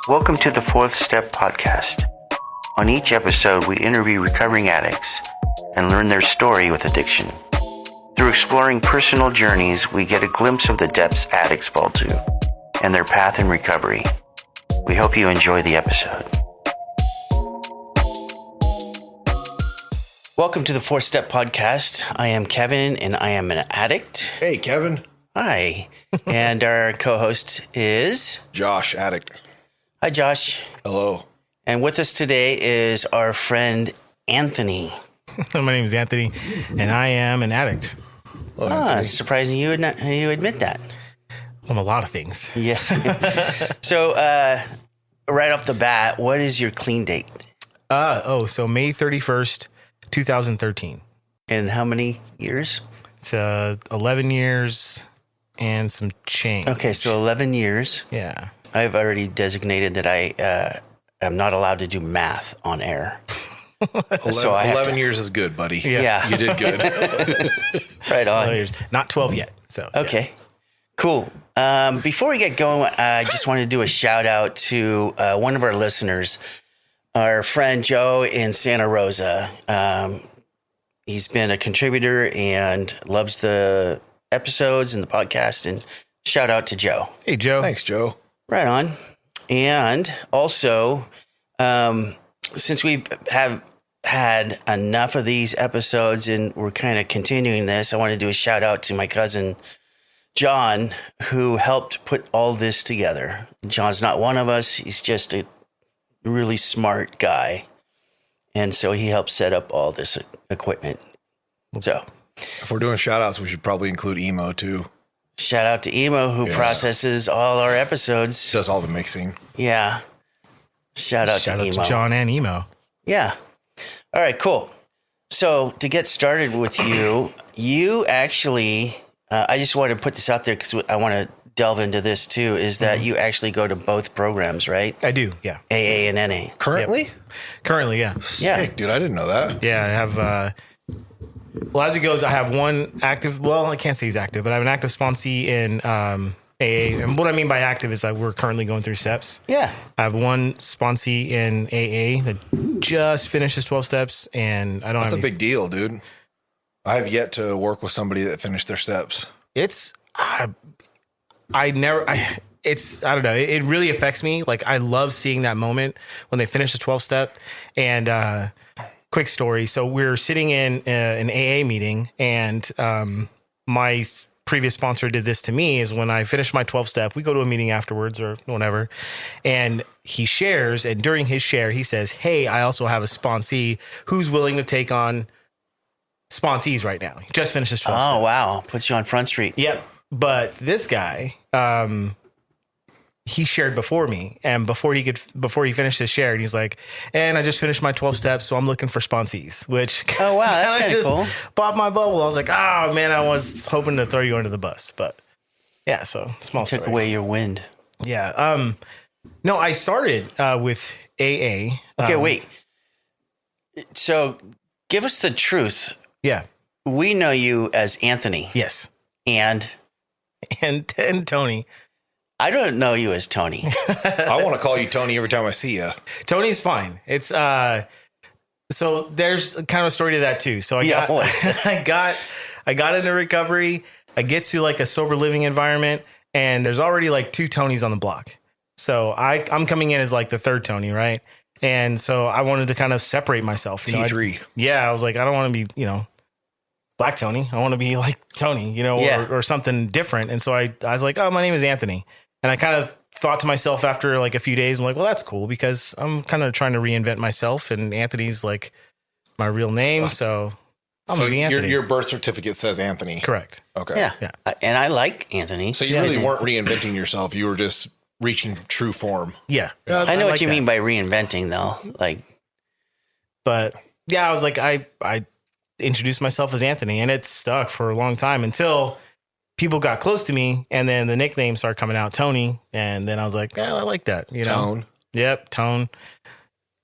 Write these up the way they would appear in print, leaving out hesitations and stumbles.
Welcome to the Fourth Step Podcast. On each episode, we interview recovering addicts and learn their story with addiction. Through exploring personal journeys, we get a glimpse of the depths addicts fall to and their path in recovery. We hope you enjoy the episode. Welcome to the Fourth Step Podcast. I am Kevin, and I am an addict. Hey, Kevin. Hi. And our co-host is... Josh, addict. Hi, Josh. Hello. And with us today is our friend Anthony. My name is Anthony, and I am an addict. Hello, surprising you would not you admit that. On a lot of things. Yes. So, right off the bat, what is your clean date? So May 31st, 2013. And how many years? It's 11 years and some change. Okay, so 11 years. Yeah. I've already designated that I am not allowed to do math on air. 11 years is good, buddy. Yeah. You did good. Right on. 11 years. Not 12 yet. So Okay, cool. Before we get going, I just wanted to do a shout out to one of our listeners, our friend Joe in Santa Rosa. He's been a contributor and loves the episodes and the podcast. And shout out to Joe. Hey, Joe. Thanks, Joe. Right on. And also, since we have had enough of these episodes and we're kind of continuing this, I want to do a shout out to my cousin, John, who helped put all this together. John's not one of us. He's just a really smart guy. And so he helped set up all this equipment. So If we're doing shout outs, we should probably include Emo too. shout out to Emo, who processes all our episodes. Does all the mixing. Yeah. Shout out to Emo. John and Emo. Yeah. All right, cool. So to get started with you, you actually, I just want to put this out there because I want to delve into this too, is that you actually go to both programs, right? I do. Yeah. AA and NA. Currently? Currently, yeah. Yeah. Sick, dude. I didn't know that. Yeah, I have... well, as it goes, I have one active... Well, I can't say he's active, but I have an active sponsee in AA. And what I mean by active is that we're currently going through steps. Yeah. I have one sponsee in AA that just finished his 12 steps, and I don't That's have a big deal, dude. I have yet to work with somebody that finished their steps. It's I don't know. It really affects me. Like, I love seeing that moment when they finish the 12 step. And quick story. So we're sitting in an AA meeting, and my previous sponsor did this to me. Is when I finish my 12 step, we go to a meeting afterwards or whatever, and he shares. And during his share, he says, "Hey, I also have a sponsee who's willing to take on sponsees right now. He just finished his 12 step." Oh, wow. Puts you on Front Street. Yep. But this guy, he shared before me, and before he finished his share, and he's like, "And I just finished my 12 steps, so I'm looking for sponsees." Which, Oh, wow. That's kind of just cool. popped my bubble. I was like, "Oh man, I was hoping to throw you under the bus," but yeah. So small Took story. away your wind. Yeah. No, I started with AA. Okay, wait. So give us the truth. Yeah. We know you as Anthony. Yes. And And Tony. I don't know you as Tony. I want to call you Tony every time I see you. Tony's fine. It's so there's kind of a story to that too. So Yeah, what? I got into recovery. I get to like a sober living environment, and there's already like two Tonys on the block. So I'm coming in as like the third Tony, right? And so I wanted to kind of separate myself. You know, T3. yeah, I was like, I don't want to be, Black Tony. I want to be like Tony, Yeah. or something different. And so I was like, oh, my name is Anthony. And I kind of thought to myself after like a few days, I'm like, well, that's cool because I'm kind of trying to reinvent myself, and Anthony's like my real name. So I'm So going to be Anthony. your birth certificate says Anthony. Correct. Okay. Yeah. Yeah. And I like Anthony. So you really weren't reinventing yourself. You were just reaching true form. Yeah. I know like what you that. mean by reinventing, though. Like, But yeah, I was like, I introduced myself as Anthony, and it stuck for a long time until people got close to me, and then the nickname started coming out, Tony. And then I was like, I like that. Tone. Yep. Tone.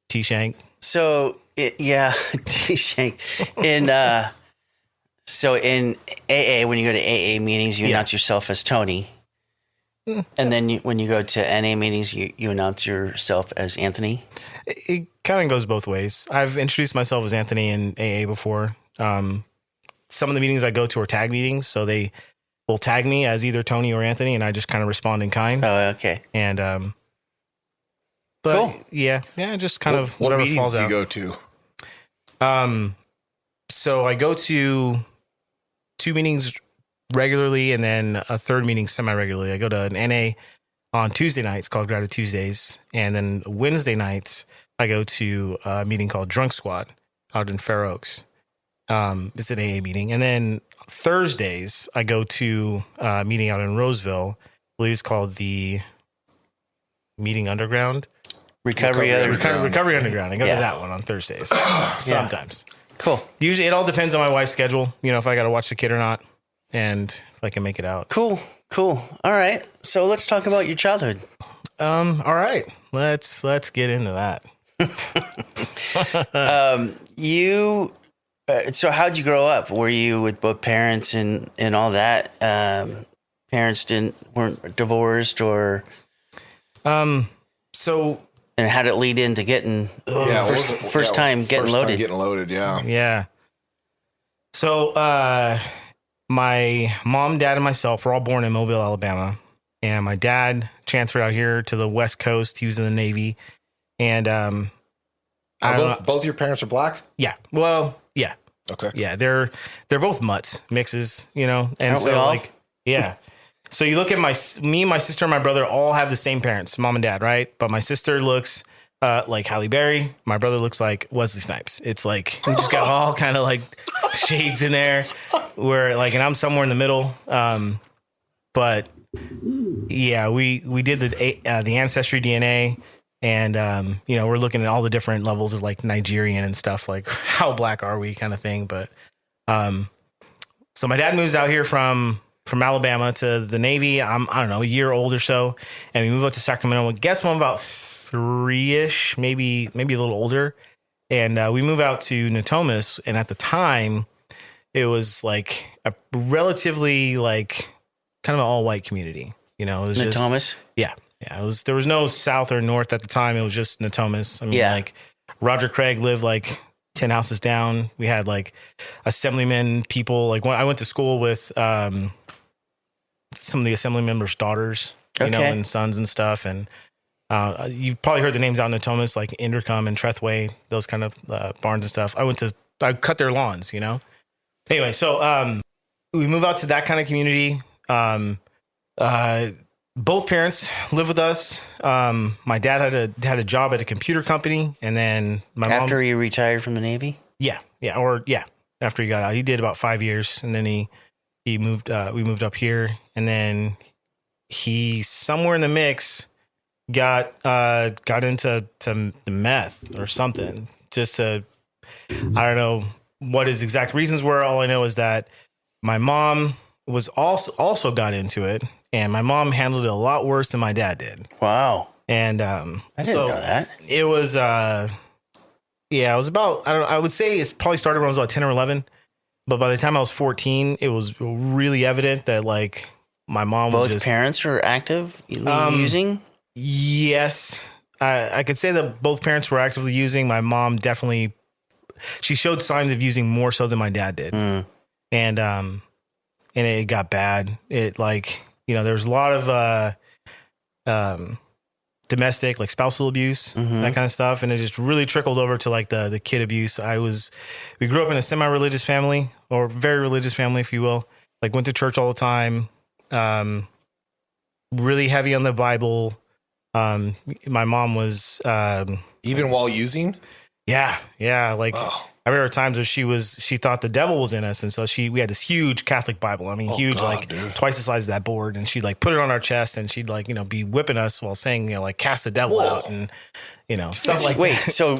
T-Shank. so T-Shank. So in AA, when you go to AA meetings, you announce yourself as Tony. And then when you go to NA meetings, you announce yourself as Anthony. It kind of goes both ways. I've introduced myself as Anthony in AA before. Some of the meetings I go to are tag meetings, so they will tag me as either Tony or Anthony, and I just kind of respond in kind. Oh, okay. And but Cool. yeah, just kind of What whatever meetings falls do you out. go to? So I go to 2 meetings regularly, and then a third meeting semi-regularly. I go to an NA on Tuesday nights called Gratitude Tuesdays, and then Wednesday nights I go to a meeting called Drunk Squad out in Fair Oaks. It's an AA meeting, and then Thursdays I go to a meeting out in Roseville. I believe it's called the Meeting Underground. Recovery Recovery Underground. I go Yeah. to that one on Thursdays sometimes. Cool. Usually, it all depends on my wife's schedule. You know, if I got to watch the kid or not, and if I can make it out. Cool. All right. So let's talk about your childhood. All right, let's get into that. So how'd you grow up? Were you with both parents and all that? Parents weren't divorced, or So and how did it lead into getting first time getting loaded? Getting loaded, yeah. yeah. So my mom, dad, and myself were all born in Mobile, Alabama, and my dad transferred out here to the West Coast. He was in the Navy, and I don't know. Both your parents are black? Yeah. Well, yeah. Okay. Yeah, they're both mutts, mixes, you know, and Aren't we so all? like, yeah. So you look at me, my sister, and my brother all have the same parents, mom and dad, right? But my sister looks like Halle Berry. My brother looks like Wesley Snipes. It's like we just got all kind of like shades in there. Where like, and I'm somewhere in the middle. But yeah, we did the ancestry DNA. And, you know, we're looking at all the different levels of like Nigerian and stuff, like how black are we kind of thing. But, so my dad moves out here from Alabama to the Navy. I don't know, a year old or so. And we move up to Sacramento. I guess I'm about 3-ish, maybe a little older. And, we move out to Natomas. And at the time it was like a relatively like kind of an all white community, you know, it was just, Thomas. yeah. Yeah, there was no south or north at the time. It was just Natomas. I mean, Yeah. like Roger Craig lived like 10 houses down. We had like assemblymen people. Like when I went to school with some of the assembly members' daughters, you know, Okay. and sons and stuff. And you probably heard the names out in Natomas, like Indercom and Trethway, those kind of barns and stuff. I cut their lawns, you know. Anyway, so we move out to that kind of community. Both parents live with us. My dad had a job at a computer company, and then my mom. After he retired from the Navy? After he got out, he did about 5 years, and then he moved. We moved up here, and then he somewhere in the mix got into the meth or something. Just to, I don't know what his exact reasons were. All I know is that my mom was also got into it. And my mom handled it a lot worse than my dad did. Wow. And I didn't know that. It was it was about, I would say it's probably started when I was about 10 or 11. But by the time I was 14, it was really evident that like my mom was Both just, parents were actively using? yes. I could say that both parents were actively using. My mom definitely, she showed signs of using more so than my dad did. And it got bad. It like, you know, there's a lot of domestic, like spousal abuse, that kind of stuff. And it just really trickled over to like the kid abuse. We grew up in a semi-religious family, or very religious family, if you will. Like went to church all the time. Really heavy on the Bible. My mom was, Even while using? yeah. Like I remember times where she thought the devil was in us. And so we had this huge Catholic Bible. I mean, huge, God, like dude. twice the size of that board. And she'd like put it on our chest, and she'd like, you know, be whipping us while saying, you know, like cast the devil out and, you know, stuff like Wait, so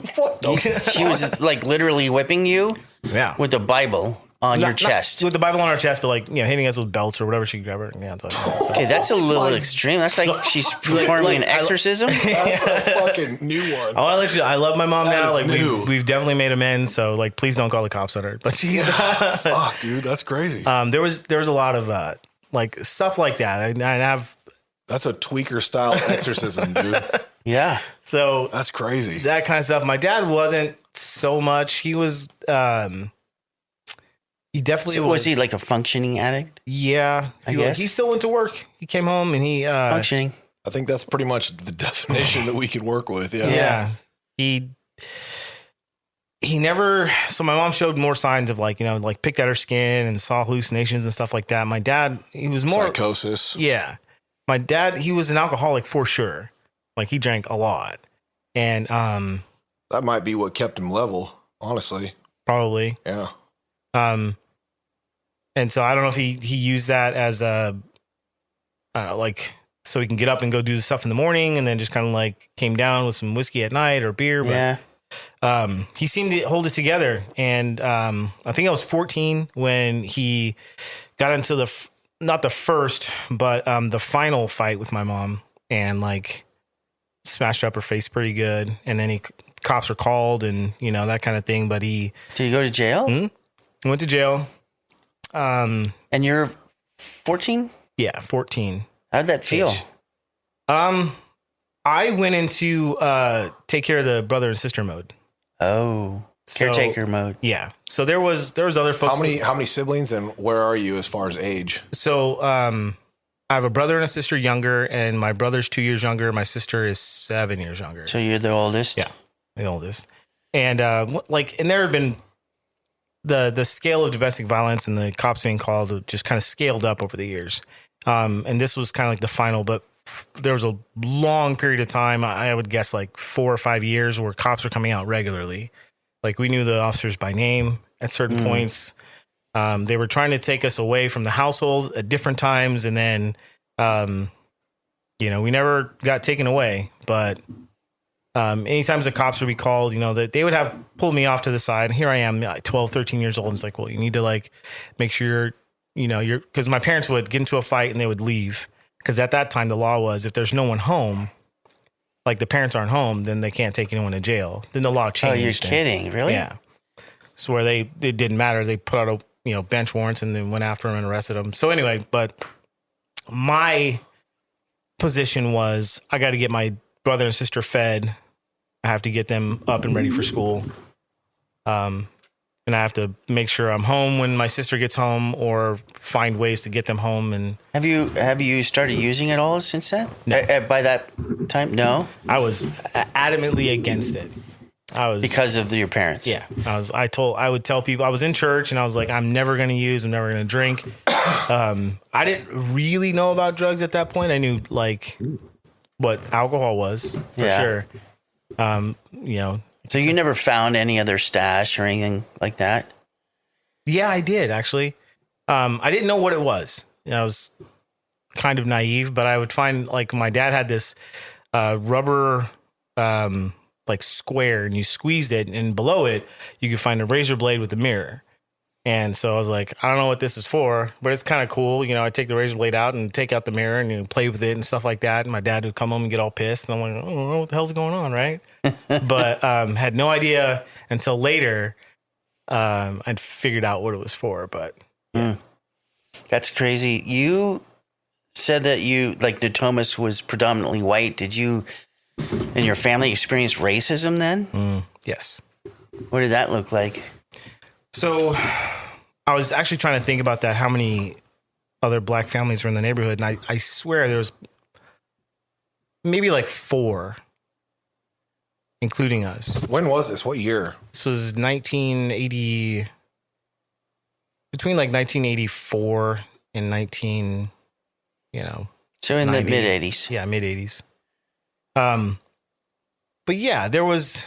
she was like literally whipping you yeah. with the Bible on your Not chest? with the Bible on our chest, but like, you know, hitting us with belts or whatever she could grab her. Yeah. So, Okay, that's a little extreme. That's like she's performing an exorcism. That's a fucking new one. I want to let you know, I love my mom That now. is Like new. we've definitely made amends. So like, please don't call the cops on her. But she's, Fuck, dude, that's crazy. there was a lot of like stuff like that. I have That's a tweaker style exorcism, dude. Yeah. So That's crazy. that kind of stuff. My dad wasn't so much. He was, he definitely So was he like a functioning addict? yeah. I He, guess. he still went to work. He came home and he, Functioning. I think that's pretty much the definition that we could work with. Yeah. yeah, he never, so my mom showed more signs of like, like picked at her skin and saw hallucinations and stuff like that. My dad, he was more, Psychosis. yeah. My dad, he was an alcoholic for sure. Like he drank a lot. And That might be what kept him level, honestly. probably. Yeah. And so I don't know if he used that as a, I don't know, like, so he can get up and go do the stuff in the morning and then just kind of like came down with some whiskey at night or beer. But Yeah. he seemed to hold it together. And I think I was 14 when he got into not the first, but the final fight with my mom and like smashed up her face pretty good. And then cops were called and, that kind of thing. But he Did you go to jail? went to jail. And you're 14? Yeah, 14. How'd that feel? I went into take care of the brother and sister mode. Oh, So- caretaker mode. Yeah. So there was other folks. How many siblings and where are you as far as age? So I have a brother and a sister younger, and my brother's 2 years younger. My sister is 7 years younger. So you're the oldest? Yeah, the oldest. And and there had been the scale of domestic violence and the cops being called just kind of scaled up over the years. And this was kind of like the final, but there was a long period of time, I would guess like 4 or 5 years, where cops were coming out regularly. Like we knew the officers by name at certain points. They were trying to take us away from the household at different times. And then, we never got taken away, but anytime the cops would be called, that they would have pulled me off to the side. Here I am, like 12, 13 years old. And it's like, well, you need to like make sure you're because my parents would get into a fight and they would leave. Because at that time, the law was if there's no one home, like the parents aren't home, then they can't take anyone to jail. Then the law Oh, changed. you're and- kidding. Really? Yeah. So where it didn't matter. They put out bench warrants and then went after him and arrested him. So anyway, but my position was I got to get my brother and sister fed. I have to get them up and ready for school. And I have to make sure I'm home when my sister gets home or find ways to get them home. And Have you started using it all since then? No. By that time? No? I was adamantly against it. I was Because of your parents? yeah. I would tell people I was in church and I was like, I'm never going to use, I'm never going to drink. I didn't really know about drugs at that point. I knew like what alcohol was for Yeah. sure. So you never found any other stash or anything like that? Yeah, I did actually. I didn't know what it was. I was kind of naive, but I would find like my dad had this rubber like square, and you squeezed it, and below it you could find a razor blade with a mirror. And so I was like, I don't know what this is for, but it's kind of cool. I take the razor blade out and take out the mirror and play with it and stuff like that. And my dad would come home and get all pissed. And I'm like, I don't know what the hell's going on, right? But had no idea until later I'd figured out what it was for. But That's crazy. You said that the Thomas was predominantly white. Did you and your family experience racism then? yes. What did that look like? So I was actually trying to think about that, how many other black families were in the neighborhood. And I swear there was maybe like 4, including us. When was this? What year? This was 1980, between like 1984 and 19, So in the 90. mid 80s. yeah, mid 80s. But yeah, there was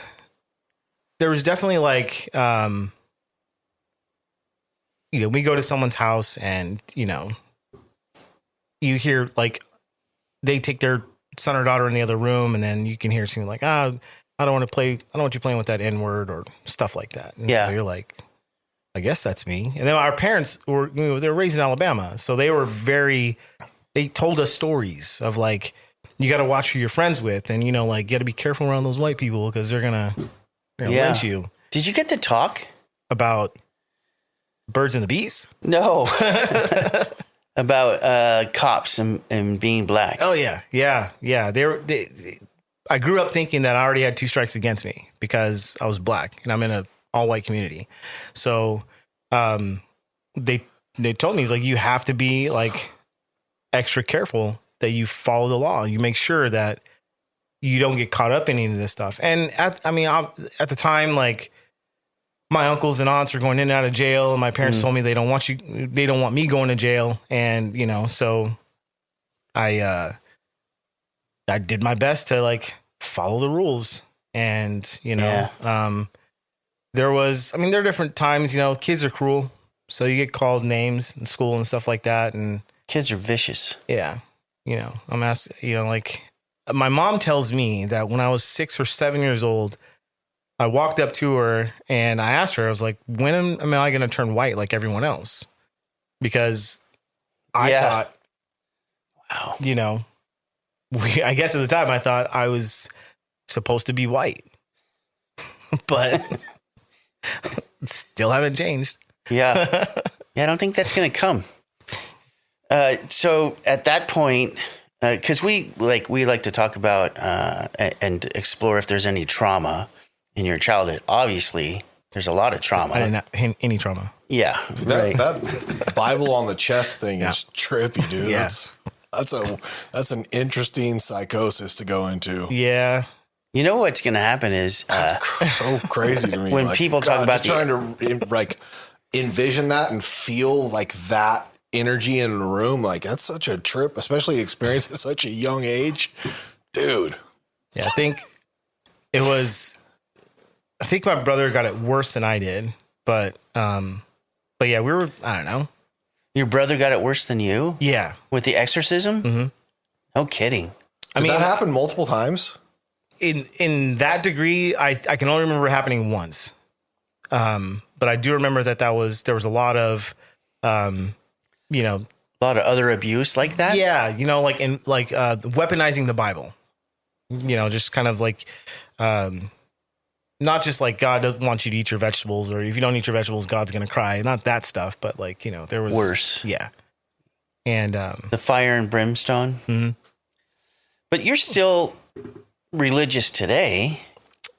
definitely like, we go to someone's house and, you hear like they take their son or daughter in the other room, and then you can hear something like, I don't want you playing with that N-word or stuff like that. And Yeah. so you're like, I guess that's me. And then our parents were, they were raised in Alabama. So they told us stories of like, you got to watch who you're friends with, and, like, you got to be careful around those white people because they're going to Yeah. lynch you. Did you get to talk? About birds and the bees? No. about cops and being black. Oh yeah, yeah. I grew up thinking that I already had 2 strikes against me because I was black and I'm in a all white community. So, they told me, it's like, you have to be like extra careful that you follow the law. You make sure that you don't get caught up in any of this stuff. And at the time, like, my uncles and aunts are going in and out of jail, and my parents told me they don't want me going to jail. And, you know, so I did my best to like follow the rules. And, you know, there are different times, you know, kids are cruel. So you get called names in school and stuff like that. And Kids are vicious. yeah, you know, I'm asked, you know, like, my mom tells me that when I was 6 or 7 years old, I walked up to her and I asked her, I was like, when am I going to turn white like everyone else? Because I thought, wow, you know, I guess at the time I thought I was supposed to be white, but still haven't changed. Yeah. I don't think that's going to come. So at that point, because we like to talk about and explore if there's any trauma in your childhood. Obviously, there's a lot of trauma. I didn't have any trauma. Yeah, That Bible on the chest thing is trippy, dude. Yeah. That's an interesting psychosis to go into. Yeah. You know what's going to happen is So crazy to me. when people talk about just trying to like envision that and feel like that energy in a room, like that's such a trip, especially experienced at such a young age, dude. Yeah, I think my brother got it worse than I did, but yeah, I don't know. your brother got it worse than you Yeah. with the exorcism. Mm-hmm. No kidding. I mean, that happened multiple times. in that degree, I can only remember it happening once. But I do remember that there was a lot of, you know, A lot of other abuse like that. yeah, you know, like weaponizing the Bible, you know, just kind of like, not just like God doesn't want you to eat your vegetables, or if you don't eat your vegetables, God's going to cry. Not that stuff, but like, you know, there was Worse. Yeah. And, The fire and brimstone. Mhm. But you're still religious today.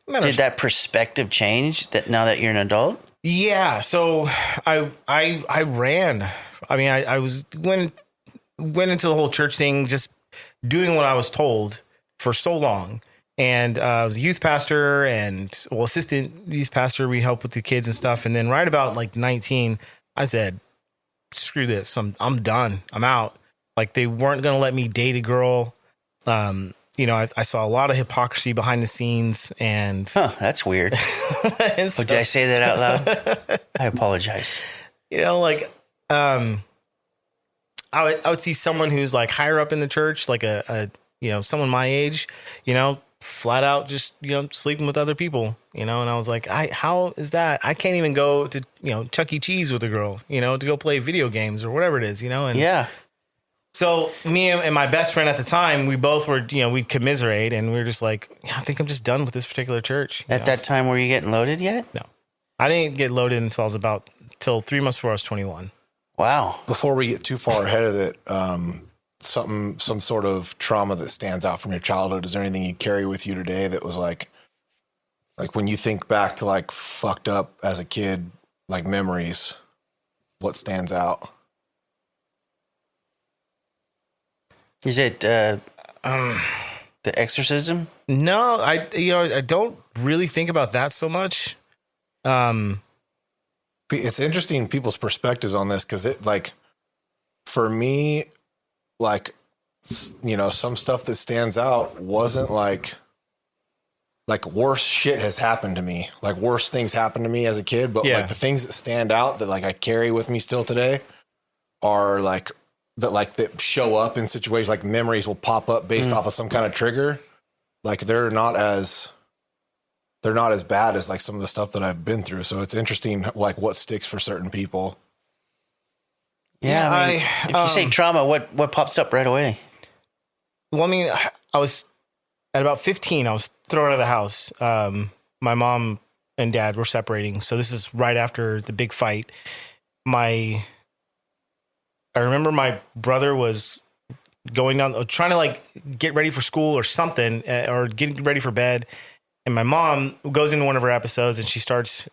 Did that perspective change that now that you're an adult? Yeah, so I ran. I mean, I went into the whole church thing, just doing what I was told for so long. And I was a youth pastor and assistant youth pastor. We helped with the kids and stuff. And then right about like 19, I said, "Screw this! I'm done. I'm out." Like, they weren't going to let me date a girl. You know, I saw a lot of hypocrisy behind the snes, and That's weird. and Oh, did I say that out loud? I apologize. you know, like, I would see someone who's like higher up in the church, like a you know, someone my age, you know, flat out just, you know, sleeping with other people, you know, and I was like, how is that? I can't even go to, you know, Chuck E. Cheese with a girl, you know, to go play video games or whatever it is, you know, and Yeah. so me and my best friend at the time, we both were, you know, we'd commiserate, and we were just like, yeah, I think I'm just done with this particular church. At that time, were you getting loaded yet? No, I didn't get loaded until I was till 3 months before I was 21. Wow. Before we get too far ahead of it, some sort of trauma that stands out from your childhood. Is there anything you carry with you today that was like when you think back to like fucked up as a kid, like memories, what stands out? Is it the exorcism? No, I don't really think about that so much. It's interesting people's perspectives on this, because it, like, for me, like, you know, some stuff that stands out wasn't like worse shit has happened to me, like worse things happened to me as a kid, but like the things that stand out that like I carry with me still today are like that show up in situations, like memories will pop up based off of some kind of trigger. Like they're not as bad as like some of the stuff that I've been through. So it's interesting, like what sticks for certain people. Yeah. I mean, if you say trauma, what pops up right away? Well, I mean, I was at about 15, I was thrown out of the house. My mom and dad were separating. So this is right after the big fight. I I remember my brother was going down, trying to like get ready for school or something, or getting ready for bed. And my mom goes into one of her episodes and she starts,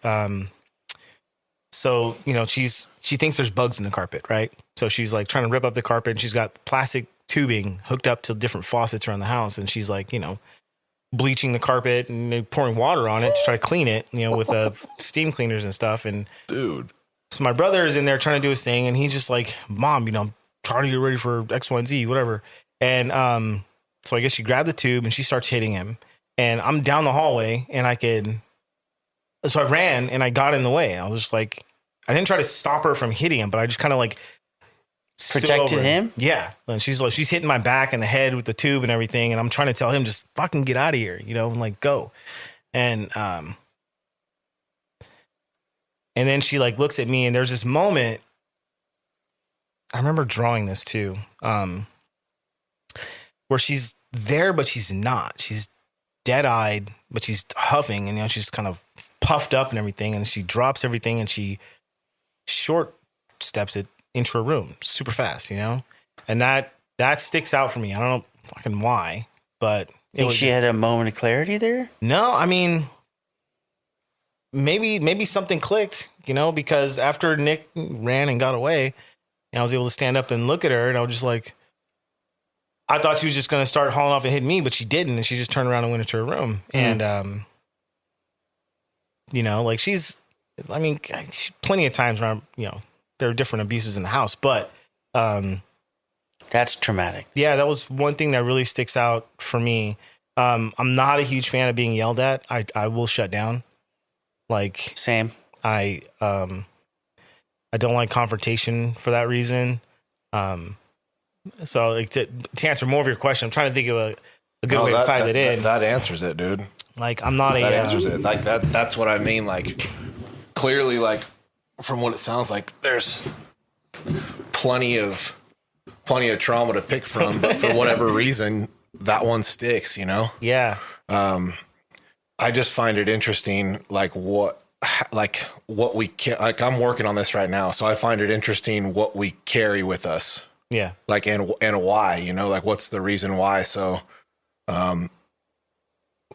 so, you know, she thinks there's bugs in the carpet, right? So she's like trying to rip up the carpet, and she's got plastic tubing hooked up to different faucets around the house. And she's like, you know, bleaching the carpet and pouring water on it to try to clean it, you know, with steam cleaners and stuff. And Dude. so my brother is in there trying to do his thing, and he's just like, Mom, you know, I'm trying to get ready for X, Y, and Z, whatever. And so I guess she grabbed the tube and she starts hitting him. And I'm down the hallway, and so I ran and I got in the way. I was just like, I didn't try to stop her from hitting him, but I just kind of like Protected him? Yeah. And she's hitting my back and the head with the tube and everything. And I'm trying to tell him, just fucking get out of here, you know, and like go. And then she like looks at me, and there's this moment. I remember drawing this too, where she's there, but she's not. She's dead-eyed, but she's huffing, and you know, she's kind of puffed up and everything, and she drops everything and she short steps it into her room super fast, you know? And that sticks out for me. I don't know fucking why, but Think she had a moment of clarity there? no, I mean, maybe something clicked, you know, because after Nick ran and got away, and I was able to stand up and look at her, and I was just like, I thought she was just going to start hauling off and hit me, but she didn't. And she just turned around and went into her room. And, you know, like plenty of times around, you know, there are different abuses in the house, but, That's traumatic. yeah, that was one thing that really sticks out for me. I'm not a huge fan of being yelled at. I will shut down. Like, Same. I don't like confrontation for that reason. So like to answer more of your question, I'm trying to think of a good way to tie that in. That answers it, dude. Like, I'm not That answers it. Like that's what I mean. Like, clearly, like from what it sounds like, there's plenty of trauma to pick from, but for whatever reason, that one sticks, you know? Yeah. I just find it interesting, like what we can, like I'm working on this right now. So I find it interesting what we carry with us, Yeah. like, and why, you know, like what's the reason why? So,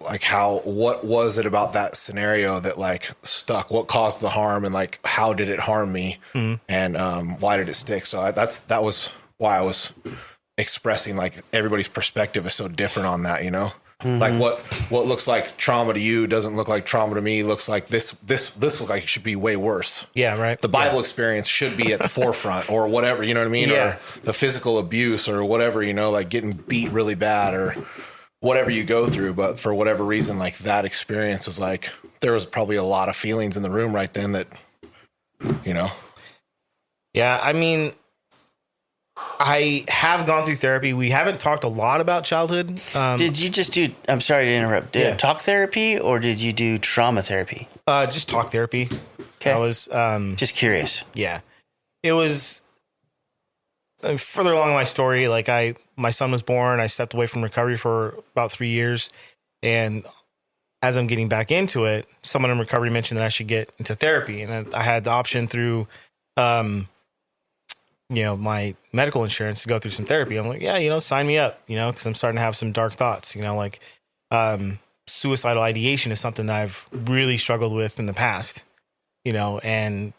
like what was it about that scenario that like stuck? What caused the harm, and like, how did it harm me? And, why did it stick? So that was why I was expressing, like, everybody's perspective is so different on that, you know? Like what looks like trauma to you doesn't look like trauma to me. Looks like this looks like it should be way worse. Yeah. Right. The Bible experience should be at the forefront, or whatever, you know what I mean? Yeah. Or the physical abuse or whatever, you know, like getting beat really bad or whatever you go through. But for whatever reason, like that experience was like, there was probably a lot of feelings in the room right then that, you know. Yeah. I mean, I have gone through therapy. We haven't talked a lot about childhood. Did you just do, I'm sorry to interrupt, Yeah. talk therapy, or did you do trauma therapy? Just talk therapy. Okay. I was, Just curious. yeah, it was further along my story. Like my son was born. I stepped away from recovery for about 3 years. And as I'm getting back into it, someone in recovery mentioned that I should get into therapy. And I had the option through, you know, my medical insurance to go through some therapy. I'm like, yeah, you know, sign me up, you know, because I'm starting to have some dark thoughts, you know, like suicidal ideation is something that I've really struggled with in the past, you know, and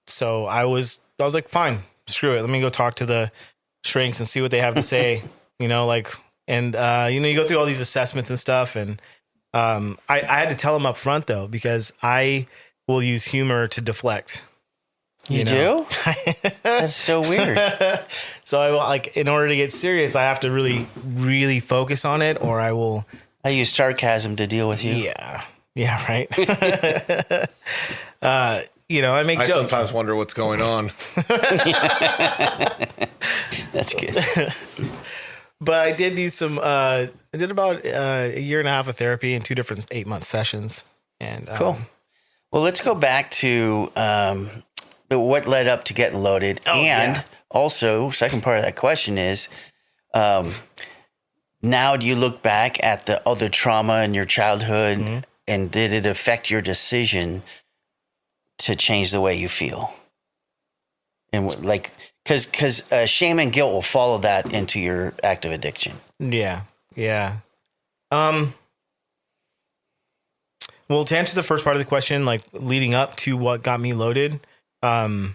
so I was like, fine, screw it. Let me go talk to the shrinks and see what they have to say, you know, like, and, you know, you go through all these assessments and stuff. And I had to tell them up front, though, because I will use humor to deflect. You know? do? That's so weird. So I will, like, in order to get serious, I have to really, really focus on it, or I will. I use sarcasm to deal with you. Yeah, right. You know, I make I jokes. sometimes wonder what's going on. That's good. But I did need some. I did about a year and a half of therapy in 2 different 8-month sessions. And Cool. Well, let's go back to what led up to Getting Loaded. And also, second part of that question is, now do you look back at the other trauma in your childhood, and did it affect your decision to change the way you feel? And like, because shame and guilt will follow that into your active addiction. Yeah. Yeah. Well, to answer the first part of the question, like leading up to what got me loaded, I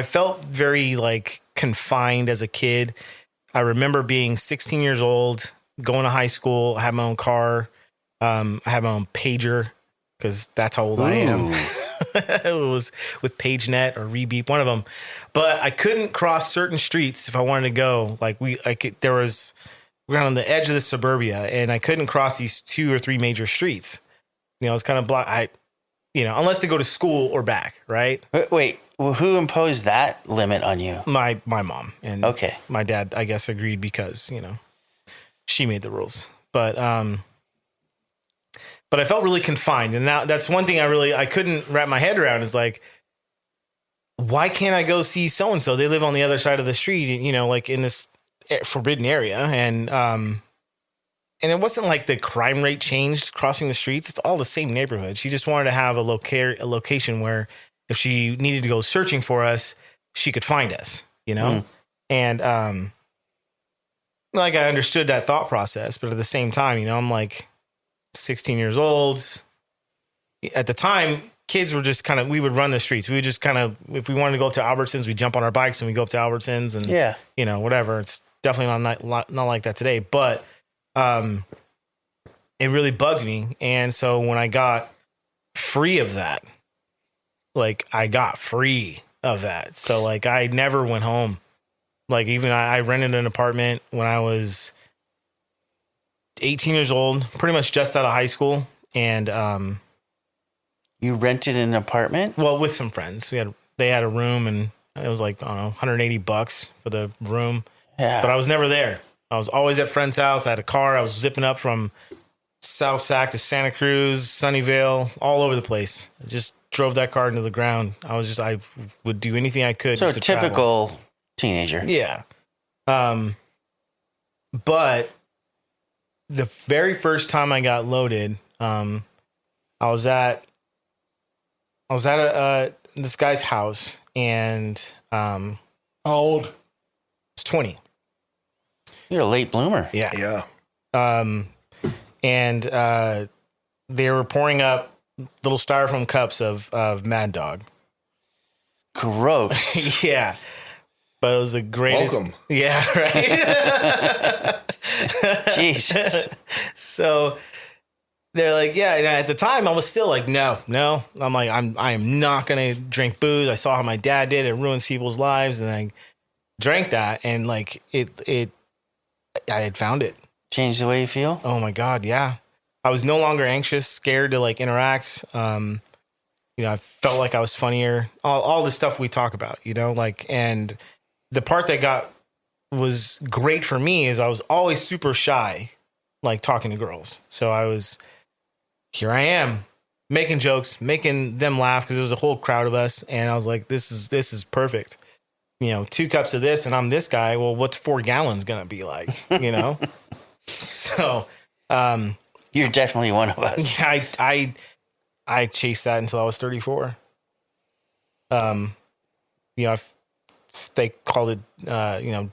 felt very like confined as a kid. I remember being 16 years old, going to high school, I had my own car. I had my own pager because that's how old I am. It was with PageNet or Rebeep, one of them. But I couldn't cross certain streets if I wanted to go. Like we're on the edge of the suburbia, and I couldn't cross these 2 or 3 major streets. You know, it's kind of unless to go to school or back, right? Wait, well, who imposed that limit on you? My mom and Okay. my dad, I guess, agreed because she made the rules. But I felt really confined, and that's one thing I couldn't wrap my head around is like, why can't I go see so and so? They live on the other side of the street, like in this forbidden area, and it wasn't like the crime rate changed crossing the streets. It's all the same neighborhood. She just wanted to have a location where if she needed to go searching for us, she could find us, and like I understood that thought process, but at the same time, I'm like 16 years old. At the time, kids were just we would run the streets. We would just if we wanted to go up to Albertsons, we'd jump on our bikes and we go up to Albertsons and, whatever. It's definitely not like that today, but it really bugged me. And so when I got free of that, so like I never went home. Like even I rented an apartment when I was 18 years old, pretty much just out of high school. And you rented an apartment? Well, with some friends. They had a room, and it was like, I don't know, $180 for the room. Yeah. But I was never there. I was always at friend's house. I had a car. I was zipping up from South Sac to Santa Cruz, Sunnyvale, all over the place. I just drove that car into the ground. I would do anything I could. So just to travel. typical teenager. Yeah. But the very first time I got loaded, I was at this guy's house, and how old? It's 20. You're a late bloomer. Yeah. And they were pouring up little styrofoam cups of Mad Dog. Gross. Yeah. But it was the greatest. Welcome. Yeah, right. Jesus. So they're like, yeah. And at the time, I was still like, no. I'm like, I am not gonna drink booze. I saw how my dad did. It ruins people's lives, and I drank that, and like I had found it. Changed the way you feel? Oh my God, yeah. I was no longer anxious, scared to like interact. I felt like I was funnier. All the stuff we talk about, and the part that was great for me is I was always super shy, like talking to girls. So here I am making jokes, making them laugh because there was a whole crowd of us. And I was like, this is perfect. 2 cups of this and I'm this guy. Well, what's 4 gallons going to be like, So, you're definitely one of us. I chased that until I was 34. They called it,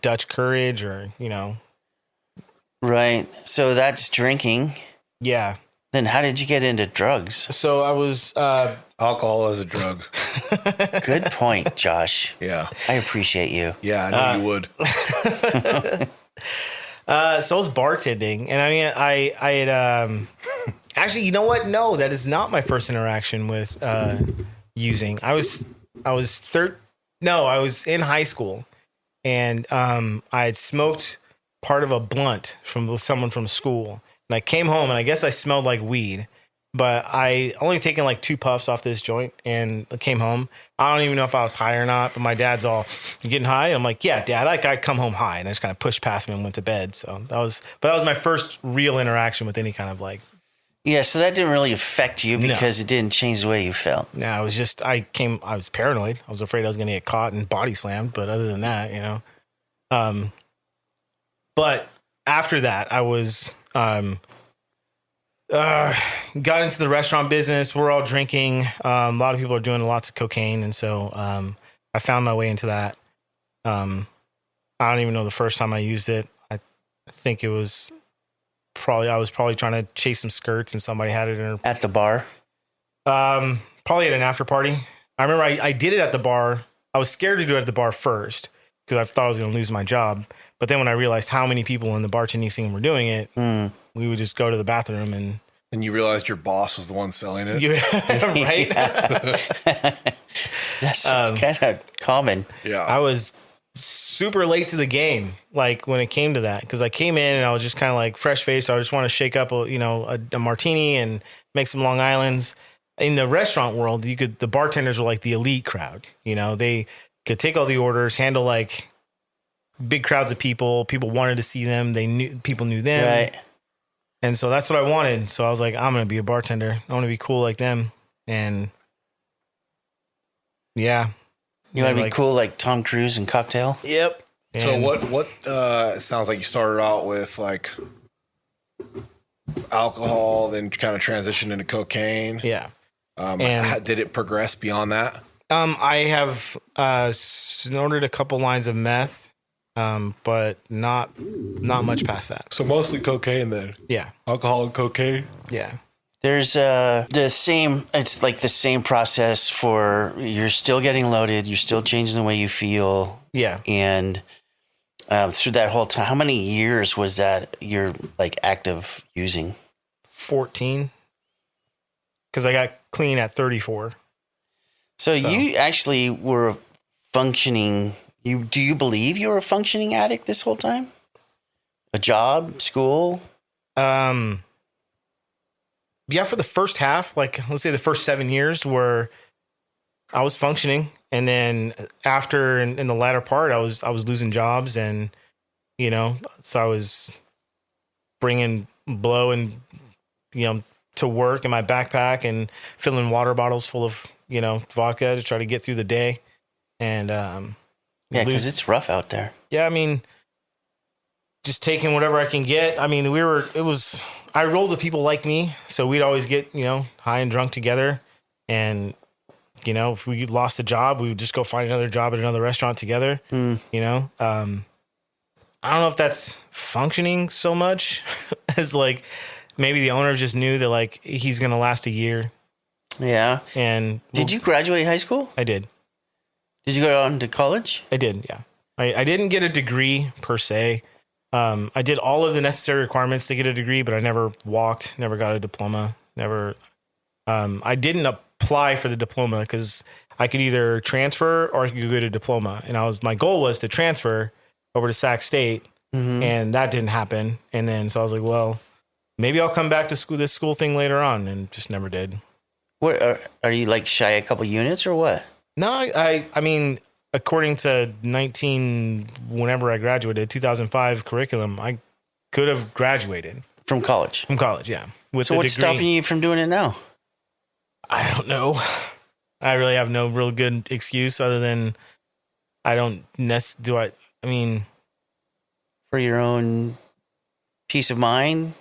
Dutch courage or, Right. So that's drinking. Yeah. Then how did you get into drugs? So I was, Alcohol is a drug. Good point, Josh. Yeah. I appreciate you. Yeah, I know you would. so I was bartending, and I mean, I had, actually, you know what? No, that is not my first interaction with, using. I was in high school, and, I had smoked part of a blunt with someone from school, and I came home, and I guess I smelled like weed. But I only taken like 2 puffs off this joint and I came home. I don't even know if I was high or not, but my dad's all, "You getting high?" I'm like, "Yeah, Dad, I come home high." And I just kind of pushed past him and went to bed. So that was my first real interaction with any kind of like. Yeah, so that didn't really affect you because it didn't change the way you felt. No, it was just, I was paranoid. I was afraid I was going to get caught and body slammed. But other than that, but after that, I was, got into the restaurant business. We're all drinking. A lot of people are doing lots of cocaine. And so I found my way into that. I don't even know the first time I used it. I think it was I was probably trying to chase some skirts and somebody had it in At the bar? probably at an after party. I remember I did it at the bar. I was scared to do it at the bar first because I thought I was going to lose my job. But then when I realized how many people in the bartending scene were doing it, we would just go to the bathroom and you realized your boss was the one selling it. right? That's kind of common. Yeah. I was super late to the game, like when it came to that, because I came in and I was just kind of like fresh faced. I just want to shake up a martini and make some Long Islands. In the restaurant world, the bartenders were like the elite crowd. They could take all the orders, handle like big crowds of people. People wanted to see them. People knew them. Right. And so that's what I wanted. So I was like, I'm going to be a bartender. I want to be cool like them. And yeah. You want to be cool like Tom Cruise in Cocktail? Yep. So And what it sounds like you started out with like alcohol, then kind of transitioned into cocaine. Yeah. And did it progress beyond that? I have snorted a couple lines of meth, but not much past that. So mostly cocaine then. Yeah. Alcohol and cocaine. Yeah. There's it's like the same process for you're still getting loaded, you're still changing the way you feel. Yeah. And through that whole time, how many years was that you're like active using? 14. Because I got clean at 34. So you actually were functioning. Do you believe you were a functioning addict this whole time? A job, school? Yeah, for the first half, like let's say the first 7 years where I was functioning. And then after in the latter part, I was losing jobs and, so I was bringing blow and, to work in my backpack and filling water bottles full of, vodka to try to get through the day. And, Yeah, because it's rough out there. yeah, I mean, just taking whatever I can get. I mean, I rolled with people like me. So we'd always get, high and drunk together. And, if we lost a job, we would just go find another job at another restaurant together. I don't know if that's functioning so much as like maybe the owners just knew that like he's going to last a year. Yeah. And Did you graduate high school? I did. Did you go on to college? I did. Yeah. I didn't get a degree per se. I did all of the necessary requirements to get a degree, but I never walked, never got a diploma, never. I didn't apply for the diploma because I could either transfer or I could go get a diploma. And my goal was to transfer over to Sac State, and that didn't happen. And then, so I was like, well, maybe I'll come back to this school thing later on, and just never did. What are you like shy a couple units or what? No, I mean, according to whenever I graduated, 2005 curriculum, I could have graduated From college. from college. Yeah. With So a what's degree. stopping you from doing it now? I don't know. I really have no real good excuse other than I don't I mean, For your own peace of mind,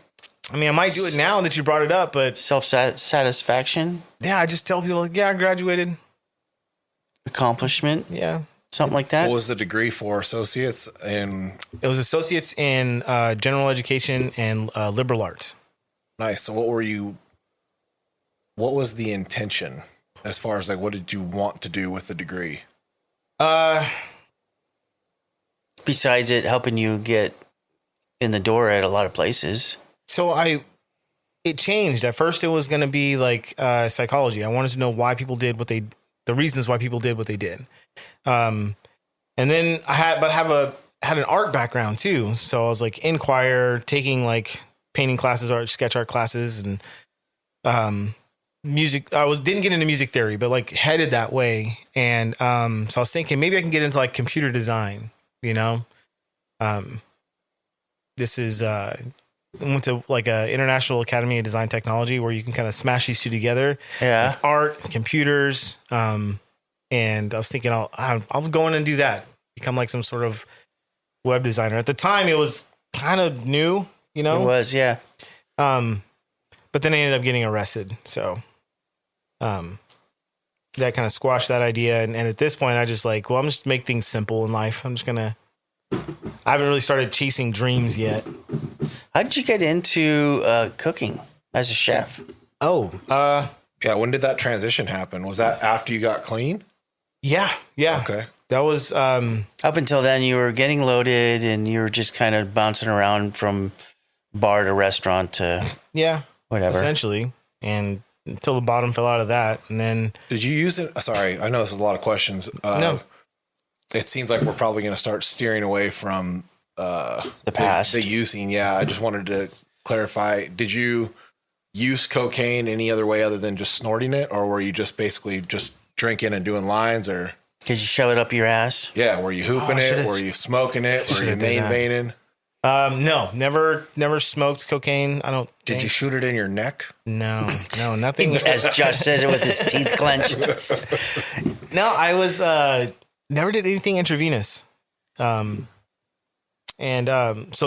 I might do it now that you brought it up, but self-satisfaction, yeah, I just tell people, like, yeah, I graduated. accomplishment, Yeah. something like that. What was the degree for? Associates in It was associates in general education and liberal arts. nice. So what was the intention as far as like what did you want to do with the degree? Besides it helping you get in the door at a lot of places. So it changed. At first it was going to be like psychology. I wanted to know why people did the reasons why people did what they did. And then I had an art background too. So I was like in choir, taking like painting classes, sketch art classes, and music. Didn't get into music theory, but like headed that way. And so I was thinking maybe I can get into like computer design, this is I went to like a International Academy of Design Technology where you can kind of smash these two together. Yeah. Like art, computers. And I was thinking I'll go in and do that. Become like some sort of web designer. At the time it was kind of new, It was, yeah. but then I ended up getting arrested. So, that kind of squashed that idea. And at this point, I just like, well, I'm just make things simple in life. I haven't really started chasing dreams yet. How did you get into cooking as a chef? Oh, Yeah. When did that transition happen? Was that after you got clean? yeah. Okay. That was, Up until then, you were getting loaded and you were just kind of bouncing around from bar to restaurant to yeah, whatever. essentially. And until the bottom fell out of that. And then, Did you use it? Sorry, I know this is a lot of questions. No. It seems like we're probably going to start steering away from The past. The using. Yeah, I just wanted to clarify. Did you use cocaine any other way other than just snorting it, or were you just basically just drinking and doing lines, or Did you shove it up your ass? yeah, were you hooping I it? should've- Were you smoking it? Were you should've did main that. veining? no, never smoked cocaine. I don't. Did you think. shoot it in your neck? No, nothing. As Josh said it with his teeth clenched. No, I was never did anything intravenous. So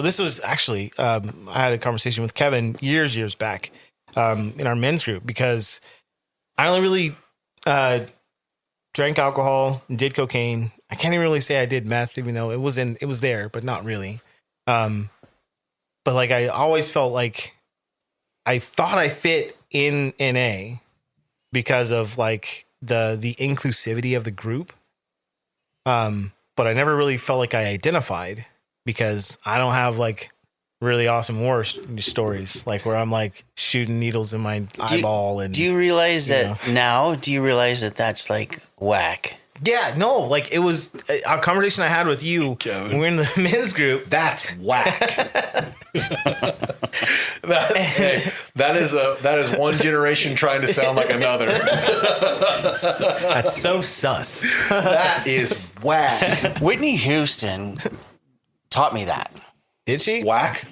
this was actually I had a conversation with Kevin years back in our men's group, because I only really drank alcohol and did cocaine. I can't even really say I did meth, even though it was there, but not really. But like I always felt like I thought I fit in NA because of like the inclusivity of the group. But I never really felt like I identified, because I don't have like really awesome war stories, like where I'm like shooting needles in my eyeball. And Do you realize you that now? Do you realize that that's like whack? yeah, no, like it was a conversation I had with you Kevin. when we were in the men's group. That's whack. that is one generation trying to sound like another. That's so sus. That is whack. Whitney Houston taught me that. Did she? Whack.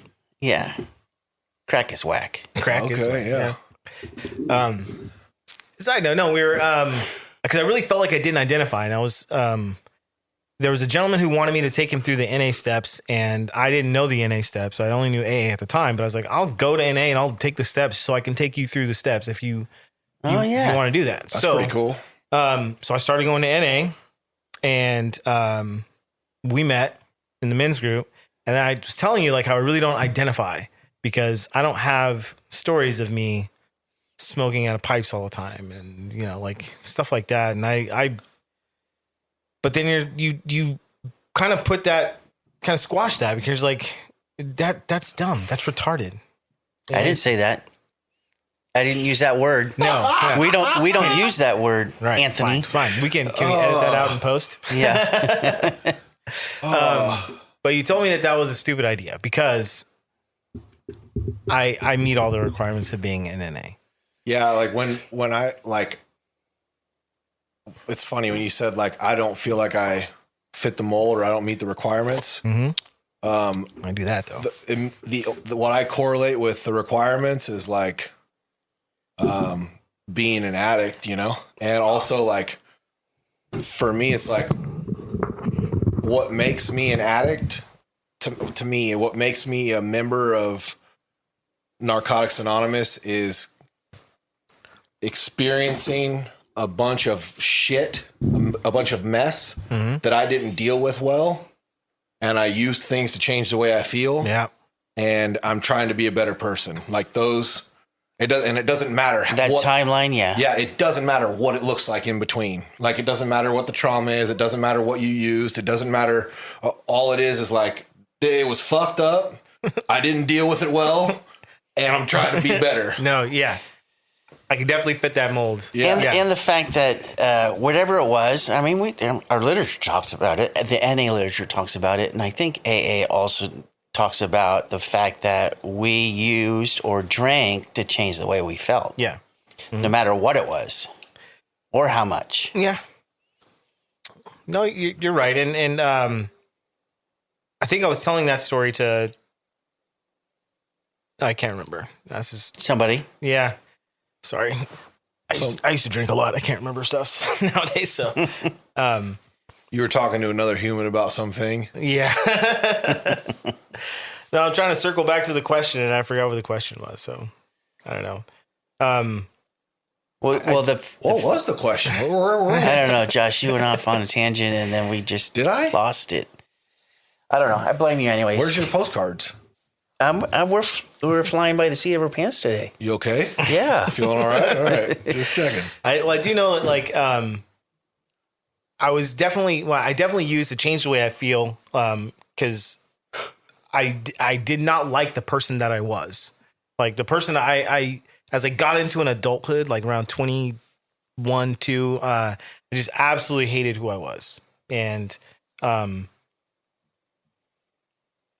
Yeah. Crack is whack. Crack is Okay, yeah. Side note, no, we were because I really felt like I didn't identify, and I was there was a gentleman who wanted me to take him through the NA steps, and I didn't know the NA steps. I only knew AA at the time, but I was like, I'll go to NA and I'll take the steps so I can take you through the steps if you Oh, yeah. if you want to do that. That's so pretty cool. So I started going to NA, and we met in the men's group, and I was telling you like how I really don't identify, because I don't have stories of me smoking out of pipes all the time, and you know, like stuff like that. And I but then you kind of put that, kind of squash that, because like that's dumb, that's retarded. I didn't say that. I didn't use that word. No, yeah. We don't use that word, Right, Anthony. Fine. We can we edit that out in post? Yeah. But you told me that was a stupid idea, because I meet all the requirements of being an NA. Yeah, like when I like, it's funny when you said like I don't feel like I fit the mold or I don't meet the requirements. I do that though. The what I correlate with the requirements is like being an addict, you know, and also like for me it's like what makes me an addict to me, what makes me a member of Narcotics Anonymous is experiencing a bunch of shit, a bunch of mess that I didn't deal with well, and I used things to change the way I feel. Yeah. And I'm trying to be a better person. Like those, it doesn't matter That timeline, yeah. Yeah, it doesn't matter what it looks like in between. Like it doesn't matter what the trauma is. It doesn't matter what you used. It doesn't matter. All it is like it was fucked up. I didn't deal with it well, and I'm trying to be better. No, yeah. I can definitely fit that mold. Yeah. And the fact that whatever it was, I mean, our literature talks about it. The NA literature talks about it, and I think AA also talks about the fact that we used or drank to change the way we felt, Yeah. no matter what it was or how much. Yeah. No, you're right. And I think I was telling that story to, I can't remember. That's just, Somebody. yeah. Sorry. I used to drink a lot. I can't remember stuff nowadays. So, You were talking to another human about something. yeah. No, I'm trying to circle back to the question, and I forgot what the question was. So, I don't know. Well, What was the question? I don't know, Josh. You went off on a tangent, and then we just Did I? lost it. I don't know. I blame you, anyways. Where's your postcards? We're flying by the seat of our pants today. You okay? Yeah. Feeling all right? All right. Just checking. I do know that like I definitely used to change the way I feel because I did not like the person that I was. Like the person I as I got into an adulthood, like around 21, 2, I just absolutely hated who I was. And You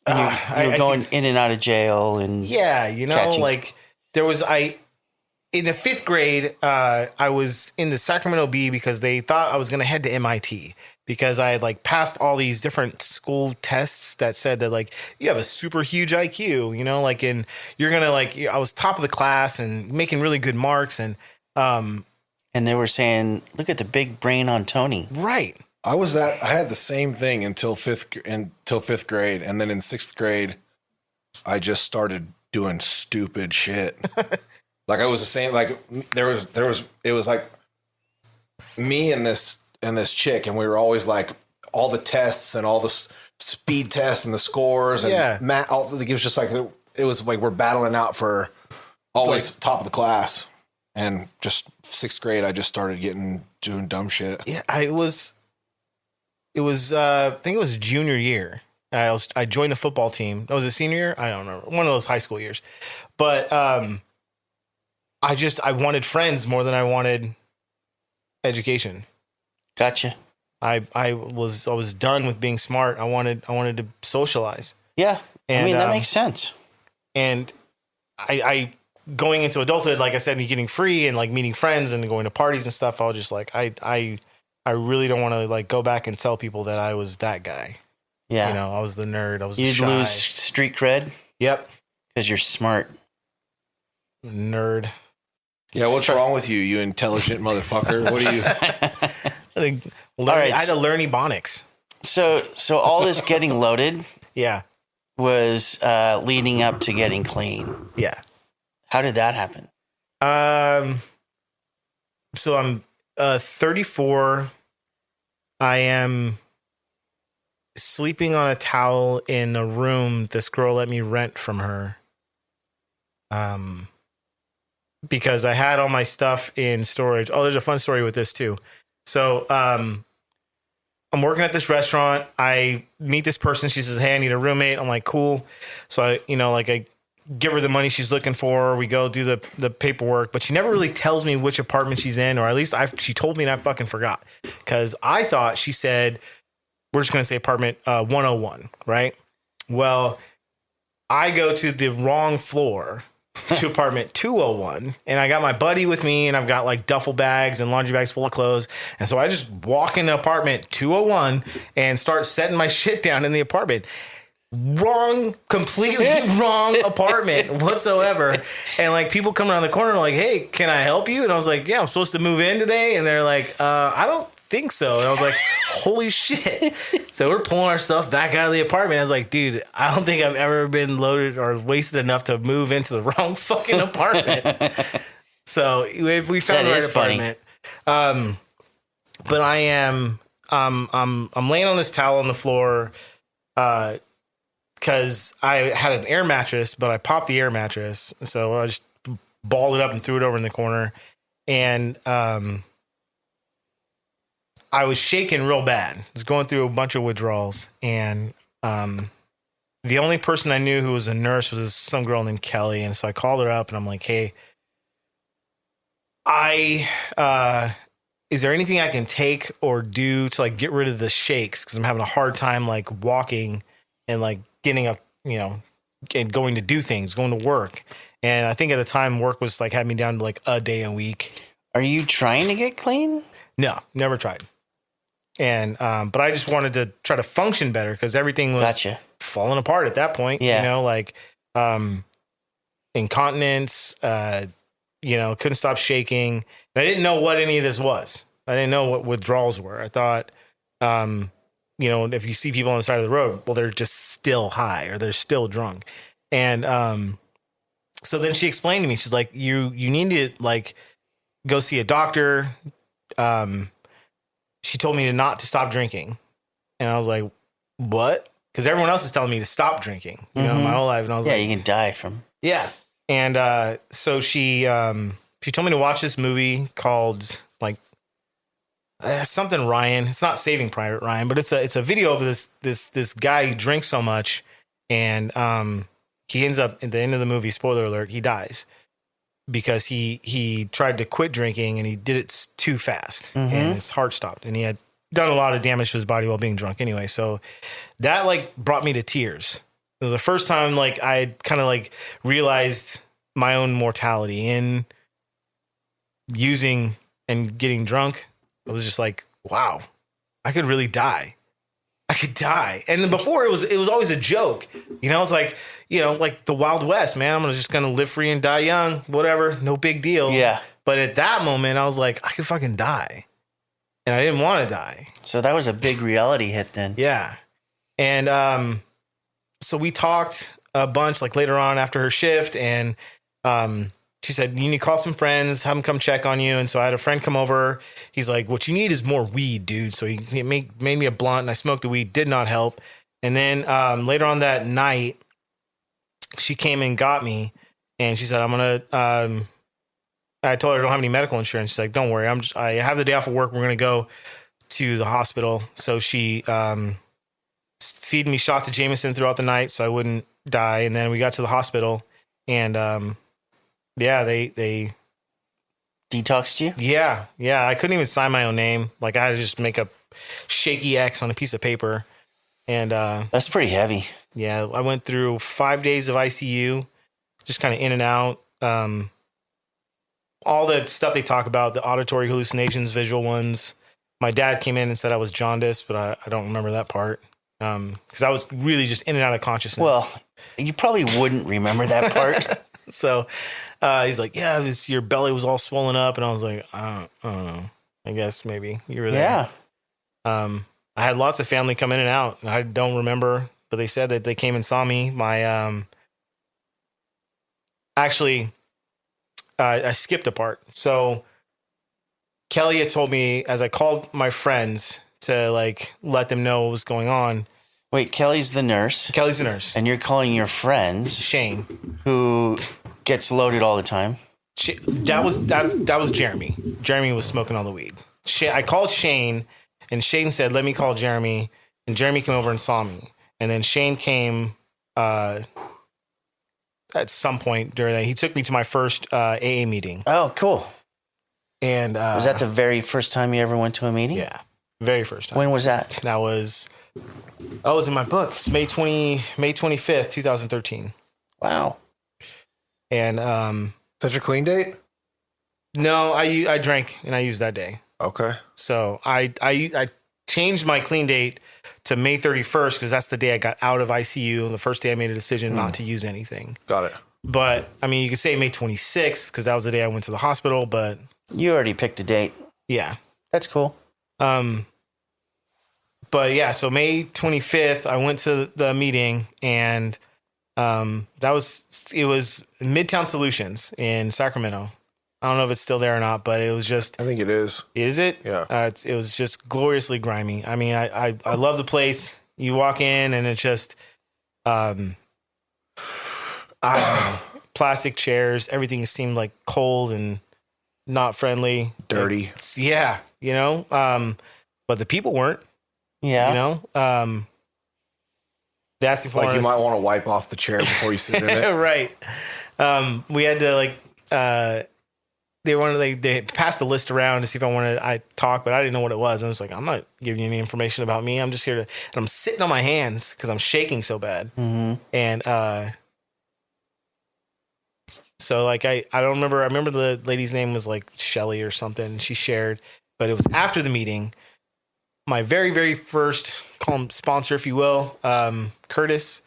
were going in and out of jail, and yeah, you know, catching. like there was in the 5th grade, I was in the Sacramento Bee because they thought I was going to head to MIT because I had like passed all these different school tests that said that like you have a super huge IQ, you know, like and you're going to like I was top of the class and making really good marks and they were saying, "Look at the big brain on Tony." right. I had the same thing until fifth grade, and then in 6th grade, I just started doing stupid shit. Like I was the same. Like it was like me and this chick, and we were always like all the tests and all the speed tests and the scores and Yeah. it was just like it was like we're battling out for always top of the class. And just 6th grade, I just started doing dumb shit. Yeah, it was I think it was junior year. I joined the football team. That was a senior year. I don't remember, one of those high school years. But I wanted friends more than I wanted education. Gotcha. I was done with being smart. I wanted to socialize. Yeah, And, I mean that um, makes sense. And I going into adulthood, like I said, and getting free and like meeting friends and going to parties and stuff. I was just like I really don't want to like go back and tell people that I was that guy. Yeah, You know, I was the nerd. I was you'd shy. lose street cred Yep. because you're smart. Nerd. Yeah, what's wrong with you, you intelligent motherfucker? What do you? I think right, I had to learn Ebonics. So all this getting loaded Yeah. was leading up to getting clean. Yeah. How did that happen? So I'm 34. I am sleeping on a towel in a room this girl let me rent from her. Because I had all my stuff in storage. Oh, there's a fun story with this too. So, I'm working at this restaurant. I meet this person. She says, "Hey, I need a roommate." I'm like, "Cool." So I give her the money she's looking for. We go do the paperwork, but she never really tells me which apartment she's in, or at least she told me and I fucking forgot because I thought she said, we're just going to say apartment 101, right? Well, I go to the wrong floor to apartment 201, and I got my buddy with me, and I've got like duffel bags and laundry bags full of clothes. And so I just walk into apartment 201 and start setting my shit down in the apartment. Wrong, completely wrong apartment whatsoever. And like people come around the corner like, "Hey, can I help you?" And I was like, "Yeah, I'm supposed to move in today." And they're like, "I don't think so." And I was like, "Holy shit." So we're pulling our stuff back out of the apartment. I was like, "Dude, I don't think I've ever been loaded or wasted enough to move into the wrong fucking apartment." So we found the right apartment. But I am I'm laying on this towel on the floor because I had an air mattress, but I popped the air mattress. So I just balled it up and threw it over in the corner. And I was shaking real bad. I was going through a bunch of withdrawals. And the only person I knew who was a nurse was some girl named Kelly. And so I called her up and I'm like, "Hey, is there anything I can take or do to like get rid of the shakes? Because I'm having a hard time like walking and like getting up, and going to do things, going to work." And I think at the time work was like had me down to like a day a week. Are you trying to get clean? No, never tried. And but I just wanted to try to function better because everything was Gotcha. falling apart at that point. Yeah. Like incontinence, couldn't stop shaking. And I didn't know what any of this was. I didn't know what withdrawals were. I thought, if you see people on the side of the road, well, they're just still high or they're still drunk. And So then she explained to me, she's like, you need to like go see a doctor. She told me to stop drinking. And I was like, what? Because everyone else is telling me to stop drinking, my whole life. And I was Yeah, like, you can die from. yeah. And so she told me to watch this movie called like something Ryan. It's not Saving Private Ryan, but it's a video of this guy who drinks so much, and he ends up at the end of the movie. Spoiler alert: he dies because he tried to quit drinking and he did it too fast, and his heart stopped, and he had done a lot of damage to his body while being drunk. Anyway, so that like brought me to tears. It was the first time like I kind of like realized my own mortality in using and getting drunk. It was just like, wow, I could really die. I could die. And then before it was always a joke. It's like, like the Wild West, man. I'm just going to live free and die young, whatever. No big deal. Yeah. But at that moment I was like, I could fucking die. And I didn't want to die. So that was a big reality hit then. Yeah. And so we talked a bunch like later on after her shift, and she said, you need to call some friends, have them come check on you. And so I had a friend come over. He's like, what you need is more weed, dude. So he made me a blunt, and I smoked the weed. Did not help. And then later on that night, she came and got me, and she said, I'm going to, I told her I don't have any medical insurance. She's like, don't worry. I have the day off of work. We're going to go to the hospital. So she feed me shots of Jameson throughout the night so I wouldn't die. And then we got to the hospital, and they Detoxed you? yeah. I couldn't even sign my own name. Like I had to just make a shaky X on a piece of paper. And That's pretty heavy. yeah, I went through 5 days of ICU, just kind of in and out. All the stuff they talk about, the auditory hallucinations, visual ones. My dad came in and said I was jaundiced, but I don't remember that part. Because I was really just in and out of consciousness. Well, you probably wouldn't remember that part. So he's like, yeah, your belly was all swollen up. And I was like, I don't know. I guess maybe you were there. Yeah. I had lots of family come in and out. And I don't remember, but they said that they came and saw me. My actually, I skipped a part. So Kelly had told me as I called my friends to like let them know what was going on. Wait, Kelly's the nurse, Kelly's the nurse. and you're calling your friends Shane. who gets loaded all the time. That was Jeremy. Jeremy was smoking all the weed. I called Shane, and Shane said, let me call Jeremy. And Jeremy came over and saw me. And then Shane came at some point during that. He took me to my first AA meeting. Oh, cool. And Was that the very first time you ever went to a meeting? yeah, very first time. When was that? That was in my book. It's May 25th, 2013. Wow. And Such a clean date? no, I drank and I used that day. Okay. So I changed my clean date to May 31st because that's the day I got out of ICU. The first day I made a decision not to use anything. Got it. But I mean, you could say May 26th because that was the day I went to the hospital. But You already picked a date. yeah. That's cool. But yeah, so May 25th, I went to the meeting, and it was Midtown Solutions in Sacramento. I don't know if it's still there or not, but it was just. I think it is. Is it? Yeah. It was just gloriously grimy. I mean, I love the place. You walk in and it's just, I don't know, plastic chairs. Everything seemed like cold and not friendly. Dirty. Yeah, but the people weren't. Yeah. They asked me for Like you us- might want to wipe off the chair before you sit in it. right. We had to they passed the list around to see if I talk, but I didn't know what it was. I was like, I'm not giving you any information about me. I'm just here and I'm sitting on my hands because I'm shaking so bad. Mm-hmm. And so like I don't remember. I remember the lady's name was like Shelly or something. She shared, but it was after the meeting. My very, very first, call him sponsor, if you will, Curtis,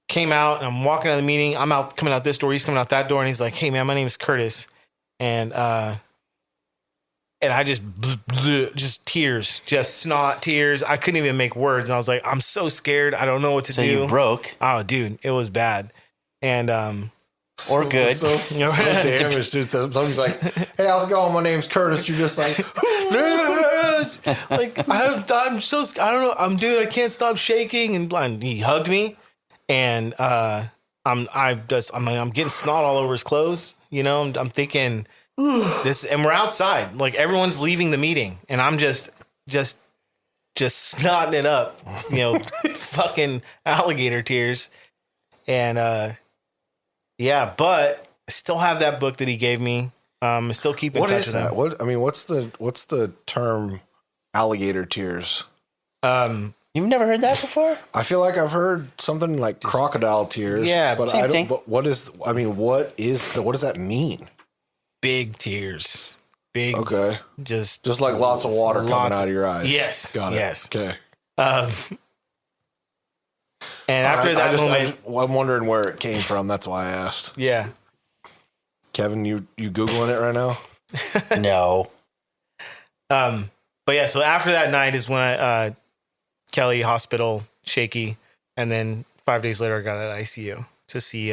came out, and I'm walking out of the meeting. I'm coming out this door. He's coming out that door, and he's like, hey, man, my name is Curtis. And I just tears, just snot tears. I couldn't even make words. And I was like, I'm so scared. I don't know what to do. So you broke. Oh, dude, it was bad. And or good. So damaged, dude. Somebody's like, "Hey, how's it going? My name's Curtis." You're just like, like I'm so I don't know. I can't stop shaking, and he hugged me, and I'm getting snot all over his clothes. You know, I'm thinking this, and we're outside, like everyone's leaving the meeting, and I'm just snotting it up, you know, fucking alligator tears, and yeah, but I still have that book that he gave me. I still keep in what touch is with that? him. What I mean, what's the term alligator tears? You've never heard that before? I feel like I've heard something like crocodile tears. Yeah, but same I don't. thing. But what is? I mean, what does that mean? Big tears, big. Okay, Just just like lots of water coming Lots out of your eyes. Yes, got it. yes. Okay. And after that moment, I'm wondering where it came from. That's why I asked. yeah. Kevin, you googling it right now? No. But yeah, so after that night is when I Kelly hospital, shaky, and then 5 days later I got at ICU to see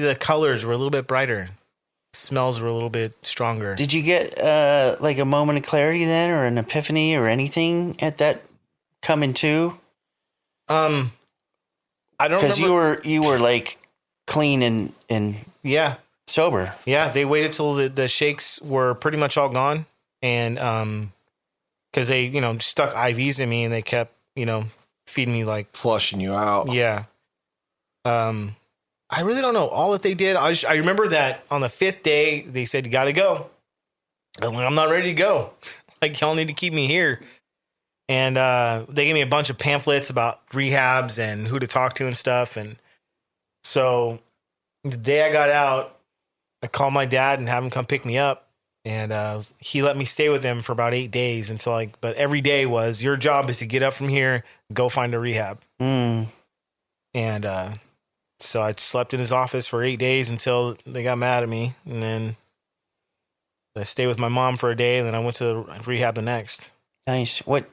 the colors were a little bit brighter, smells were a little bit stronger. Did you get like a moment of clarity then, or an epiphany, or anything at that coming to? I don't Because remember. you were like clean and Yeah, sober. yeah. They waited till the shakes were pretty much all gone, and because they stuck IVs in me and they kept feeding me like Flushing you out. yeah. I really don't know all that they did. I remember that on the 5th day they said you got to go. I was like, I'm not ready to go. Like y'all need to keep me here. And they gave me a bunch of pamphlets about rehabs and who to talk to and stuff. And so the day I got out, I called my dad and had him come pick me up. And he let me stay with him for about 8 days but every day was, your job is to get up from here, go find a rehab. Mm. And so I slept in his office for 8 days until they got mad at me. And then I stayed with my mom for a day. And then I went to rehab the next. Nice. What?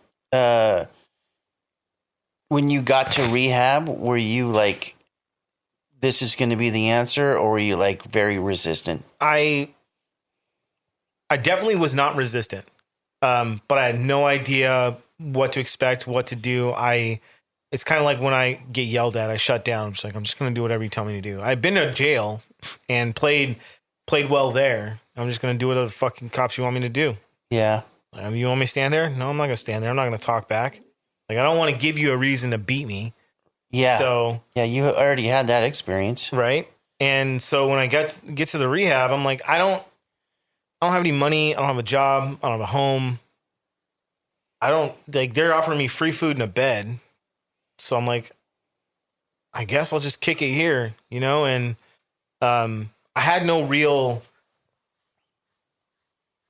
When you got to rehab, were you like, this is going to be the answer, or were you like very resistant? I definitely was not resistant, but I had no idea what to expect, what to do. It's kind of like when I get yelled at, I shut down. I'm just like, I'm just going to do whatever you tell me to do. I've been to jail and played well there. I'm just going to do what the fucking cops you want me to do. Yeah. You want me to stand there? No, I'm not going to stand there. I'm not going to talk back. Like, I don't want to give you a reason to beat me. Yeah. So, yeah, you already had that experience. right. And so when I get to the rehab, I'm like, I don't have any money. I don't have a job. I don't have a home. They're offering me free food and a bed. So I'm like, I guess I'll just kick it here, and I had no real,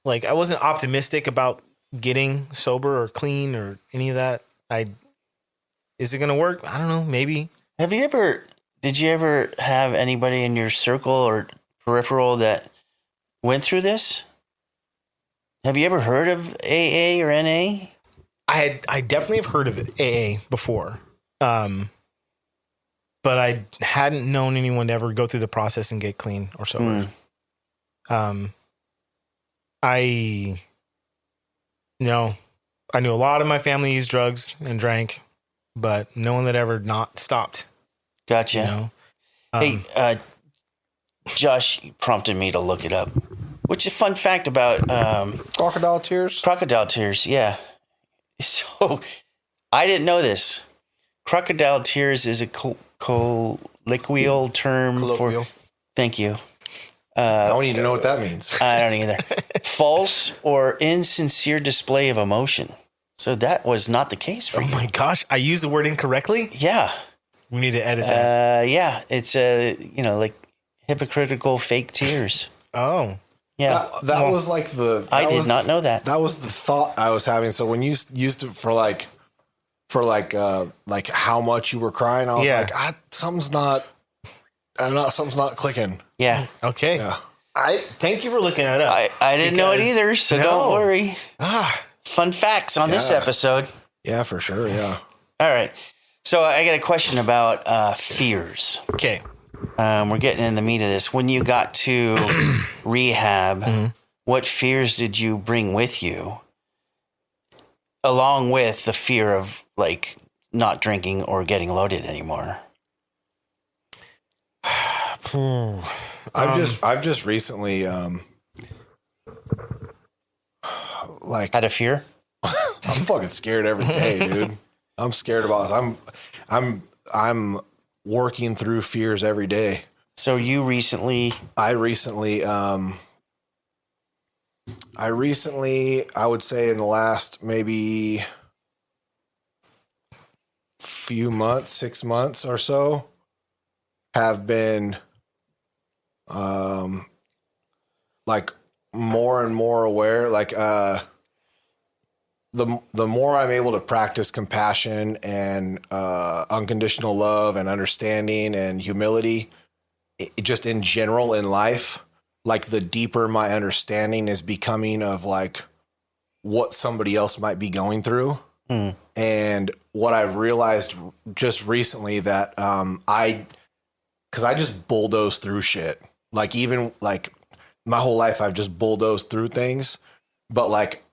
I wasn't optimistic about getting sober or clean or any of that. Is it going to work? I don't know. Maybe. Did you ever have anybody in your circle or peripheral that went through this? Have you ever heard of AA or NA? I definitely have heard of it, AA before. But I hadn't known anyone to ever go through the process and get clean or sober. I knew a lot of my family used drugs and drank, but no one that ever not stopped. Gotcha. Hey, Josh prompted me to look it up, which is a fun fact about Crocodile tears. crocodile tears. Yeah. So I didn't know this. Crocodile tears is a colloquial term Colloquial. for. Thank you. I don't even know what that means. I don't either. False or insincere display of emotion. So that was not the case for Oh you. my gosh, I used the word incorrectly. Yeah. We need to edit that. Yeah. It's like hypocritical fake tears. Oh, Yeah. That was like the. I did not know that. That was the thought I was having. So when you used it for how much you were crying, I was Yeah. like, something's not clicking. Yeah. okay. Yeah. I thank you for looking that up. I didn't know it Because- either, so No. don't worry. Ah, Fun facts on this Yeah. episode. Yeah, for sure. Yeah. All right. So I got a question about fears. okay. we're getting in the meat of this. When you got to rehab, what fears did you bring with you, along with the fear of like not drinking or getting loaded anymore? I've just recently like Had a fear? I'm fucking scared every day, dude. I'm scared about I'm working through fears every day. So you recently, I recently I would say in the last maybe few months, 6 months or so, have been like more and more aware, like the more I'm able to practice compassion and unconditional love and understanding and humility, just in general in life, like the deeper my understanding is becoming of like what somebody else might be going through. And what I've realized just recently that because I just bulldoze through shit. Like even like my whole life, I've just bulldozed through things, but like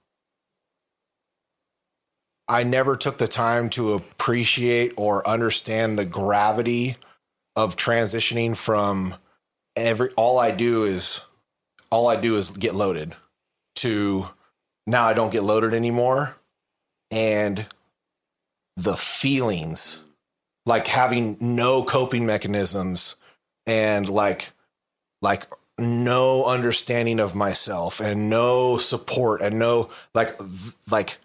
I never took the time to appreciate or understand the gravity of transitioning from all I do is get loaded to now I don't get loaded anymore. And the feelings, like having no coping mechanisms and like no understanding of myself and no support and no like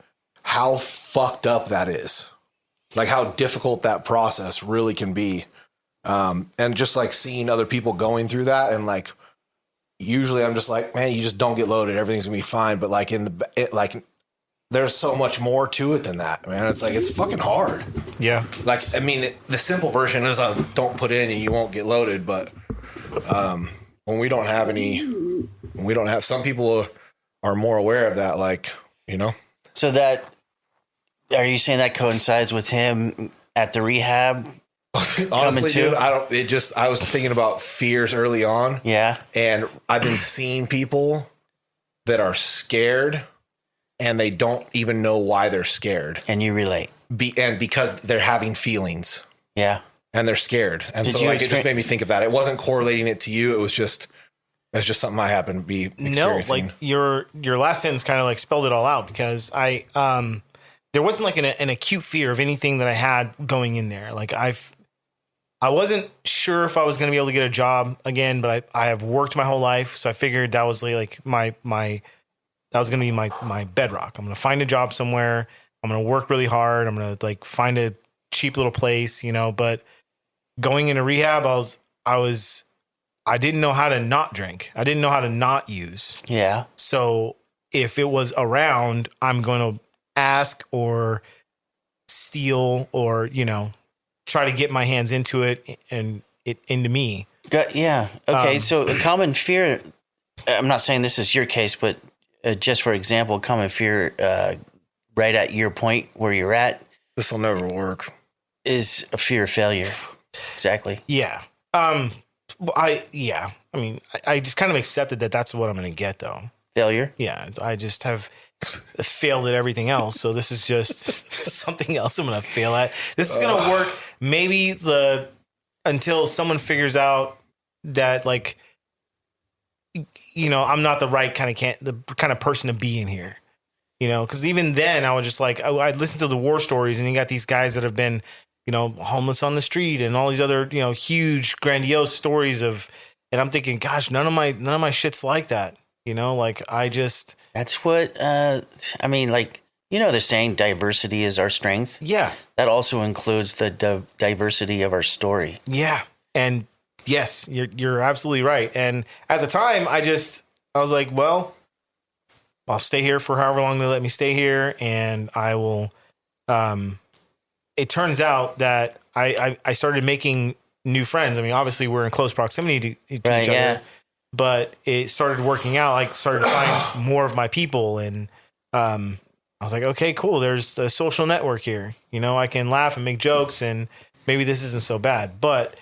how fucked up that is, like how difficult that process really can be. And just like seeing other people going through that, and like usually I'm just like, man, you just don't get loaded, everything's gonna be fine. But like there's so much more to it than that, man. It's like, it's fucking hard. Yeah. Like, I mean, the simple version is don't put in and you won't get loaded. But when we don't have some people are more aware of that, like, you know. so that, are you saying that coincides with him at the rehab? Honestly, too? dude, I was thinking about fears early on. Yeah. And I've been seeing people that are scared and they don't even know why they're scared. And you relate. And because they're having feelings. Yeah. And they're scared. And Did so you like it just made me think of that. It wasn't correlating it to you. It was just something I happened to be experiencing. No, like your last sentence kind of like spelled it all out, because I there wasn't like an acute fear of anything that I had going in there. Like I wasn't sure if I was going to be able to get a job again, but I have worked my whole life, so I figured that was like my that was going to be my bedrock. I'm going to find a job somewhere. I'm going to work really hard. I'm going to like find a cheap little place, you know. But going into rehab, I didn't know how to not drink. I didn't know how to not use. Yeah. So if it was around, I'm going to ask or steal or, you know, try to get my hands into it and it into me. Yeah. Okay. So a common fear, I'm not saying this is your case, but just for example, common fear right at your point where you're at. This will never work. Is a fear of failure. Exactly. Yeah. I mean, I just kind of accepted that that's what I'm going to get though. Failure. Yeah. I just have failed at everything else. So this is just something else I'm going to fail at. This is going to work maybe until someone figures out that, like, you know, I'm not the right kind of person to be in here, you know, because even then I was just like, I'd listen to the war stories and you got these guys that have been, you know, homeless on the street and all these other, you know, huge, grandiose stories and I'm thinking, gosh, none of my shit's like that. You know, like that's what, I mean, like, you know, they're saying diversity is our strength. Yeah. That also includes the diversity of our story. Yeah. And yes, you're absolutely right. And at the time I was like, well, I'll stay here for however long they let me stay here. And I will, it turns out that I started making new friends. I mean, obviously we're in close proximity to each other, but it started working out. Like started to find more of my people. And, I was like, okay, cool. There's a social network here. You know, I can laugh and make jokes and maybe this isn't so bad, but,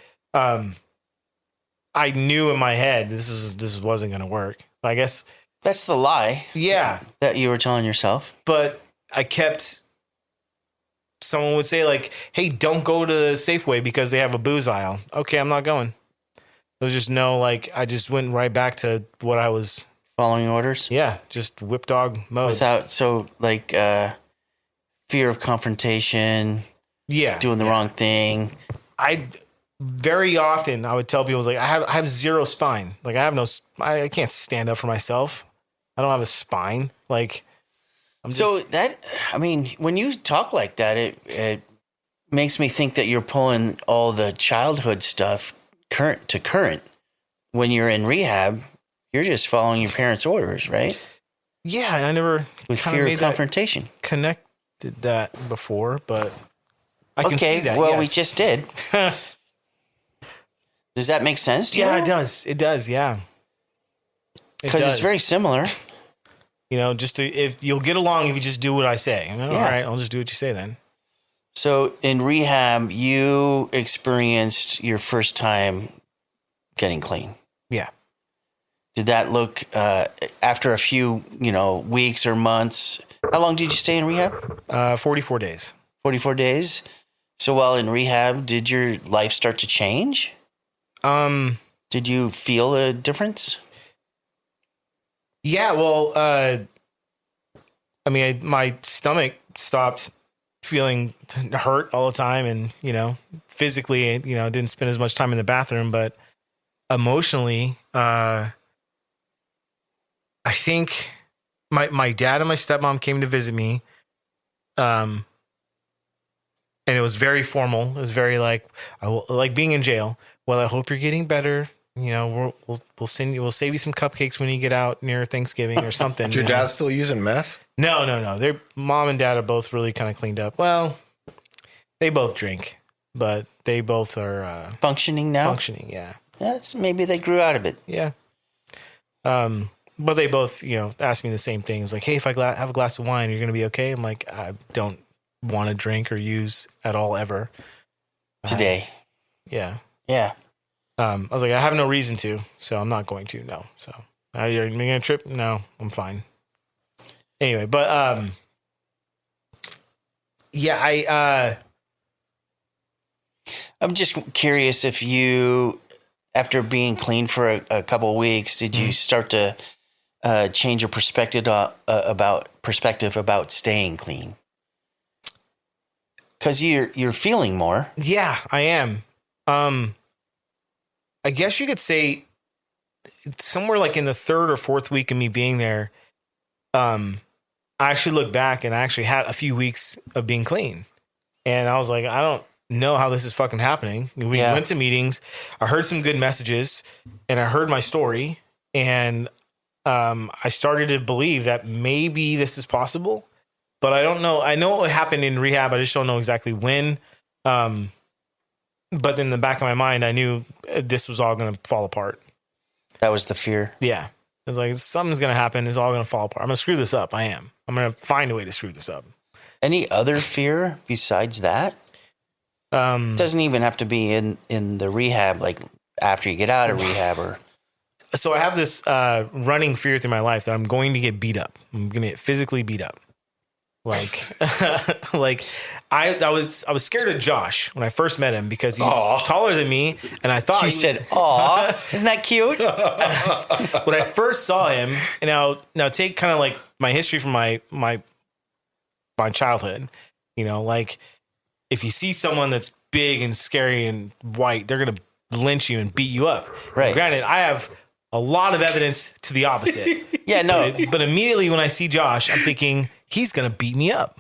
I knew in my head this wasn't going to work. I guess. That's the lie Yeah. that you were telling yourself. But I kept, someone would say like, hey, don't go to Safeway because they have a booze aisle. Okay, I'm not going. There was just no, like, I just went right back to what I was. Following orders? Yeah, just whip dog mode. Without, so like fear of confrontation, Yeah. doing the wrong thing. I very often I would tell people like I have zero spine. Like I can't stand up for myself. I don't have a spine. Like I'm just, So that, I mean, when you talk like that, it makes me think that you're pulling all the childhood stuff current to current. When you're in rehab, you're just following your parents' orders, right? yeah, I never With kinda fear made of that confrontation. connected that before, but I can see Okay, that. well, we yes. just did. Does that make sense to you? Yeah, it does. It does. Yeah. Because it's does. very similar. You know, just if you'll get along if you just do what I say. You know, Yeah. all right, I'll just do what you say then. So in rehab, you experienced your first time getting clean. Yeah. Did that look after a few, weeks or months? How long did you stay in rehab? 44 days. 44 days. So while in rehab, did your life start to change? Did you feel a difference? Yeah, well, I mean, my stomach stopped feeling hurt all the time, and physically, didn't spend as much time in the bathroom, but emotionally, I think my dad and my stepmom came to visit me, and it was very formal. It was very like being in jail. Well, I hope you're getting better. We'll save you some cupcakes when you get out near Thanksgiving or something. Is your dad still using meth? No. Their mom and dad are both really kind of cleaned up. Well, they both drink, but they both are Functioning now? functioning. Yeah. Yes, maybe they grew out of it. Yeah. But they both, ask me the same things like, hey, if I have a glass of wine, you're going to be okay. I'm like, I don't want to drink or use at all ever. Today. Yeah. Yeah. I was like, I have no reason to, so I'm not going to. No. So you're going to trip? No, I'm fine. Anyway, but yeah, I'm just curious if you, after being clean for a couple of weeks, did you start to change your perspective about staying clean? Because you're feeling more. yeah, I am. I guess you could say somewhere like in the third or fourth week of me being there, I actually looked back and I actually had a few weeks of being clean. And I was like, I don't know how this is fucking happening. We went to meetings. I heard some good messages and I heard my story. And I started to believe that maybe this is possible. But I don't know. I know what happened in rehab. I just don't know exactly when. But in the back of my mind, I knew this was all going to fall apart. That was the fear. Yeah. It was like, something's going to happen. It's all going to fall apart. I'm going to screw this up. I am. I'm going to find a way to screw this up. Any other fear besides that? It doesn't even have to be in the rehab, like after you get out of rehab or. So I have this running fear through my life that I'm going to get beat up. I'm going to get physically beat up. Like, I was scared of Josh when I first met him because he's taller than me, and I thought You said, "Aw, isn't that cute?" when I first saw him, and now take kind of like my history from my childhood. Like if you see someone that's big and scary and white, they're gonna lynch you and beat you up. Right. Granted, I have a lot of evidence to the opposite. Yeah, no. But immediately when I see Josh, I'm thinking he's gonna beat me up.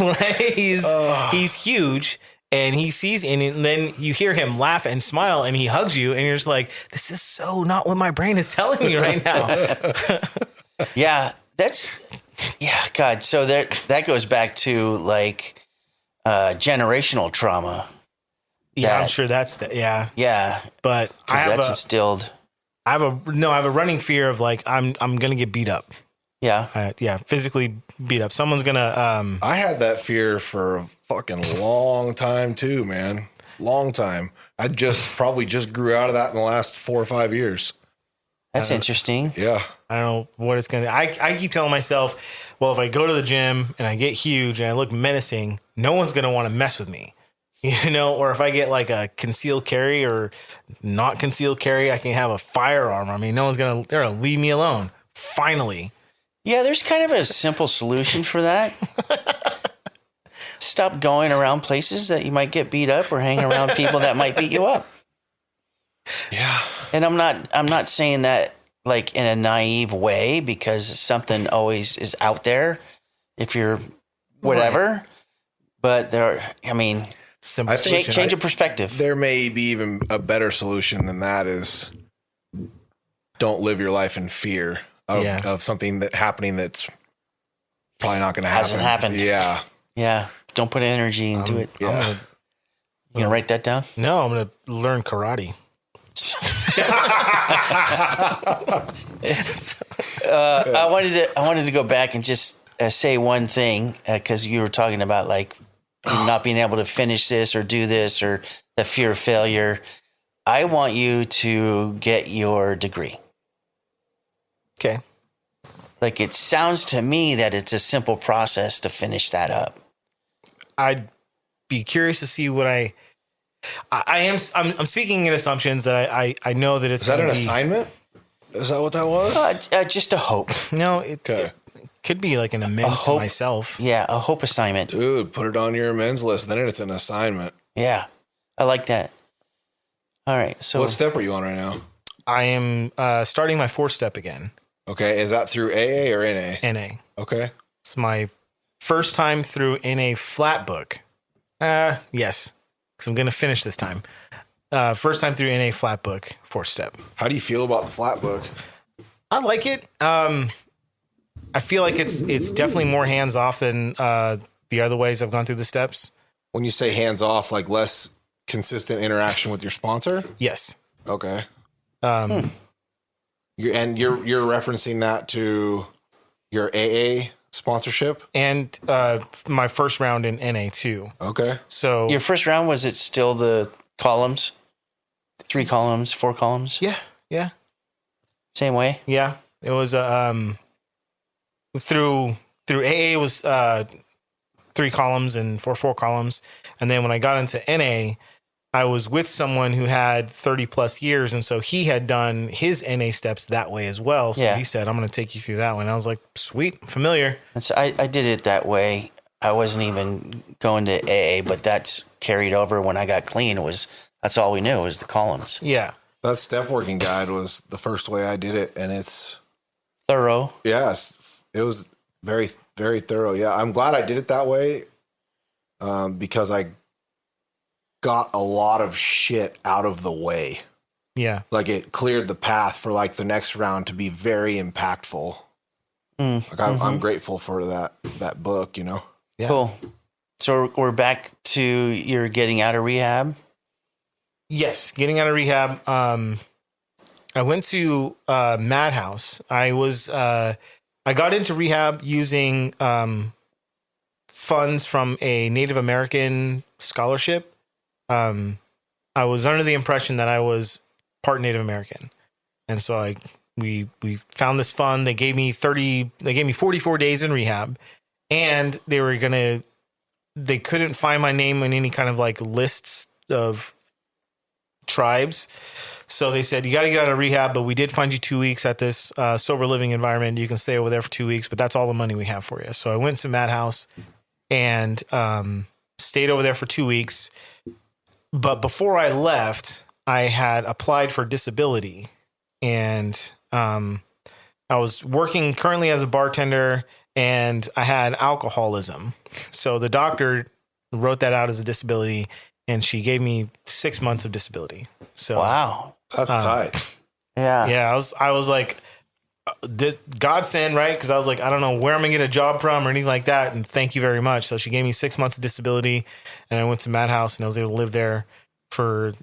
Right? He's huge, and he sees, and then you hear him laugh and smile, and he hugs you, and you're just like, this is so not what my brain is telling me right now. Yeah, God. So that goes back to like generational trauma. Yeah, I'm sure that's yeah. Yeah, But I have that's instilled. I have a running fear of like I'm gonna get beat up. Yeah, Physically beat up. Someone's gonna. I had that fear for a fucking long time too, man. long time. I probably just grew out of that in the last 4 or 5 years. That's interesting. Yeah. I don't know what it's going to, I keep telling myself, well, if I go to the gym and I get huge and I look menacing, no one's going to want to mess with me, you know, or if I get like a concealed carry or not concealed carry, I can have a firearm. I mean, no one's they're going to leave me alone. Finally. Yeah, there's kind of a simple solution for that. Stop going around places that you might get beat up or hang around people that might beat you up. Yeah. And I'm not saying that like in a naive way, because something always is out there if you're whatever. Right. But simple change of perspective. There may be even a better solution than that is don't live your life in fear of something happening that's probably not going to happen. Hasn't happened. Yeah. Yeah. Don't put energy into it. Yeah. You going to write that down? No, I'm going to learn karate. I wanted to go back and just say one thing, because you were talking about like not being able to finish this or do this or the fear of failure. I want you to get your degree. Okay. Like, it sounds to me that it's a simple process to finish that up. I'd be curious to see what I'm speaking in assumptions that I know that it's. Is that an assignment? Is that what that was? Just a hope. No, it could be like an amends to myself. Yeah, a hope assignment. Dude, put it on your amends list. Then it's an assignment. Yeah, I like that. All right. So, what step are you on right now? I am starting my 4th step again. Okay, is that through AA or NA? NA. Okay. It's my first time through NA flat book. Yes, because I'm going to finish this time. First time through NA flat book, 4th step. How do you feel about the flat book? I like it. I feel like it's definitely more hands off than the other ways I've gone through the steps. When you say hands off, like less consistent interaction with your sponsor? Yes. Okay. You're referencing that to your AA sponsorship and my first round in NA too. Okay. So your first round, was it still the columns? 3 columns, 4 columns? Yeah. Same way? Yeah. It was through AA was 3 columns and 4 columns. And then when I got into NA, I was with someone who had 30 plus years. And so he had done his NA steps that way as well. So he said, I'm going to take you through that one. I was like, sweet, familiar. I did it that way. I wasn't even going to AA, but that's carried over when I got clean. That's all we knew was the columns. Yeah. That step working guide was the first way I did it. And it's thorough. Yes. It was very, very thorough. Yeah. I'm glad I did it that way. Because I got a lot of shit out of the way. Yeah. Like it cleared the path for like the next round to be very impactful. Like I'm grateful for that book, you know? Yeah. Cool. So we're back to your getting out of rehab. Yes. Getting out of rehab. I went to Madhouse. I got into rehab using funds from a Native American scholarship. I was under the impression that I was part Native American. And so we found this fund. They gave me 44 days in rehab, and they couldn't find my name in any kind of like lists of tribes. So they said, you got to get out of rehab, but we did find you 2 weeks at this sober living environment. You can stay over there for 2 weeks, but that's all the money we have for you. So I went to Madhouse and stayed over there for 2 weeks. But before I left, I had applied for disability, and I was working currently as a bartender, and I had alcoholism. So the doctor wrote that out as a disability, and she gave me 6 months of disability. So wow, that's tight. Yeah, yeah. I was like, this godsend, right? Because I was like, I don't know where I'm gonna get a job from or anything like that. And thank you very much. So she gave me 6 months of disability, and I went to Madhouse, and I was able to live there for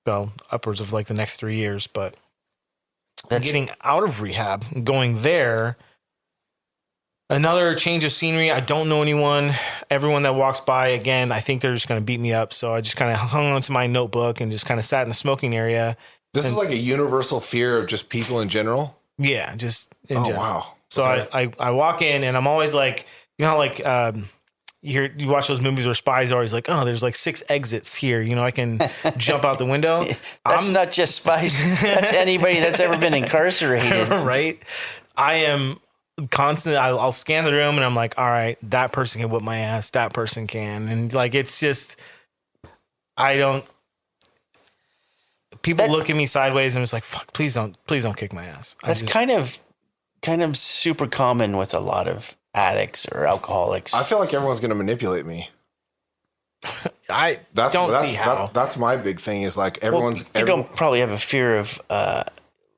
upwards of like the next 3 years. But getting out of rehab, going there, Another change of scenery. I don't know anyone. Everyone that walks by, again, I think they're just going to beat me up. So I just kind of hung onto my notebook and just kind of sat in the smoking area. This is like a universal fear of just people in general. Yeah, just in general. Wow. So Okay. I walk in and I'm always like, you know, how like you watch those movies where spies are always like, oh, there's like 6 exits here. You know, I can jump out the window. That's not just spies. That's anybody that's ever been incarcerated. Right. I am constantly, I'll scan the room and I'm like, all right, that person can whip my ass. That person can. And like, it's just, people look at me sideways and it's like, fuck, please don't kick my ass. That's kind of super common with a lot of addicts or alcoholics. I feel like everyone's going to manipulate me. I don't see how. That's my big thing is like everyone's. You don't probably have a fear of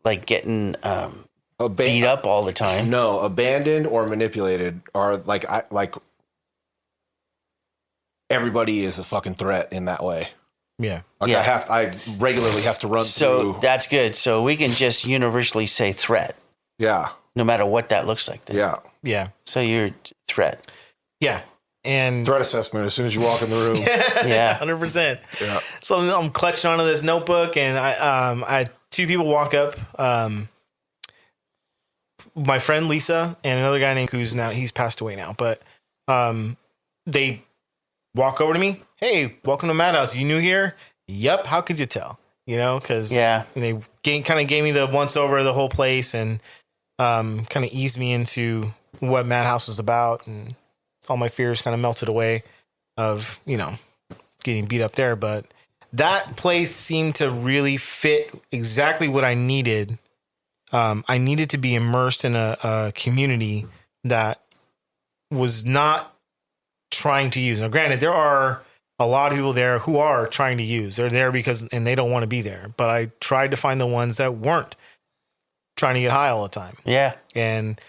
like getting beat up all the time. No, abandoned or manipulated are like everybody is a fucking threat in that way. Yeah. Like Yeah. I regularly have to run So through. that's good. So we can just universally say threat, Yeah. no matter what that looks like. Then. Yeah. Yeah. So you're threat. Yeah. And Threat assessment as soon as you walk in the room. Yeah. 100%. Yeah. So I'm clutching onto this notebook and I had 2 people walk up. My friend Lisa and another guy named he's passed away now, but they walk over to me. Hey, welcome to Madhouse. You new here? Yep. How could you tell? You know, because they kind of gave me the once over of the whole place and kind of eased me into what Madhouse was about, and all my fears kind of melted away of, you know, getting beat up there. But that place seemed to really fit exactly what I needed. I needed to be immersed in a community that was not trying to use. Now, granted, there are a lot of people there who are trying to use. They're there and they don't want to be there. But I tried to find the ones that weren't trying to get high all the time. Yeah. And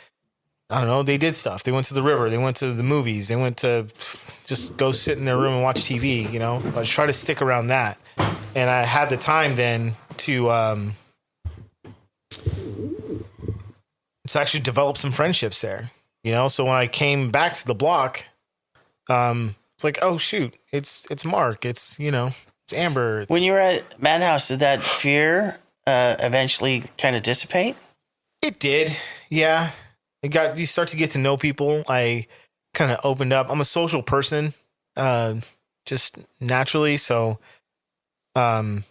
I don't know, they did stuff. They went to the river. They went to the movies. They went to just go sit in their room and watch TV, you know. I try to stick around that. And I had the time then to actually develop some friendships there, you know. So when I came back to the block, it's like, oh shoot, it's Mark, it's, you know, it's Amber. When you were at Madhouse, did that fear eventually kind of dissipate? It did, yeah. You start to get to know people. I kind of opened up. I'm a social person, just naturally. So, once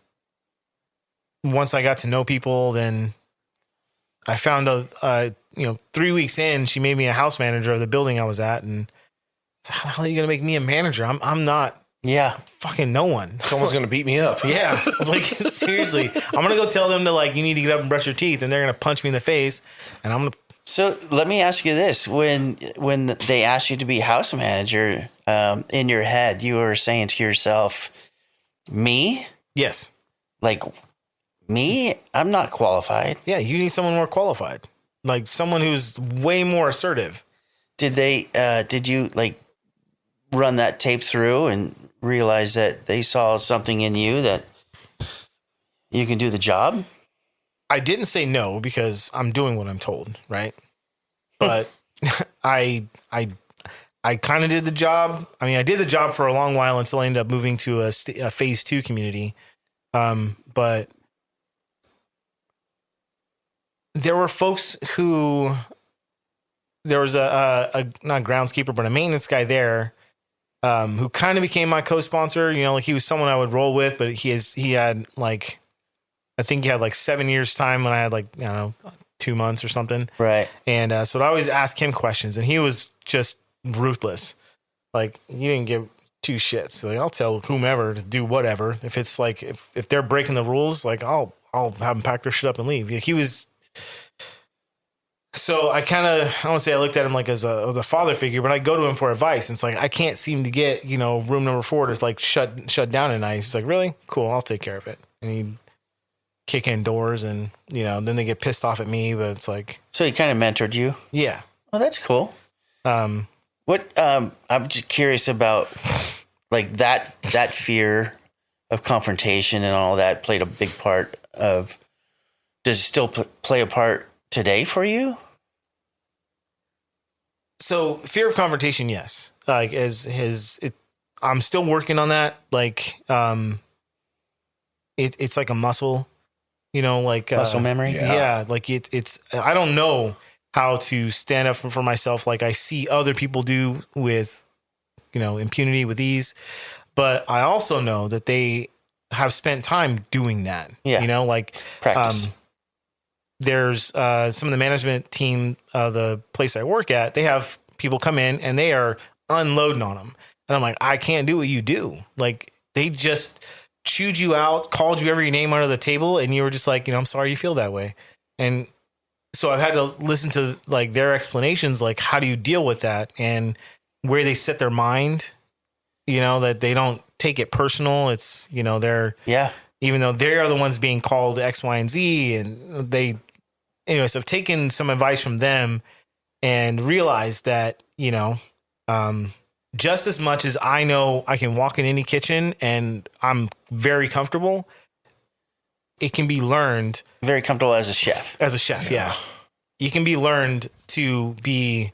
I got to know people, then I found out, 3 weeks in, she made me a house manager of the building I was at. And how the hell are you going to make me a manager? I'm not fucking no one. Someone's going to beat me up. Yeah. Like, seriously, I'm going to go tell them to, like, you need to get up and brush your teeth, and they're going to punch me in the face. And I'm going to. So let me ask you this: when they asked you to be house manager, in your head, you were saying to yourself, "Me? Yes. Like me? I'm not qualified." Yeah, you need someone more qualified, like someone who's way more assertive. Did you like run that tape through and realize that they saw something in you that you can do the job? I didn't say no because I'm doing what I'm told, right? But I kind of did the job. I mean, I did the job for a long while until I ended up moving to a phase 2 community. But there were folks who, there was a not groundskeeper, but a maintenance guy there, who kind of became my co-sponsor. You know, like he was someone I would roll with, but he had like, I think he had like 7 years time when I had like, I don't know, 2 months or something. Right. And so I'd always ask him questions, and he was just ruthless. Like, he didn't give 2 shits. So, like, I'll tell whomever to do whatever. If it's like, if they're breaking the rules, like I'll have them pack their shit up and leave. He was. So I won't say I looked at him like as the father figure, but I go to him for advice. And it's like, I can't seem to get, room number 4 to like shut down at night. He's like, really? Cool. I'll take care of it. And he'd kick in doors, and, then they get pissed off at me, but it's like. So he kind of mentored you. Yeah. Oh, that's cool. I'm just curious about like that fear of confrontation and all that played a big part of, does it still play a part today for you? So fear of confrontation, yes. Like I'm still working on that. Like, it's like a muscle, like Muscle memory. Yeah. Like it's, I don't know how to stand up for myself. Like I see other people do with, impunity, with ease, but I also know that they have spent time doing that. Yeah. Like Practice. there's some of the management team, the place I work at, they have people come in and they are unloading on them. And I'm like, I can't do what you do. Like they just chewed you out, called you every name under the table. And you were just like, I'm sorry you feel that way. And so I've had to listen to like their explanations, like how do you deal with that and where they set their mind, that they don't take it personal. It's, they're, even though they are the ones being called X, Y, and Z, and so I've taken some advice from them and realized that, just as much as I know I can walk in any kitchen and I'm very comfortable, it can be learned. Very comfortable as a chef. As a chef, yeah. You can be learned to be,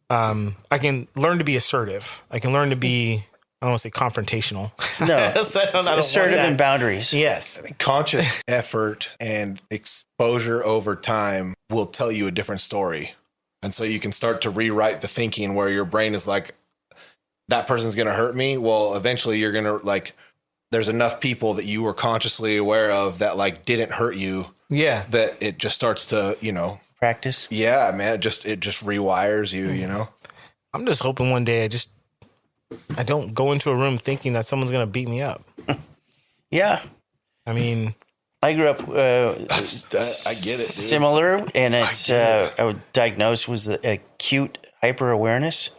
I can learn to be assertive. I can learn to be, I don't want to say confrontational. No. I don't Assertive want and boundaries. Yes. Conscious effort and exposure over time will tell you a different story. And so you can start to rewrite the thinking where your brain is like, that person's going to hurt me. Well, eventually you're going to like, there's enough people that you were consciously aware of that like didn't hurt you. Yeah. That it just starts to, Practice. yeah, man, it just rewires you, I'm just hoping one day I don't go into a room thinking that someone's going to beat me up. Yeah. I mean, I grew up I get it, dude. similar, and it's I was diagnosed with the acute hyper awareness.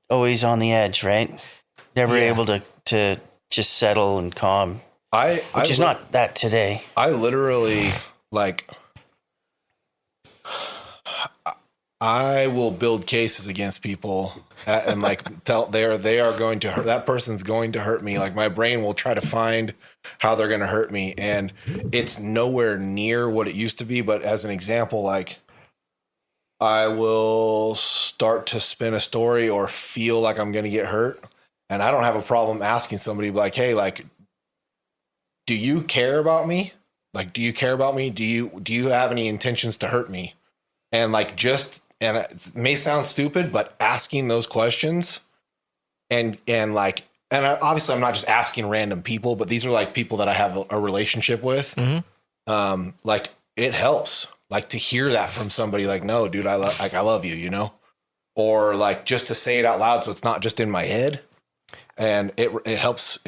Always on the edge, right? Never able to just settle and calm. Which is not that today. I literally like I will build cases against people and like tell they are going to hurt, that person's going to hurt me. Like my brain will try to find how they're going to hurt me, and it's nowhere near what it used to be. But as an example, like I will start to spin a story or feel like I'm going to get hurt, and I don't have a problem asking somebody like, "Hey, like, do you care about me? Like, do you care about me? Do you have any intentions to hurt me?" And like and it may sound stupid, but asking those questions and obviously I'm not just asking random people, but these are like people that I have a relationship with. Mm-hmm. Like it helps like to hear that from somebody like, no, dude, I love you, or like just to say it out loud. So it's not just in my head, and it helps.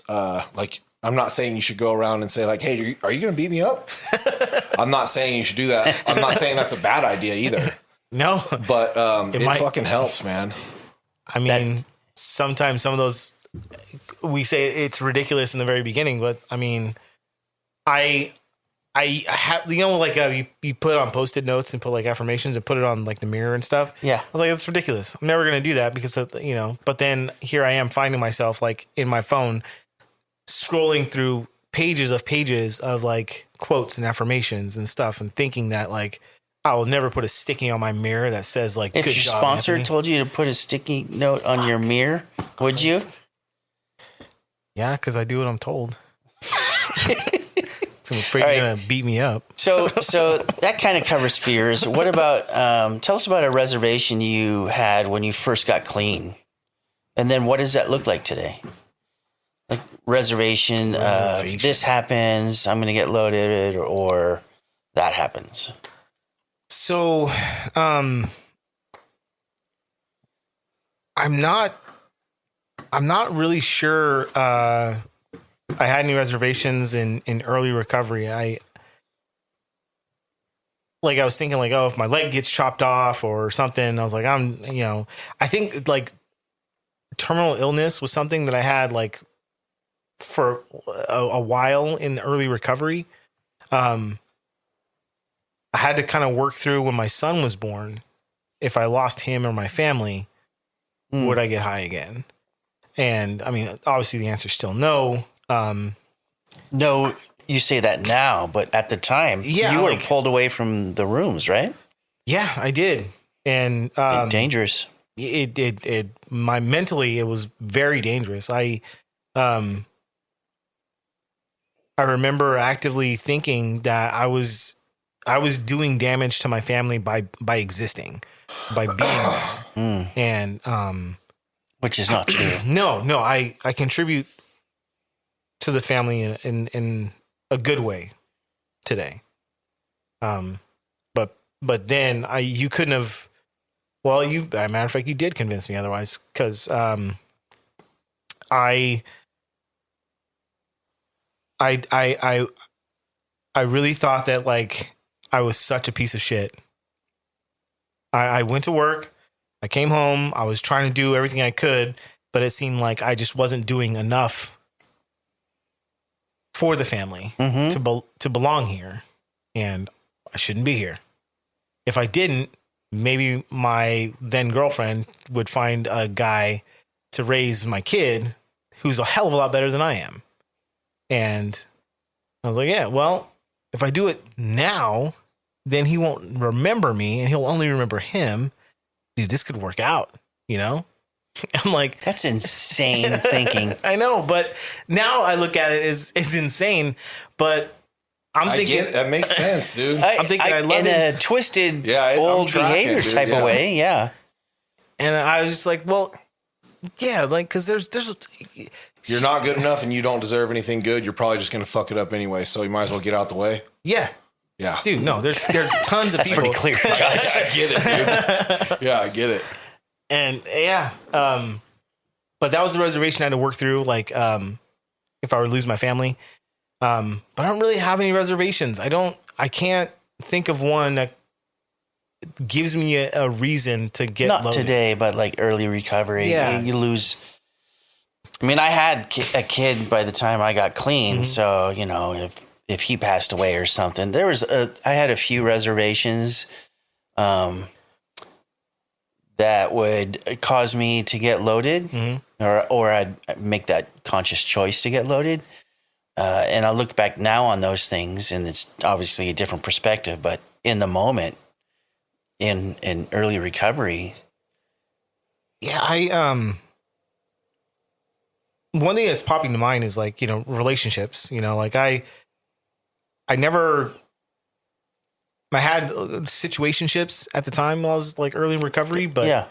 Like, I'm not saying you should go around and say like, hey, are you going to beat me up? I'm not saying you should do that. I'm not saying that's a bad idea either. No, but it fucking helps, man. I mean, sometimes some of those, we say it's ridiculous in the very beginning, but I mean, I have, like you put on Post-it notes and put like affirmations and put it on like the mirror and stuff. Yeah. I was like, that's ridiculous. I'm never going to do that because, but then here I am finding myself like in my phone, scrolling through pages of like quotes and affirmations and stuff and thinking that like, I will never put a sticky on my mirror that says like, if good your job, sponsor Anthony. told you to put a sticky note on your mirror, would you? Yeah, because I do what I'm told. So I'm afraid All you're right. going to beat me up. So that kind of covers fears. What about, tell us about a reservation you had when you first got clean. And then what does that look like today? Like reservation. This happens, I'm going to get loaded, or that happens. So, I'm not really sure. I had any reservations in early recovery. I was thinking like, oh, if my leg gets chopped off or something, I was like, I think like terminal illness was something that I had like for a while in early recovery. I had to kind of work through when my son was born. If I lost him or my family, would I get high again? And I mean, obviously the answer is still no. No, you say that now, but at the time, Yeah, you were like- pulled away from the rooms, right? Yeah, I did. And Dangerous. mentally it was very dangerous. I remember actively thinking that I was doing damage to my family by existing, by being there. And Which is not true. no, I contribute to the family in a good way today. But then you couldn't have. Well, as a matter of fact, you did convince me otherwise, because I really thought that like I was such a piece of shit. I went to work, I came home, I was trying to do everything I could, but it seemed like I just wasn't doing enough for the family to belong here, and I shouldn't be here. If I didn't, maybe my then girlfriend would find a guy to raise my kid who's a hell of a lot better than I am. And I was like, yeah, well, if I do it now, then he won't remember me and he'll only remember him. Dude, this could work out, you know? I'm like, That's insane thinking. I know, but now I look at it as insane, but I'm I thinking get it. That makes sense, dude. I'm thinking I love in a his- twisted I'm old tracking, behavior dude, type yeah. of way. Yeah. and I was just like, well, yeah, like, cause there's You're not good enough and you don't deserve anything good. You're probably just going to fuck it up anyway. So you might as well get out the way. yeah, Yeah. dude, no, there's tons of That's people. pretty clear, Josh. I get it, dude. Yeah, I get it. And yeah, but that was the reservation I had to work through. Like, if I were to lose my family, but I don't really have any reservations. I can't think of one that gives me a reason to get Not loaded. today, but like early recovery. Yeah. You lose. I mean, I had a kid by the time I got clean. So, you know, if he passed away or something, I had a few reservations that would cause me to get loaded, or I'd make that conscious choice to get loaded. And I look back now on those things, and it's obviously a different perspective. But in the moment, in early recovery, Yeah, one thing that's popping to mind is like, you know, relationships, you know, like I had situationships at the time while I was like early in recovery, but yeah,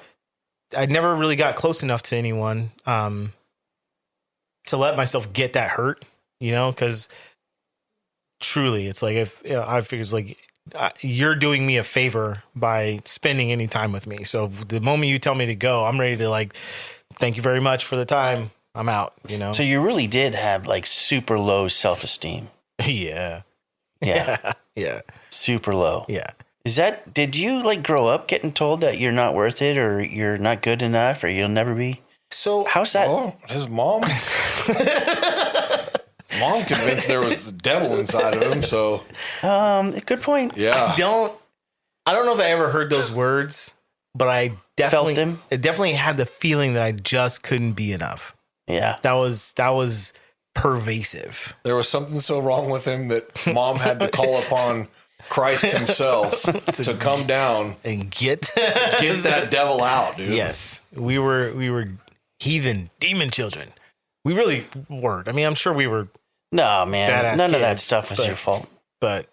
I never really got close enough to anyone to let myself get that hurt, you know, because truly it's like, if you know, I figure it's like you're doing me a favor by spending any time with me. So the moment you tell me to go, I'm ready to like, thank you very much for the time. I'm out, you know? so you really did have like super low self-esteem. Yeah. Yeah, Yeah. super low. Yeah. Did you like grow up getting told that you're not worth it, or you're not good enough, or you'll never be? So How's that? Oh, his mom. Mom convinced there was the devil inside of him. So, Good point. yeah. I don't know if I ever heard those words, but I definitely Felt them? It definitely had the feeling that I just couldn't be enough. Yeah. That was pervasive. There was something so wrong with him that mom had to call upon Christ himself to come down, And get get that devil out, dude. yes. We were heathen demon children. We really weren't. I mean, I'm sure we were, No, man. Badass None of that kids, stuff was but- your fault. but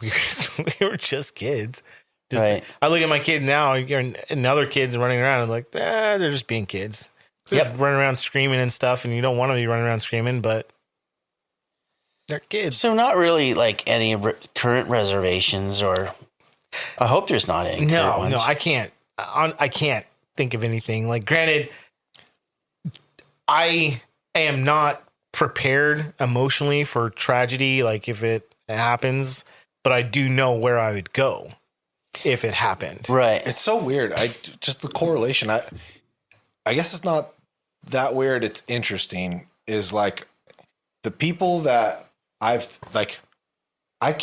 we were just kids. Just, Right. I look at my kid now and other kids running around. I'm like, they're just being kids. They're Yep. just running around screaming and stuff, and you don't want to be running around screaming, but they're kids. So not really like any current reservations, or I hope there's not any. current No, ones. I can't. I can't think of anything. Like, granted, I am not prepared emotionally for tragedy. Like, if it happens, but I do know where I would go if it happened. Right. It's so weird. Just the correlation. I guess it's not that weird. It's interesting. Is like the people that I've like. I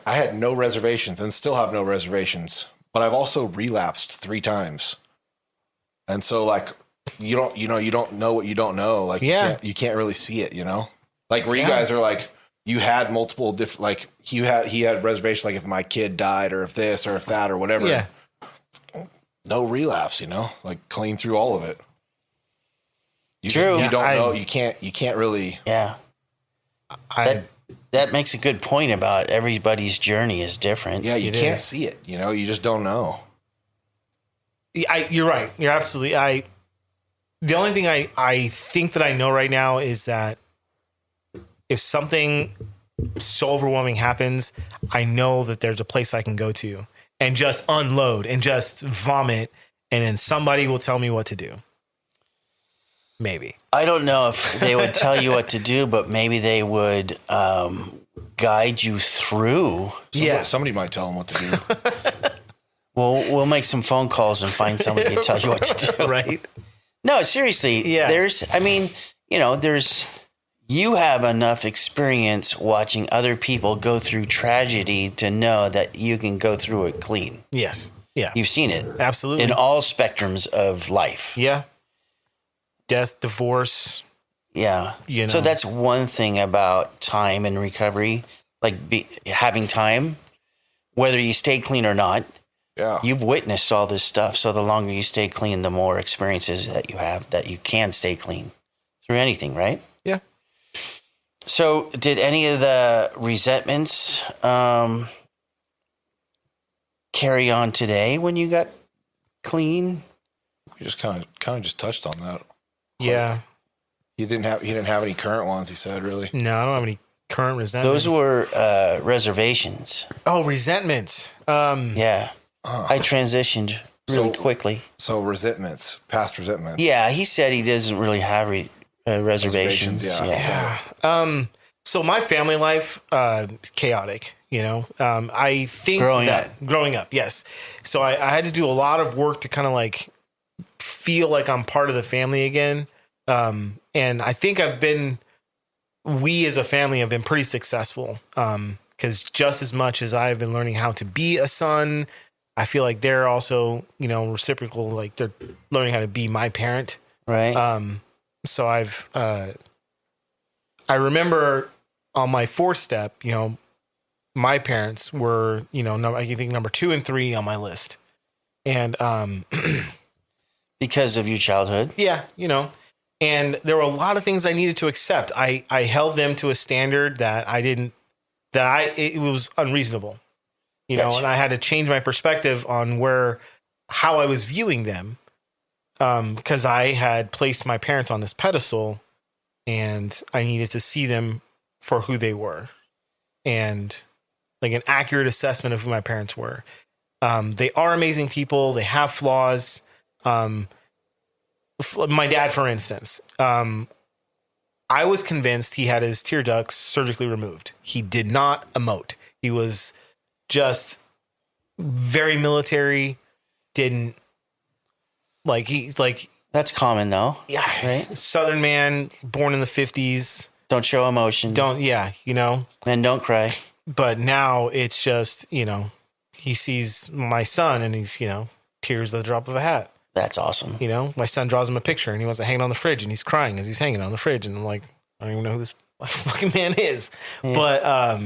had no reservations and still have no reservations, but I've also relapsed 3 times, and so like you don't know what you don't know. Like Yeah. you can't really see it. You know, like where you Yeah. guys are like you had multiple different, like he had reservations, like if my kid died or if this or if that or whatever. Yeah. No relapse, like clean through all of it. True. You don't I- know. You can't really. Yeah. That makes a good point about everybody's journey is different. Yeah, you It can't is. see it. You just don't know. You're right. You're absolutely. The only thing I think that I know right now is that if something so overwhelming happens, I know that there's a place I can go to and just unload and just vomit, and then somebody will tell me what to do. Maybe. I don't know if they would tell you what to do, but maybe they would guide you through. Somebody might tell them what to do. We'll make some phone calls and find somebody to tell you what to do. Right. No, seriously. Yeah. You have enough experience watching other people go through tragedy to know that you can go through it clean. Yes. Yeah. You've seen it Absolutely. in all spectrums of life. Yeah. Death, divorce. Yeah. You So know. that's one thing about time and recovery, like having time, whether you stay clean or not. Yeah. You've witnessed all this stuff. So the longer you stay clean, the more experiences that you have that you can stay clean through anything, right? Yeah. So did any of the resentments carry on today when you got clean? We just kind of just touched on that. Yeah. He didn't have any current ones. He said, really. No, I don't have any current resentments. Those were reservations. resentments. Yeah. I transitioned really quickly. So resentments, past resentments. Yeah, he said he doesn't really have reservations. Yeah. So my family life, chaotic, I think growing up, yes. So I had to do a lot of work to kind of like feel like I'm part of the family again. And I think we as a family have been pretty successful. Cause just as much as I've been learning how to be a son, I feel like they're also, reciprocal, like they're learning how to be my parent. Right. So I remember on my fourth step, my parents were, I think number 2 and 3 on my list. And, Because of your childhood. yeah, and there were a lot of things I needed to accept. I held them to a standard that it was unreasonable, Gotcha. and I had to change my perspective on how I was viewing them. Because I had placed my parents on this pedestal and I needed to see them for who they were and like an accurate assessment of who my parents were. They are amazing people. They have flaws. My dad, for instance, I was convinced he had his tear ducts surgically removed. He did not emote. He was just very military, didn't like, he's like, That's common though. yeah, Right. Southern man, born in the 50s. Don't show emotion. And don't cry. but now it's just, he sees my son and he's, tears at the drop of a hat. That's awesome. My son draws him a picture and he wants to hang it on the fridge and he's crying as he's hanging it on the fridge. And I'm like, I don't even know who this fucking man is. Yeah. But,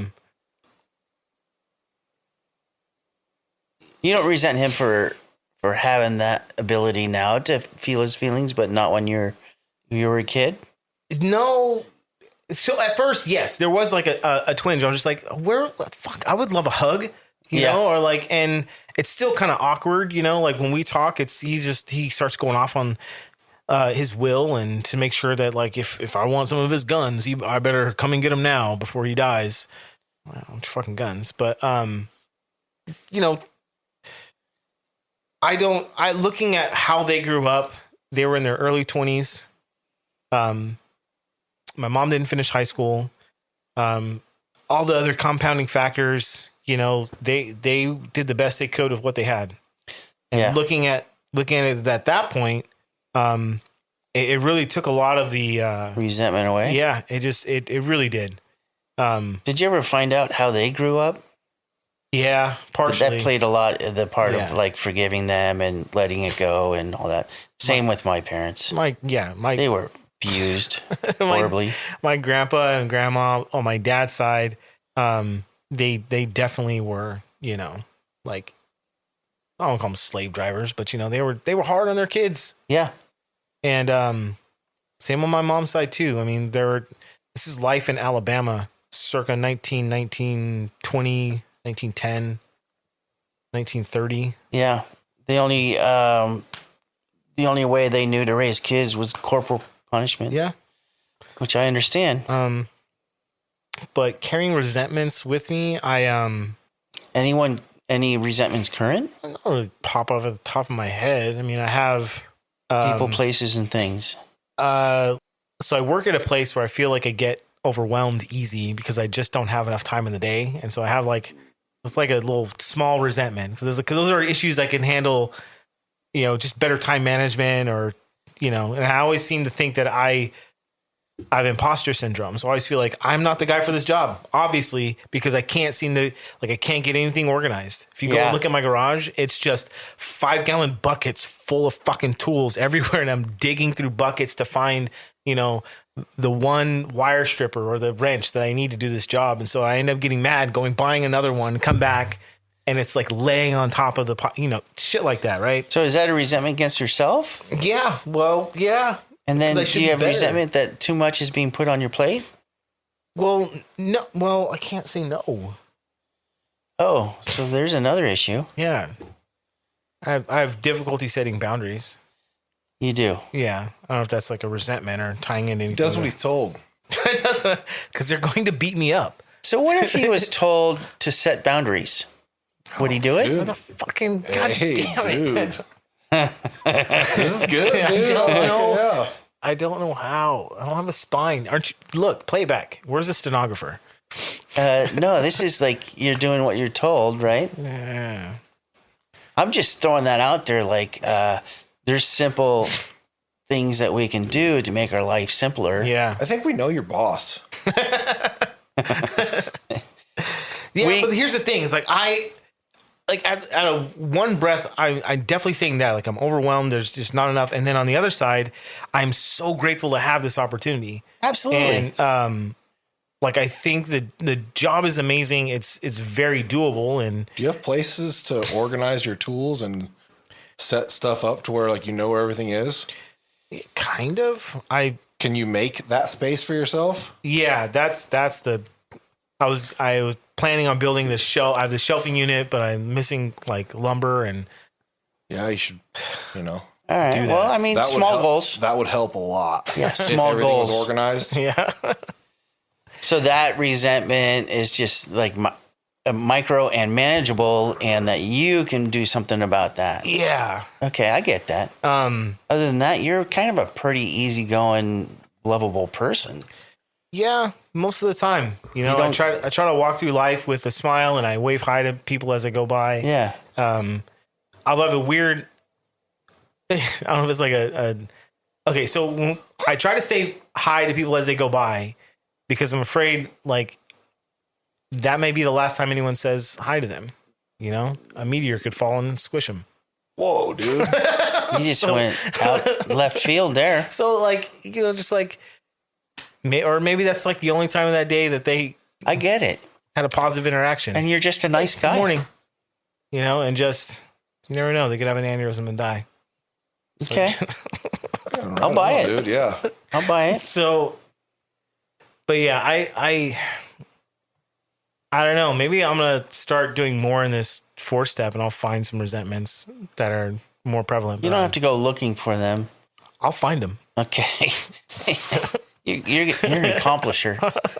You don't resent him for having that ability now to feel his feelings, but not when you were a kid. no. So at first, yes, there was like a twinge. I was just like, what the fuck? I would love a hug, Yeah. or like, and it's still kind of awkward, like when we talk, he starts going off on his will and to make sure that like, if I want some of his guns, I better come and get him now before he dies. Well, fucking guns. But, looking at how they grew up, they were in their early 20s. My mom didn't finish high school. All the other compounding factors, they did the best they could with what they had. And Yeah. looking at it at that point, it really took a lot of the, Resentment away. yeah, it really did. Did you ever find out how they grew up? Yeah, partially. That played a lot of the part Yeah. of like forgiving them and letting it go and all that. Same with my parents. My They were abused horribly. My grandpa and grandma on my dad's side, they definitely were, like, I don't call them slave drivers, but they were hard on their kids. Yeah. And same on my mom's side too. I mean, this is life in Alabama circa 1920, 1910, 1930. Yeah. The only way they knew to raise kids was corporal punishment. Yeah. Which I understand. But carrying resentments with me, Any resentments current? I don't really pop off at the top of my head. I mean, I have People, places, and things. So I work at a place where I feel like I get overwhelmed easy because I just don't have enough time in the day. And so I have it's like a little small resentment because those are issues I can handle, just better time management or, and I always seem to think that I have imposter syndrome. So I always feel like I'm not the guy for this job, obviously, because I can't seem to, I can't get anything organized. If you go and look at my garage, it's just 5-gallon buckets full of fucking tools everywhere. And I'm digging through buckets to find, the one wire stripper or the wrench that I need to do this job. And so I end up getting mad, buying another one, come back, and it's like laying on top of the, shit like that. Right. So is that a resentment against yourself? Yeah. Well, yeah. And then do you have resentment that too much is being put on your plate? Well, no. Well, I can't say no. Oh, so there's another issue. Yeah. I have difficulty setting boundaries. You do? Yeah. I don't know if that's like a resentment or tying in anything. He does what he's told. Because they're going to beat me up. So what if he was told to set boundaries? Would he do it? Dude. The fucking goddamn dude. it. This is good, dude. I don't know. Yeah. I don't know how. I don't have a spine. Aren't you? Look, playback. Where's the stenographer? No, this is like you're doing what you're told, right? Yeah. I'm just throwing that out there. Like, there's simple things that we can do to make our life simpler. Yeah. I think we know your boss. Yeah, but here's the thing. It's like out of one breath, I'm definitely saying that. Like, I'm overwhelmed. There's just not enough. And then on the other side, I'm so grateful to have this opportunity. Absolutely. And I think the job is amazing. It's very doable. And Do you have places to organize your tools and set stuff up to where where everything is? kind of. Can you make that space for yourself? Yeah, that's the. I was planning on building this shelf. I have the shelving unit, but I'm missing lumber and. Yeah, you should. All right. do that. Well, I mean, That would small help- goals. That would help a lot. Yeah, If small everything was goals. organized. Yeah. So that resentment is just like micro and manageable, and that you can do something about that. Yeah. Okay, I get that. Other than that, you're kind of a pretty easygoing, lovable person. Yeah, most of the time. I don't- try to walk through life with a smile, and I wave hi to people as I go by. Yeah. I love a weird. I don't know if it's like okay, so when I try to say hi to people as they go by because I'm afraid that may be the last time anyone says hi to them. A meteor could fall and squish them. Whoa, dude. You just went out left field there. So or maybe that's the only time of that day that they I get it. had a positive interaction. And you're just a nice Good guy. morning. And just, you never know. They could have an aneurysm and die. Okay. I'll buy it. Dude, yeah. I'll buy it. So, but yeah, I don't know. Maybe I'm going to start doing more in this 4-step and I'll find some resentments that are more prevalent. You don't have to go looking for them. I'll find them. Okay. You're an accomplisher.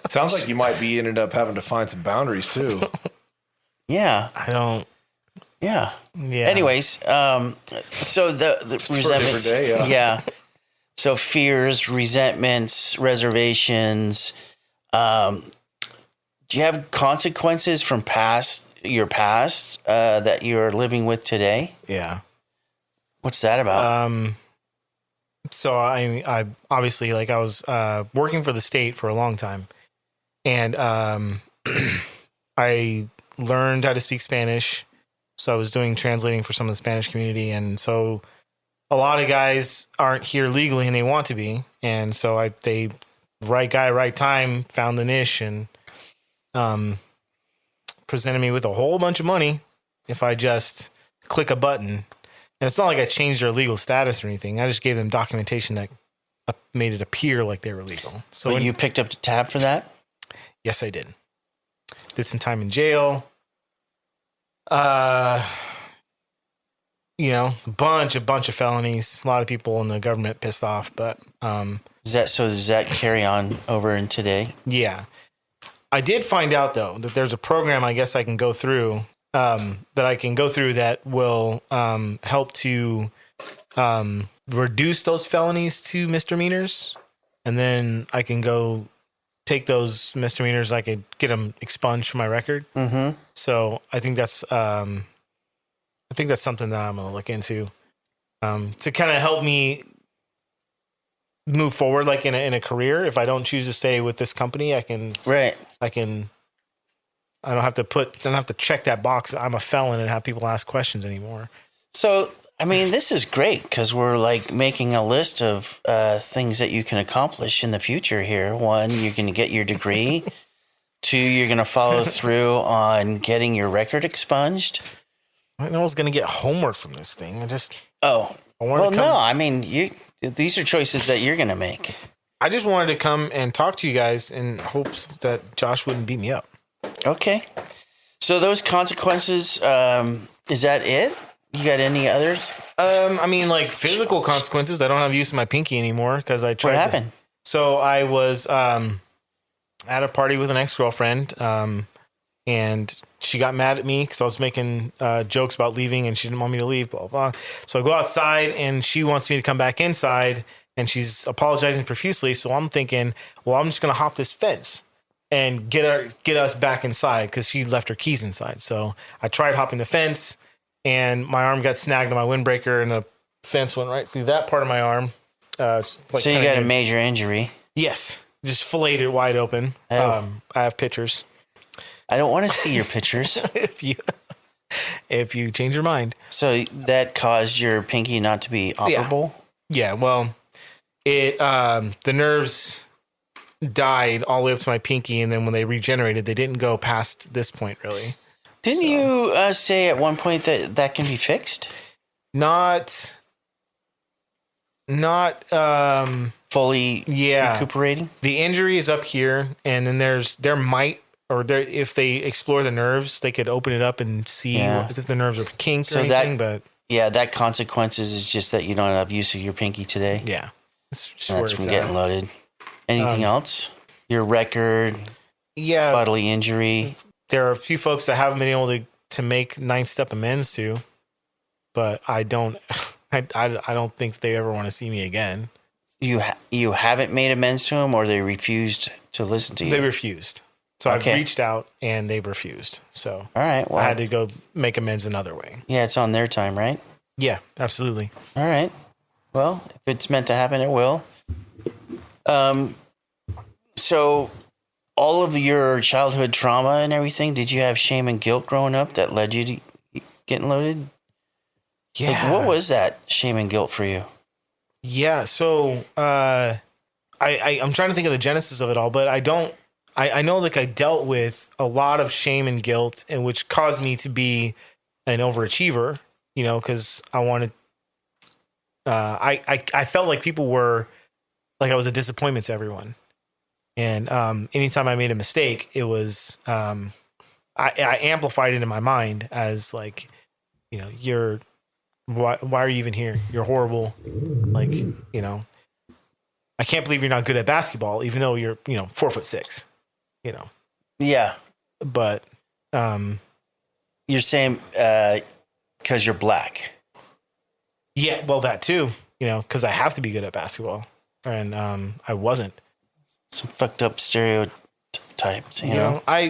Sounds like you might be ended up having to find some boundaries too. Yeah. I don't. Yeah. Yeah. Anyways, so the for a resentments. different day, yeah. So fears, resentments, reservations. Do you have consequences from your past that you're living with today? Yeah. What's that about? So I obviously I was working for the state for a long time, and I learned how to speak Spanish. So I was doing translating for some of the Spanish community, and so a lot of guys aren't here legally and they want to be. And so they right guy, right time, found the niche and presented me with a whole bunch of money if I just click a button. And it's not like I changed their legal status or anything. I just gave them documentation that made it appear like they were legal. So But you picked up the tab for that? yes, I did. Did some time in jail. You know, a bunch of felonies. A lot of people in the government pissed off, but Does that carry on over in today? yeah. I did find out though that there's a program I guess I can go through that will help to reduce those felonies to misdemeanors, and then I can go take those misdemeanors. I could get them expunged from my record. Mm-hmm. So I think that's something that I'm gonna look into to kind of help me move forward, like in a career. If I don't choose to stay with this company, I don't have to check that box. I'm a felon and have people ask questions anymore. So, I mean, this is great because we're like making a list of things that you can accomplish in the future here. One, you're going to get your degree. Two, you're going to follow through on getting your record expunged. I know I was going to get homework from this thing. I mean, these are choices that you're going to make. I just wanted to come and talk to you guys in hopes that Josh wouldn't beat me up. Okay. So those consequences, is that it? You got any others? I mean, like physical consequences. I don't have use of my pinky anymore because I tried. What happened? So I was at a party with an ex-girlfriend, and she got mad at me because I was making jokes about leaving, and she didn't want me to leave. Blah blah. So I go outside, and she wants me to come back inside, and she's apologizing profusely. So I'm thinking, well, I'm just gonna hop this fence and get us back inside because she left her keys inside. So I tried hopping the fence, and my arm got snagged on my windbreaker, and the fence went right through that part of my arm. So you got a major injury. Yes, just filleted it wide open. Oh. I have pictures. I don't want to see your pictures. if you change your mind. So that caused your pinky not to be operable? Yeah, well, the nerves died all the way up to my pinky, and then when they regenerated, they didn't go past this point, really. Didn't you say at one point that can be fixed? Not Fully recuperating? The injury is up here, and then if they explore the nerves, they could open it up and see if the nerves are kinked or anything. That consequences is just that you don't have use of your pinky today. Yeah. That's from getting loaded. Anything else? Your record? Yeah. Bodily injury? There are a few folks that haven't been able to make 9-step amends to, but I don't think they ever want to see me again. You haven't made amends to them, or they refused to listen to you? They refused. So I've reached out and they've refused. So all right, well, I had to go make amends another way. Yeah, it's on their time, right? Yeah, absolutely. All right. Well, if it's meant to happen, it will. So all of your childhood trauma and everything, did you have shame and guilt growing up that led you to getting loaded? Yeah. Like, what was that shame and guilt for you? Yeah. So, I'm trying to think of the genesis of it all, but I know like I dealt with a lot of shame and guilt, and which caused me to be an overachiever, cause I wanted, I felt like people were like, I was a disappointment to everyone. And, anytime I made a mistake, it was, I amplified it in my mind as like, why are you even here? You're horrible. Like, I can't believe you're not good at basketball, even though you're, 4'6", Yeah. But, you're saying, cause you're black. Yeah. Well, that too, cause I have to be good at basketball, and, I wasn't. Some fucked up stereotypes, you know? I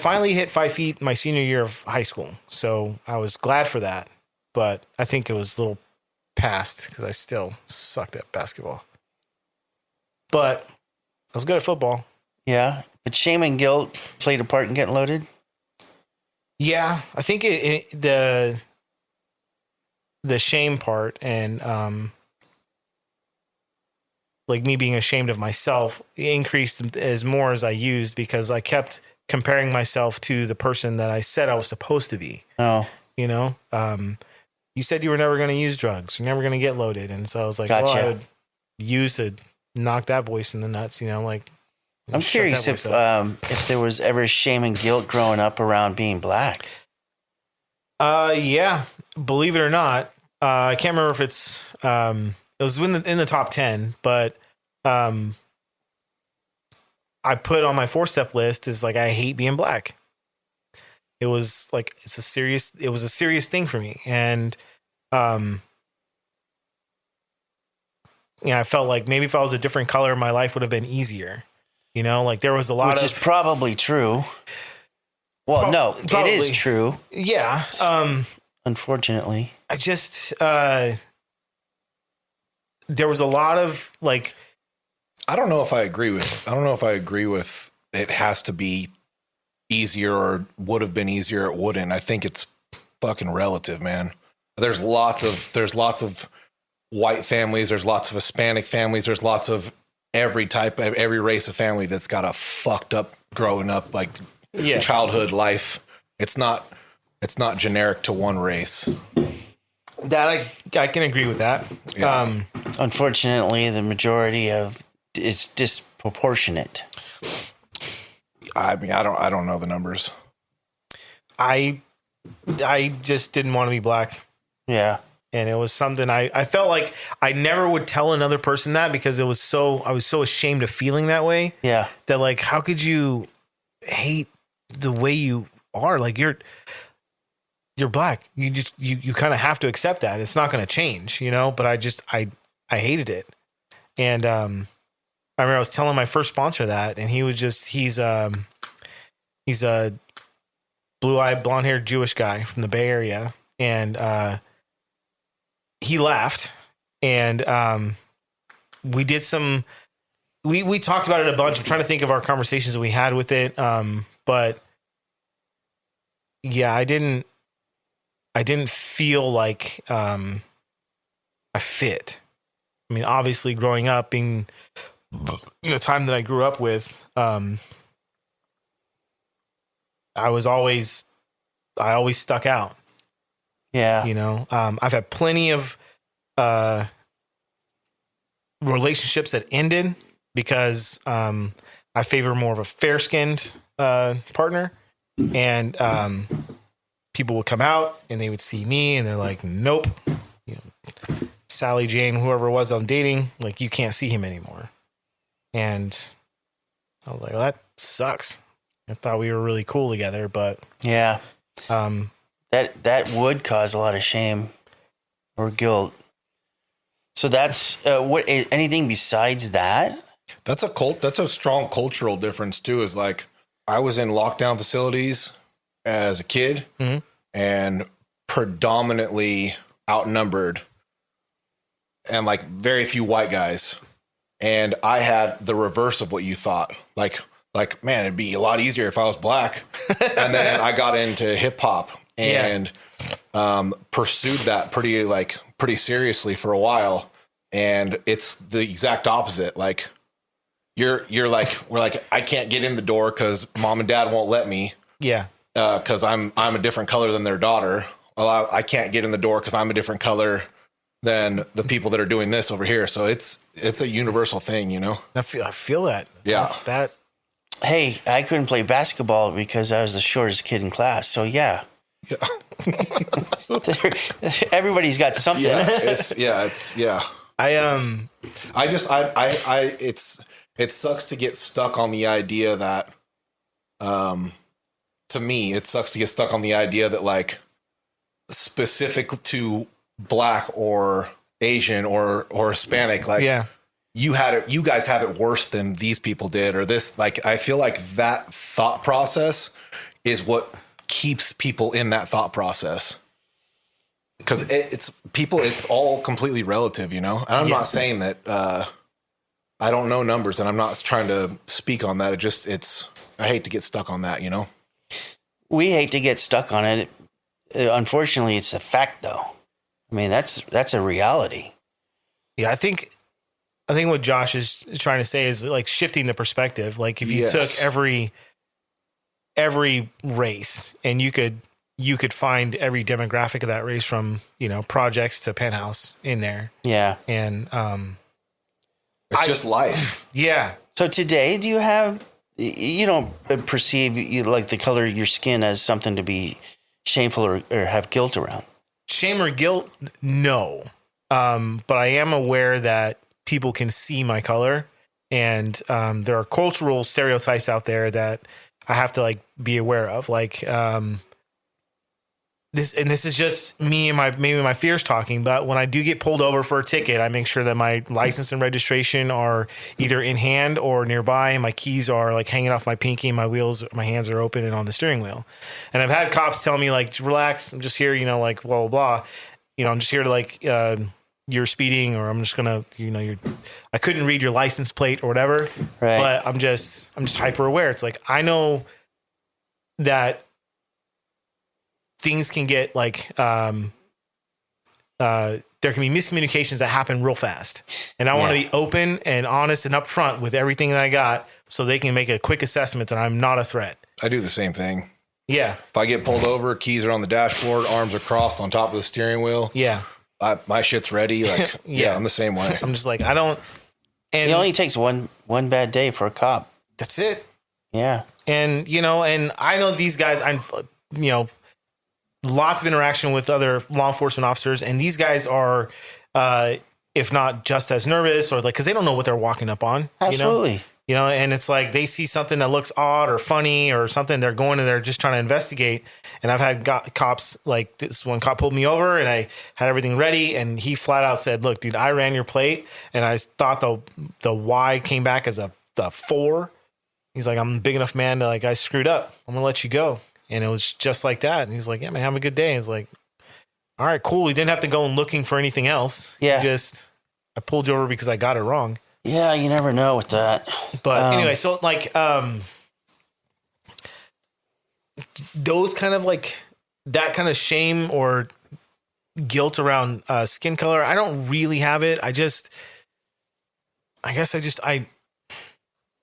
finally hit 5 feet my senior year of high school. So I was glad for that. But I think it was a little past because I still sucked at basketball. But I was good at football. Yeah. But shame and guilt played a part in getting loaded? Yeah. I think the shame part and like me being ashamed of myself increased as more as I used because I kept comparing myself to the person that I said I was supposed to be. Oh, You know, you said you were never going to use drugs. You're never going to get loaded. And so I was like, Gotcha. well, I would use to knock that voice in the nuts, you know, like. I'm shut curious that voice up. if there was ever shame and guilt growing up around being black. Yeah, believe it or not, I can't remember if it was in the top 10, but I put on my 4-step list is like I hate being black. It was like it was a serious thing for me, and I felt like maybe if I was a different color, my life would have been easier. You know, like there was a lot Which is probably true. Well, no, probably. it is true. Yeah. Unfortunately. I just there was a lot of like. I don't know if I agree with it has to be easier or would have been easier. It wouldn't. I think it's fucking relative, man. There's lots of white families. There's lots of Hispanic families. There's lots of every race of family that's got a fucked up growing up, like childhood life. It's not generic to one race. That I can agree with that. Yeah. Unfortunately, the majority of it's disproportionate. I mean, I don't know the numbers. I just didn't want to be black. Yeah. And it was something I felt like I never would tell another person that because I was so ashamed of feeling that way. Yeah. That like, how could you hate the way you are? Like you're black. You just, you kind of have to accept that. It's not going to change, you know, but I hated it. And, I remember I was telling my first sponsor that, and he was just, he's a blue-eyed, blonde-haired Jewish guy from the Bay Area. And, he laughed, and we did some. We talked about it a bunch. I'm trying to think of our conversations that we had with it, but yeah, I didn't feel like I fit. I mean, obviously, growing up, being in the time that I grew up with, I always stuck out. Yeah. You know, I've had plenty of relationships that ended because I favor more of a fair-skinned partner, and people would come out and they would see me and they're like, nope, you know, Sally Jane, whoever it was I'm dating, like you can't see him anymore. And I was like, well, that sucks. I thought we were really cool together, but yeah. That would cause a lot of shame or guilt. So that's what anything besides that? That's a strong cultural difference too. Is like I was in lockdown facilities as a kid and predominantly outnumbered and like very few white guys. And I had the reverse of what you thought. Like, man, it'd be a lot easier if I was black. And then I got into hip hop and pursued that pretty seriously for a while. And it's the exact opposite. Like we're like, I can't get in the door because mom and dad won't let me. Yeah. Cause I'm a different color than their daughter. Well, I can't get in the door cause I'm a different color than the people that are doing this over here. So it's a universal thing, you know? I feel that. Yeah. That's that. Hey, I couldn't play basketball because I was the shortest kid in class. So yeah. Everybody's got something. It sucks to get stuck on the idea that, to me, it sucks to get stuck on the idea that like specific to black or Asian or Hispanic, like you guys have it worse than these people did, or this, like, I feel like that thought process is what keeps people in that thought process. Cause it's all completely relative, you know? And I'm not saying that, I don't know numbers and I'm not trying to speak on that. I hate to get stuck on that, you know? We hate to get stuck on it. Unfortunately, it's a fact though. I mean, that's a reality. Yeah, I think what Josh is trying to say is like shifting the perspective. Like if you took every race and you could find every demographic of that race from, projects to penthouse in there. Yeah. And it's just life. Yeah. So today, you don't perceive like the color of your skin as something to be shameful or have guilt around? Shame or guilt? No. But I am aware that people can see my color, and there are cultural stereotypes out there that I have to like be aware of. Like this is just me and maybe my fears talking, but when I do get pulled over for a ticket, I make sure that my license and registration are either in hand or nearby, and my keys are like hanging off my pinky, and my hands are open and on the steering wheel. And I've had cops tell me like, relax, I'm just here, like blah, blah, blah. I'm just here to like, you're speeding, or I'm just gonna, I couldn't read your license plate or whatever. Right. But I'm just hyper aware. It's like, I know that things can get like, there can be miscommunications that happen real fast. And I want to be open and honest and upfront with everything that I got so they can make a quick assessment that I'm not a threat. I do the same thing. Yeah. If I get pulled over, keys are on the dashboard, arms are crossed on top of the steering wheel. Yeah. My shit's ready. Like, yeah, I'm the same way. I'm just like, I don't. And It only takes one bad day for a cop. that's it. Yeah. And, and I know these guys, lots of interaction with other law enforcement officers, and these guys are, if not just as nervous or like, cause they don't know what they're walking up on. Absolutely. And it's like they see something that looks odd or funny or something. They're going and they're just trying to investigate. And I've had cops, like this one cop pulled me over and I had everything ready. And he flat out said, look, dude, I ran your plate and I thought the Y came back as the 4. He's like, I'm a big enough man to like, I screwed up. I'm going to let you go. And it was just like that. And he's like, yeah, man, have a good day. He's like, all right, cool. We didn't have to go and looking for anything else. Yeah. I pulled you over because I got it wrong. Yeah, you never know with that. But anyway, so like those kind of like that kind of shame or guilt around skin color, I don't really have it.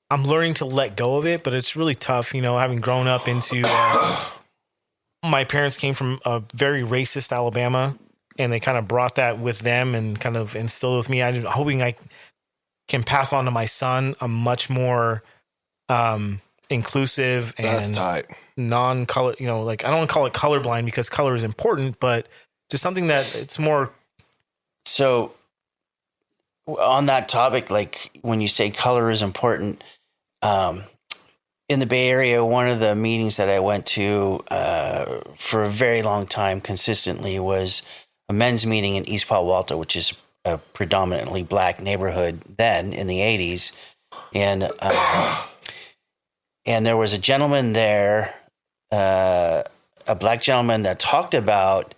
I'm learning to let go of it, but it's really tough, having grown up into my parents came from a very racist Alabama, and they kind of brought that with them and kind of instilled with me. I'm hoping I can pass on to my son a much more inclusive and non-color, like I don't want to call it colorblind because color is important, but just something that it's more. So on that topic, like when you say color is important, in the Bay Area, one of the meetings that I went to for a very long time consistently was a men's meeting in East Palo Alto, which is a predominantly black neighborhood then in the 80s. And there was a gentleman there, a black gentleman that talked about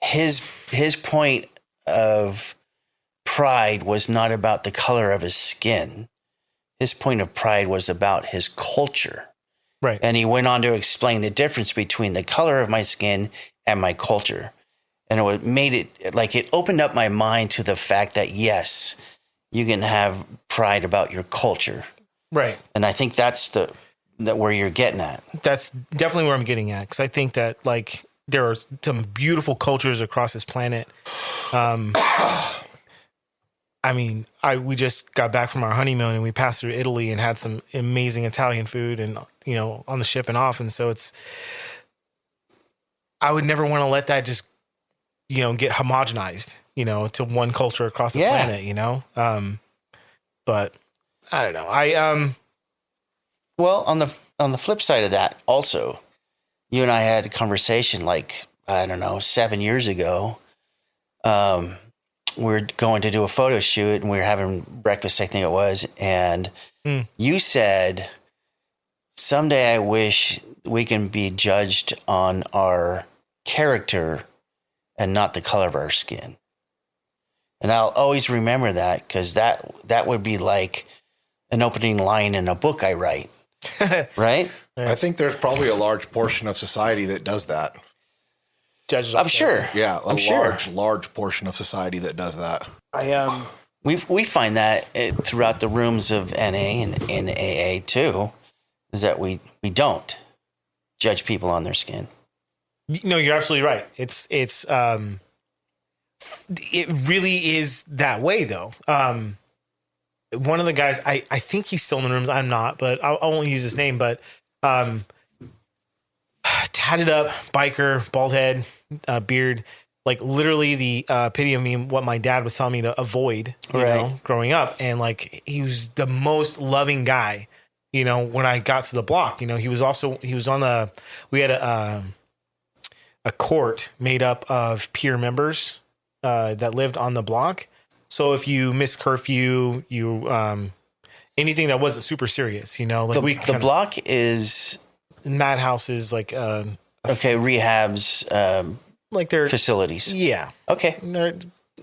his point of pride was not about the color of his skin. His point of pride was about his culture. Right. And he went on to explain the difference between the color of my skin and my culture. And it made it like it opened up my mind to the fact that, yes, you can have pride about your culture. Right. And I think that's that where you're getting at. That's definitely where I'm getting at. Cause I think that like there are some beautiful cultures across this planet. We just got back from our honeymoon and we passed through Italy and had some amazing Italian food and, on the ship and off. And so I would never want to let that just, get homogenized, to one culture across the planet, but I don't know. Well, on the flip side of that, also, you and I had a conversation like, I don't know, 7 years ago. We're going to do a photo shoot and we were having breakfast, I think it was. And you said, someday I wish we can be judged on our character and not the color of our skin. And I'll always remember that because that would be like an opening line in a book I write. Right? I think there's probably a large portion of society that does that. judges. I'm sure. Yeah, a I'm sure. large portion of society that does that. We find that throughout the rooms of NA and AA too, is that we don't judge people on their skin. No, you're absolutely right. It really is that way though. One of the guys, I think he's still in the rooms. I'm not, but I won't use his name. But tatted up, biker, bald head, beard, like literally the epitome of me, what my dad was telling me to avoid, you know, growing up. And like, he was the most loving guy, you know, when I got to the block. You know, he was on we had a court made up of peer members that lived on the block. So if you missed curfew, you anything that wasn't super serious, you know, like the block is madhouses, like rehabs, like they're facilities. Yeah. Okay.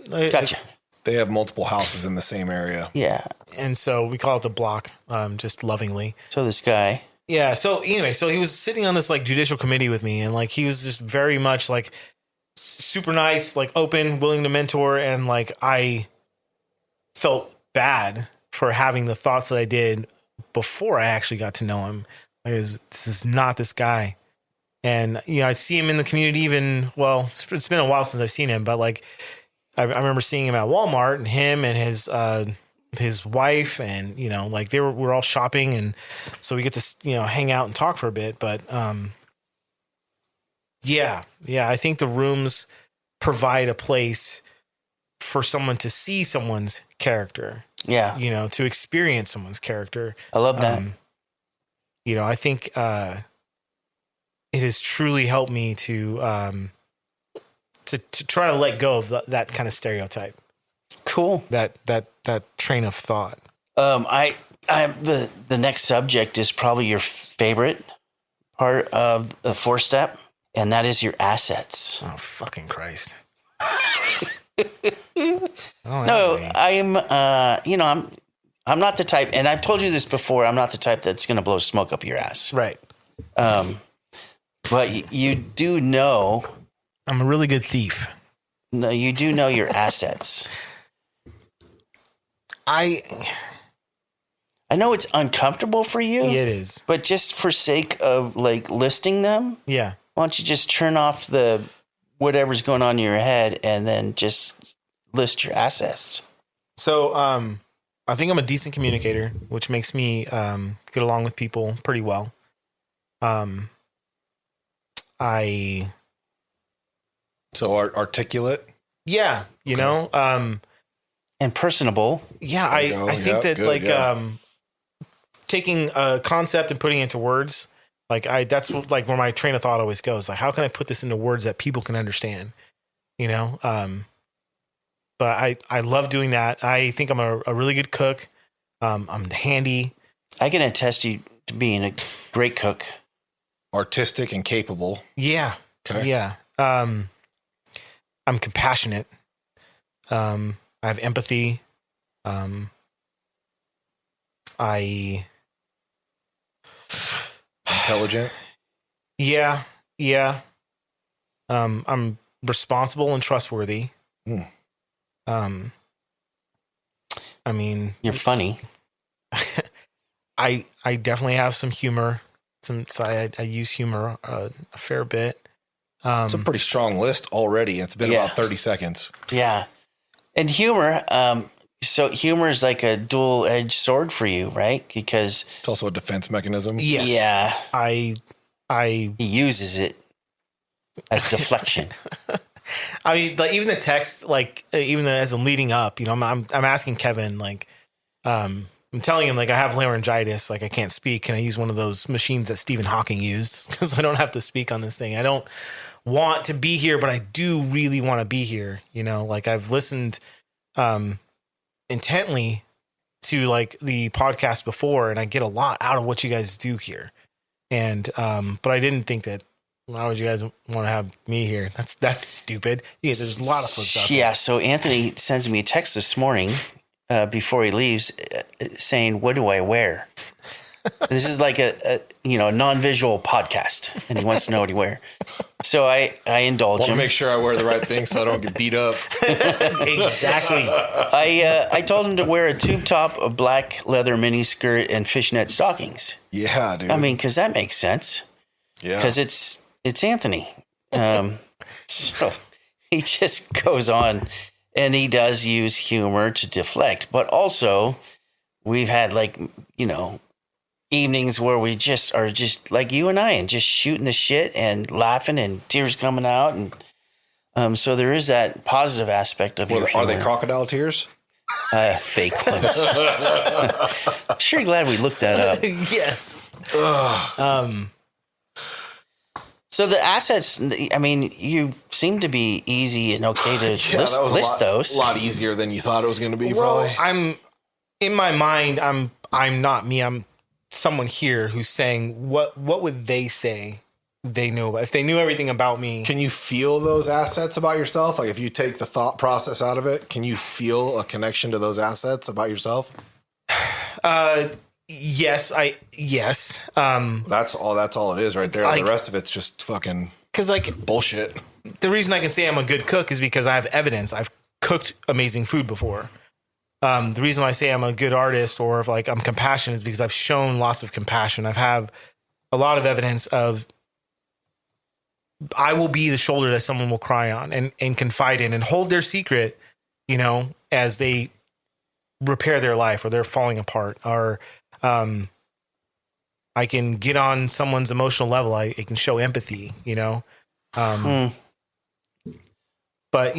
Gotcha. They have multiple houses in the same area. Yeah. And so we call it the block, just lovingly. So this guy. Yeah. So anyway, so he was sitting on this like judicial committee with me, and like he was just very much like super nice, like open, willing to mentor, and like I felt bad for having the thoughts that I did before I actually got to know him. Like, this is not this guy. And, you know, I see him in the community it's been a while since I've seen him, but like, I remember seeing him at Walmart, and him and his wife, and, you know, like we're all shopping. And so we get to, you know, hang out and talk for a bit. But, yeah, I think the rooms provide a place for someone to see someone's character. Yeah. You know, to experience someone's character. I love that. You know, I think, it has truly helped me to try to let go of that kind of stereotype. Cool. That train of thought. I the next subject is probably your favorite part of the 4-step, and that is your assets. Oh, fucking Christ. No, I'm not the type, and I've told you this before, I'm not the type that's going to blow smoke up your ass. Right. But you do know. I'm a really good thief. No, you do know your assets. I know it's uncomfortable for you. Yeah, it is. But just for sake of like listing them, yeah. Why don't you just turn off the whatever's going on in your head and then just list your assets? So, I think I'm a decent communicator, which makes me get along with people pretty well. So articulate. Yeah, you know, and personable. Yeah, I think that taking a concept and putting it into words, like that's like where my train of thought always goes. Like, how can I put this into words that people can understand? You know, but I love doing that. I think I'm a really good cook. I'm handy. I can attest you to being a great cook. Artistic and capable. Yeah. Okay. Yeah. I'm compassionate. I have empathy. Intelligent. Yeah. I'm responsible and trustworthy. I mean, you're funny. I definitely have some humor. So I use humor a fair bit. It's a pretty strong list already. It's been about 30 seconds. Yeah. And humor, so humor is like a dual-edged sword for you, right? Because it's also a defense mechanism. Yes. Yeah. He uses it as deflection. I mean, like even the text, like even as I'm leading up, you know, I'm asking Kevin, like, I'm telling him, like, I have laryngitis, like I can't speak. Can I use one of those machines that Stephen Hawking used? Because I don't have to speak on this thing. I don't want to be here, but I do really want to be here. You know, like I've listened intently to like the podcast before, and I get a lot out of what you guys do here. And but I didn't think that. Why would you guys want to have me here? That's stupid. Yeah, there's a lot of folks out there. Yeah. So Anthony sends me a text this morning before he leaves, saying, "What do I wear?" This is like a non-visual podcast, and he wants to know what he wear. So I indulge Want to him. make sure I wear the right thing so I don't get beat up. Exactly. I told him to wear a tube top, a black leather mini skirt, and fishnet stockings. Yeah, dude. I mean, because that makes sense. yeah. Because it's Anthony. So he just goes on, and he does use humor to deflect, but also we've had evenings where we just are just like you and I and just shooting the shit and laughing and tears coming out. And so there is that positive aspect of your Are they humor. crocodile tears? Fake ones. Sure glad we looked that up. Yes. So the assets, I mean, you seem to be easy and okay to list those. A lot easier than you thought it was going to be, Well, probably. I'm in my mind. I'm not me. I'm someone here who's saying what would they say they knew about if they knew everything about me. Can you feel those assets about yourself? Like if you take the thought process out of it, can you feel a connection to those assets about yourself? Yes. That's all it is right there. Like- The rest of it's just fucking Because like bullshit. the reason I can say I'm a good cook is because I have evidence. I've cooked amazing food before. The reason why I say I'm a good artist or if like I'm compassionate is because I've shown lots of compassion. I've had a lot of evidence of I will be the shoulder that someone will cry on and confide in and hold their secret, as they repair their life or they're falling apart. Or I can get on someone's emotional level. I can show empathy, But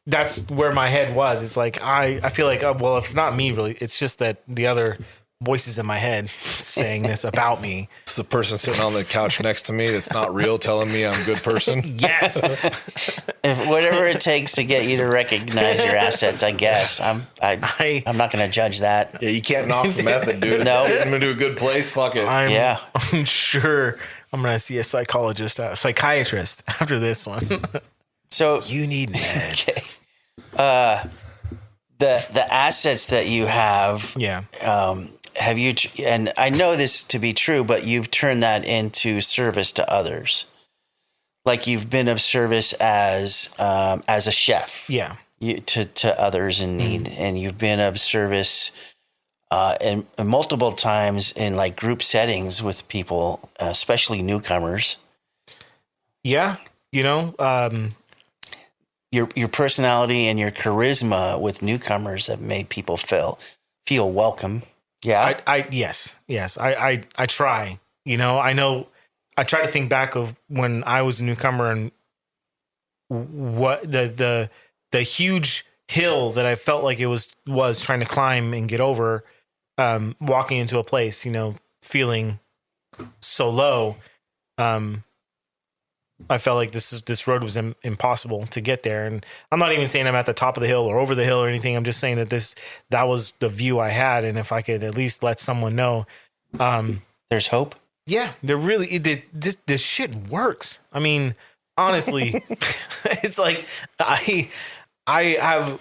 that's where my head was. It's like I feel like it's not me really. It's just that the other voices in my head saying this about me. It's the person sitting on the couch next to me that's not real telling me I'm a good person. Yes. Whatever it takes to get you to recognize your assets, I guess. I'm not going to judge that. Yeah, you can't knock the method, dude. No. I'm going to do a good place. Fuck it. I'm sure I'm going to see a psychiatrist after this one. So You need meds. the assets that you have, Yeah. have you? And I know this to be true, but you've turned that into service to others. Like you've been of service as a chef, Yeah. to others in need, and you've been of service and multiple times in like group settings with people, especially newcomers. Yeah. Your personality and your charisma with newcomers have made people feel welcome. Yeah. Yes. I try, I know I try to think back of when I was a newcomer and what the huge hill that I felt like it was trying to climb and get over, walking into a place, feeling so low. I felt like this road was impossible to get there. And I'm not even saying I'm at the top of the hill or over the hill or anything. I'm just saying that was the view I had. And if I could at least let someone know, There's hope. yeah, this shit works. I mean, honestly, it's like I have,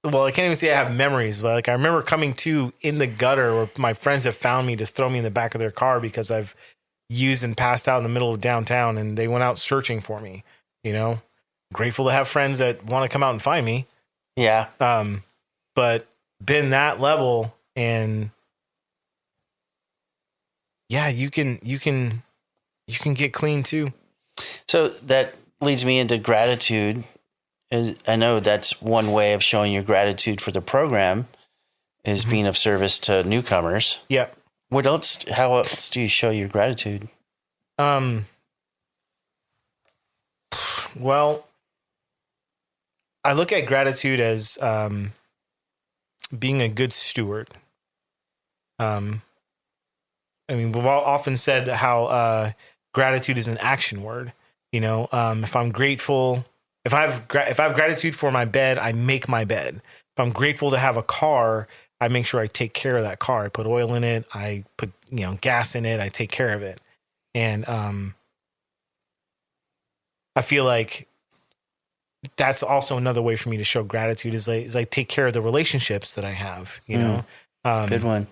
I can't even say I have memories, but like I remember coming to in the gutter where my friends have found me to throw me in the back of their car because I've used and passed out in the middle of downtown, and they went out searching for me. Grateful to have friends that want to come out and find me. Yeah. But been that level, and yeah, you can get clean too. So that leads me into gratitude. I know that's one way of showing your gratitude for the program is being of service to newcomers. Yeah. What else? How else do you show your gratitude? Well, I look at gratitude as being a good steward. I mean, we've all often said how gratitude is an action word. If I'm grateful, if I have gratitude for my bed, I make my bed. If I'm grateful to have a car, I make sure I take care of that car. I put oil in it. I put gas in it. I take care of it. And I feel like that's also another way for me to show gratitude is I take care of the relationships that I have. Good one.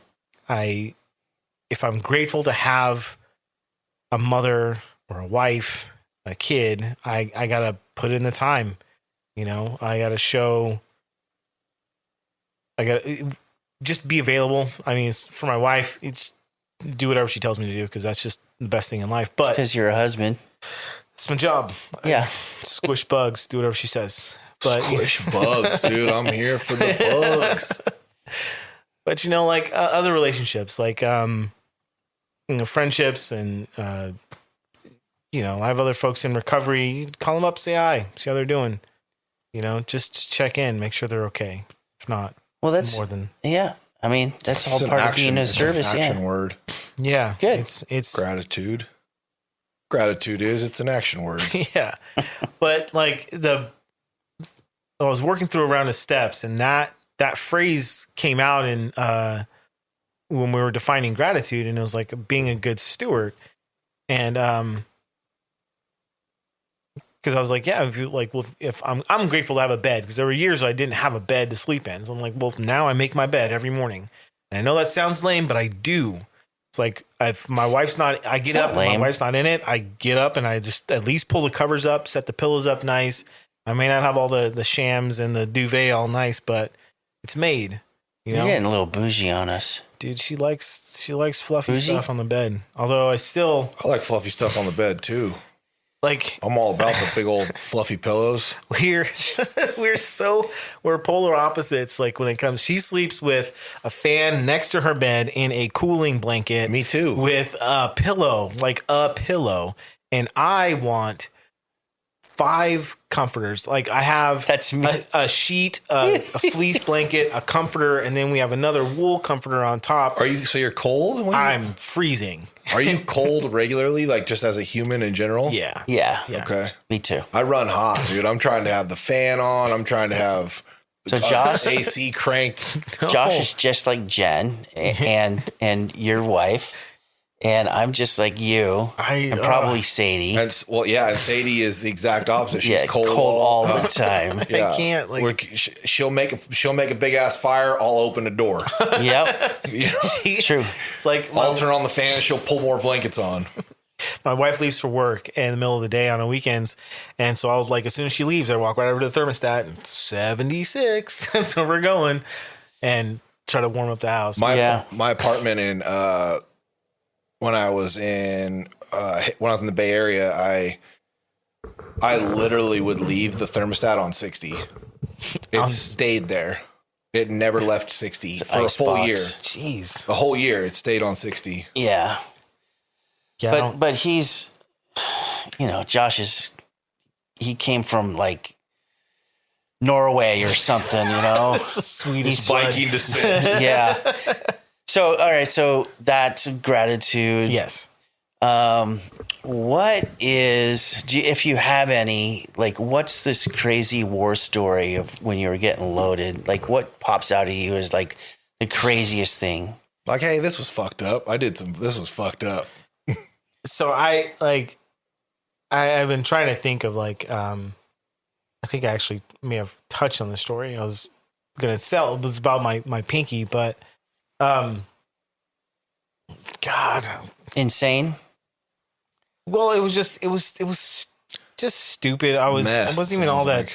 If I'm grateful to have a mother or a wife a kid, I gotta put in the time. You know, I gotta just be available. I mean, for my wife, it's do whatever she tells me to do because that's just the best thing in life. But Because you're a husband. it's my job. Yeah. Squish bugs, do whatever she says. But Squish bugs, dude. I'm here for the bugs. But you know, like other relationships, like friendships, and I have other folks in recovery. Call them up, say hi, see how they're doing. You know, just check in, make sure they're okay. If not, Well, that's more than yeah. I mean, that's all It's an part of action- being a it's an service. action Yeah. word. yeah, Good. It's Gratitude. Gratitude it's an action word. yeah, but like I was working through around the steps, and that phrase came out in when we were defining gratitude, and it was like being a good steward, and because I was like, yeah, if I'm grateful to have a bed, because there were years I didn't have a bed to sleep in, so I'm like, well, now I make my bed every morning, and I know that sounds lame, but I do. It's like if my wife's not, I get not up. If lame. my wife's not in it, I get up and I just at least pull the covers up, set the pillows up nice. I may not have all the shams and the duvet all nice, but it's made. You know, You're getting a little bougie on us. dude, she likes fluffy Bougie? stuff on the bed. Although I still I like fluffy stuff on the bed too. like I'm all about the big old fluffy pillows. we're we're polar opposites. Like when it comes, she sleeps with a fan next to her bed in a cooling blanket. Me too. With a pillow, and I want 5 comforters. Like I have That's me. a sheet, a fleece blanket, a comforter, and then we have another wool comforter on top. You're cold? when you- I'm freezing. Are you cold regularly, like just as a human in general? Yeah. Yeah. Okay. Me too. I run hot, dude. I'm trying to have the fan on. I'm trying to have So Josh, AC cranked. Josh is just like Jen and your wife, and I'm just like you, and probably Sadie. And Sadie is the exact opposite. She's Yeah, cold, all the time. Yeah. I can't, like- she'll make a big ass fire. I'll open the door. Yep, You know? true. Like I'll turn on the fan. She'll pull more blankets on. my wife leaves for work in the middle of the day on the weekends. And so I was like, as soon as she leaves, I walk right over to the thermostat and 76. And so we're going and try to warm up the house. My apartment in when I was in the Bay Area, I literally would leave the thermostat on 60. It stayed there. It never left 60 for a full icebox. year. Jeez. A whole year, it stayed on 60. Yeah, Yeah. but he's, Josh he came from like Norway or something, Swedish Viking descent. Yeah. So all right, so that's gratitude. Yes. What if you have any, like, what's this crazy war story of when you were getting loaded? Like, what pops out of you as like the craziest thing? Like, hey, this was fucked up. This was fucked up. So I've been trying to think of like, I think I actually may have touched on the story. I was going to sell, it was about my pinky, but, God, Insane. well, it was just stupid. I wasn't even all that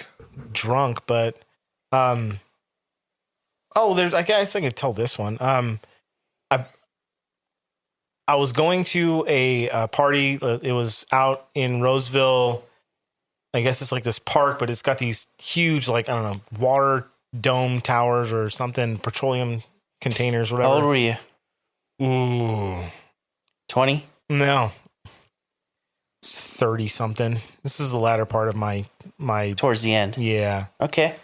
drunk, but, I guess I could tell this one. I was going to a party. It was out in Roseville. I guess it's like this park, but it's got these huge, like, I don't know, water dome towers or something, petroleum containers, whatever. How old were you? Ooh, 20? no, it's 30 something. This is the latter part of my Towards the end. yeah. Okay.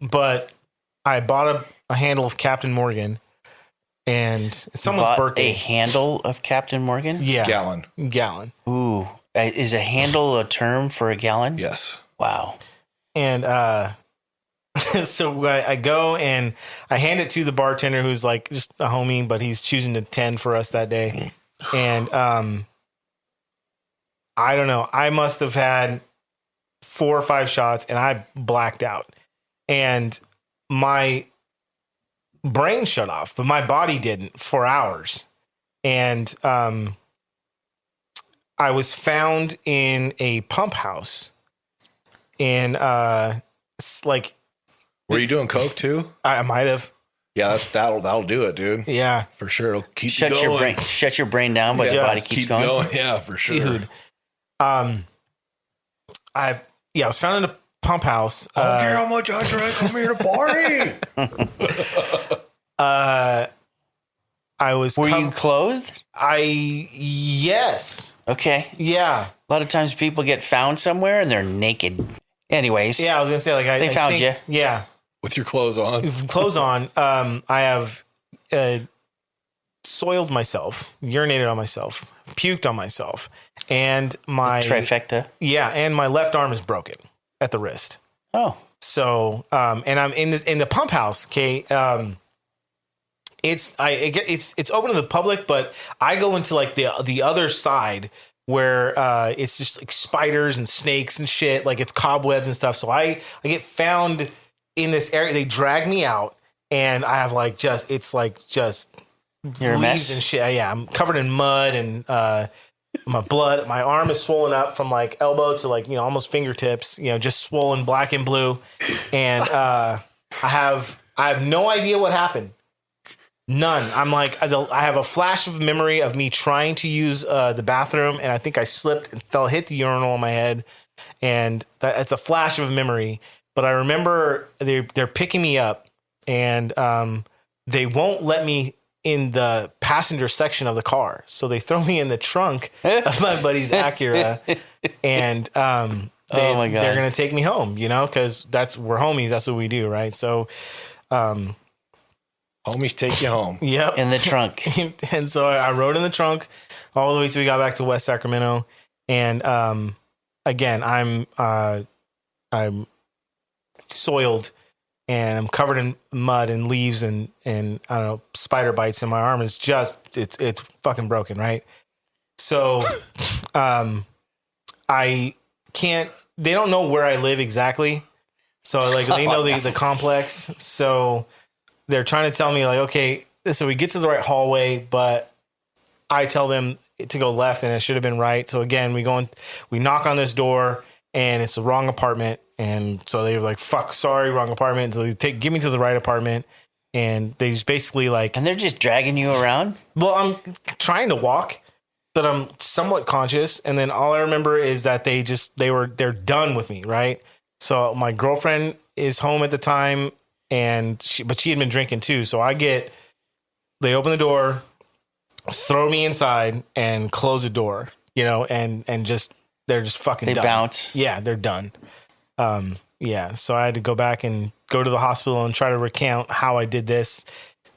But I bought a handle of Captain Morgan, and it's someone's Bought birthday. a handle of Captain Morgan? Yeah, Gallon. Ooh. Is a handle a term for a gallon? Yes. Wow. And so I go and I hand it to the bartender, who's like just a homie, but he's choosing to tend for us that day. And I don't know. I must have had 4 or 5 shots, and I blacked out. And my brain shut off, but my body didn't for hours. And I I was found in a pump house in like Were you doing coke too? I might have. Yeah, that'll do it, dude. Yeah. For sure. It'll keep Shut you going. your brain down, but your body keeps going. Yeah, for sure. Dude. I was found in a pump house. I don't care how much I drink. I'm here to party. I was. Were you clothed? Yes. Okay. Yeah. A lot of times people get found somewhere and they're naked. Anyways. Yeah, I was gonna say like They found you. Yeah. With your clothes on. Clothes on. I have soiled myself, urinated on myself, puked on myself, and my Trifecta. Yeah, and my left arm is broken at the wrist. Oh. So, and I'm in the pump house. Okay, it's open to the public, but I go into like the other side where it's just like spiders and snakes and shit. Like it's cobwebs and stuff. So I get found in this area. They drag me out, and I have like just You're a leaves mess. and shit. Yeah, I'm covered in mud and my blood. My arm is swollen up from like elbow to like almost fingertips. Just swollen black and blue, and I have no idea what happened. None. I'm like I have a flash of memory of me trying to use the bathroom, and I think I slipped and hit the urinal on my head, and it's a flash of memory. But I remember they're picking me up, and they won't let me in the passenger section of the car. So they throw me in the trunk of my buddy's Acura, and Oh my God. they're going to take me home, because we're homies. That's what we do. Right. So, Homies take you home. yep. In the trunk. And so I rode in the trunk all the way till we got back to West Sacramento. And, again, I'm soiled and I'm covered in mud and leaves and I don't know, spider bites, and my arm is it's fucking broken. Right. So, they don't know where I live exactly. So like they know the complex. So they're trying to tell me like, okay, so we get to the right hallway, but I tell them to go left and it should have been right. So again, we knock on this door and it's the wrong apartment. And so they were like, fuck, sorry, wrong apartment. So they give me to the right apartment, and they just basically like, And they're just dragging you around? well, I'm trying to walk, but I'm somewhat conscious. And then all I remember is that they're done with me. Right. So my girlfriend is home at the time, but she had been drinking too. So they open the door, throw me inside and close the door, and they're just fucking They done. bounce. Yeah, they're done. Yeah. So I had to go back and go to the hospital and try to recount how I did this.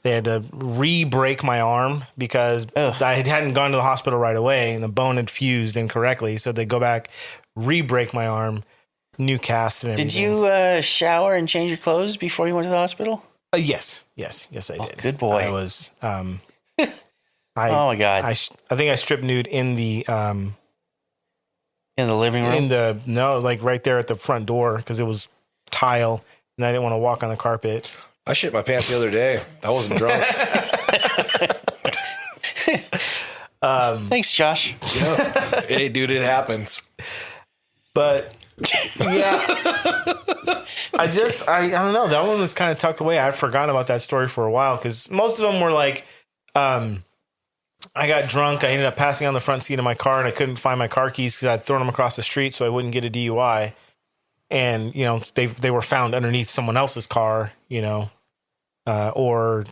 They had to re-break my arm because I hadn't gone to the hospital right away and the bone had fused incorrectly. So they go back, re-break my arm, new cast and everything. Did you shower and change your clothes before you went to the hospital? Yes, I did. Good boy. I was. Oh my God. I think I stripped nude in the In the living room? like right there at the front door because it was tile and I didn't want to walk on the carpet. I shit my pants the other day. I wasn't drunk. Thanks, Josh. Yeah. Hey, dude, it happens. But yeah, I don't know. That one was kind of tucked away. I'd forgotten about that story for a while because most of them were like, I got drunk. I ended up passing on the front seat of my car and I couldn't find my car keys because I'd thrown them across the street so I wouldn't get a DUI. And, they were found underneath someone else's car, or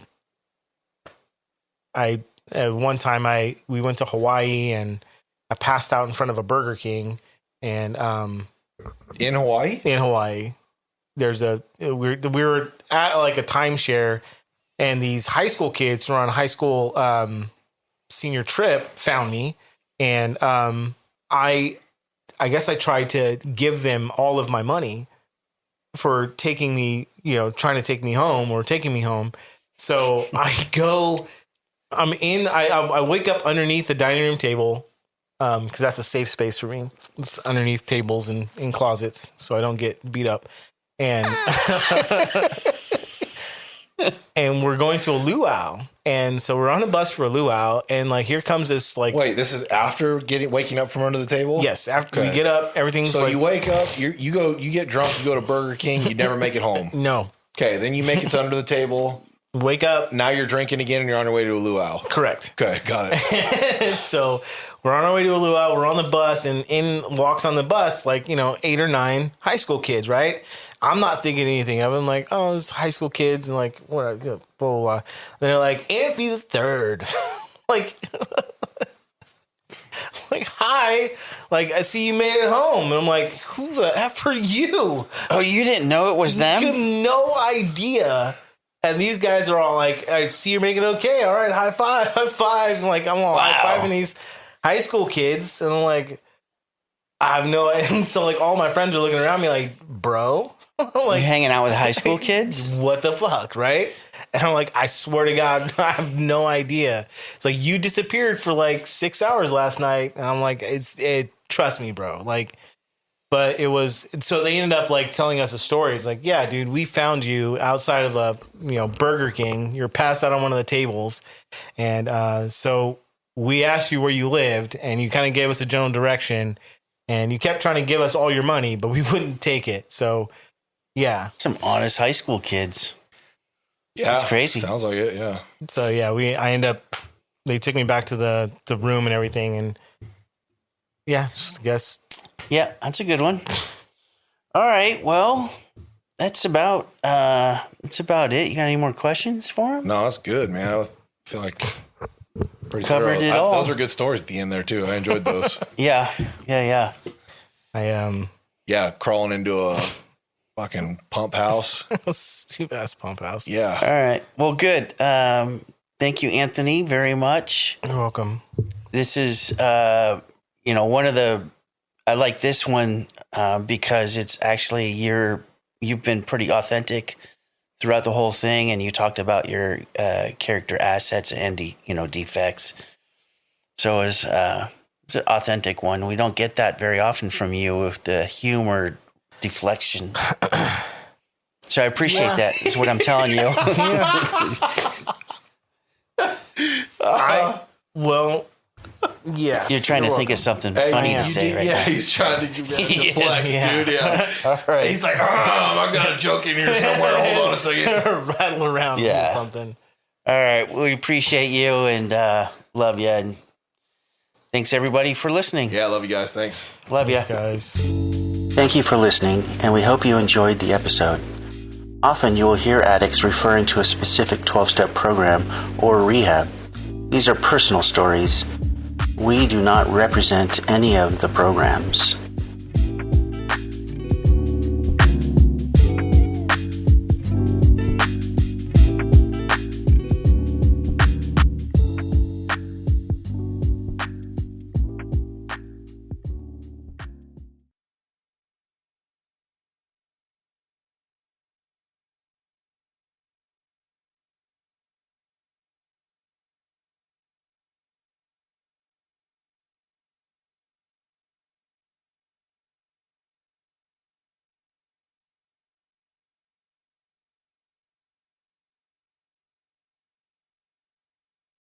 one time we went to Hawaii and I passed out in front of a Burger King and, In Hawaii? in Hawaii, we were at like a timeshare and these high school kids who were on a high school, senior trip found me. And, I guess I tried to give them all of my money for taking me, trying to take me home or taking me home. So I wake up underneath the dining room table. Cause that's a safe space for me. It's underneath tables and in closets. So I don't get beat up. And and we're going to a luau. And so we're on the bus for a luau, and like here comes this like Wait, this is after waking up from under the table? yes, after we Okay. get up, everything's So like you wake up, you get drunk, you go to Burger King, you never make it home. no. Okay, then you make it to under the table. Wake up, Now you're drinking again and you're on your way to a luau. correct. Okay, got it. So we're on our way to a luau. We're on the bus, and in walks on the bus like 8 or 9 high school kids. Right? I'm not thinking anything of them. Like, oh, it's high school kids, and like what? Blah blah blah. Then they're like, Amphi the third, like, like hi, like I see you made it home, and I'm like, who the f are you? Oh, you didn't know it was You them? have no idea. And these guys are all like, I see you're making it okay. All right, high five, high five. And like, I'm all Wow. high fiving these high school kids. And I'm like, I have no, and so like all my friends are looking around me like, bro, You like, hanging out with high school kids? what the fuck, right? And I'm like, I swear to God, I have no idea. It's like, you disappeared for like 6 hours last night. And I'm like, trust me, bro. Like, but it was, so they ended up like telling us a story. It's like, yeah, dude, we found you outside of the, Burger King. You're passed out on one of the tables. And so we asked you where you lived, and you kind of gave us a general direction, and you kept trying to give us all your money, but we wouldn't take it. So yeah. Some honest high school kids. Yeah, That's crazy. Sounds like it, yeah. So yeah, I end up, they took me back to the room and everything. And yeah, just I guess. Yeah, that's a good one. All right, well, that's about it. You got any more questions for him? No, that's good, man. I feel like pretty Covered thorough. it all. Those are good stories at the end there too. I enjoyed those. Yeah. Yeah, crawling into a fucking pump house. Stupid ass pump house. Yeah. All right. Well, good. Thank you, Anthony, very much. You're welcome. This is one of the, I like this one because it's actually you've been pretty authentic throughout the whole thing, and you talked about your character assets and defects. So it's an authentic one. We don't get that very often from you with the humor deflection. So I appreciate that. Is what I'm telling you. Yeah. You're trying to think of something funny to say right now. he's trying to give that Yes, deflect, yeah. dude. Yeah. All right. He's like, I got a joke in here somewhere. Hold on a second. Rattle around Yeah. or something. All right. We appreciate you and love you. And thanks, everybody, for listening. Yeah, love you guys. Thanks. Love you. Guys. Thank you for listening, and we hope you enjoyed the episode. Often you will hear addicts referring to a specific 12-step program or rehab. These are personal stories. We do not represent any of the programs.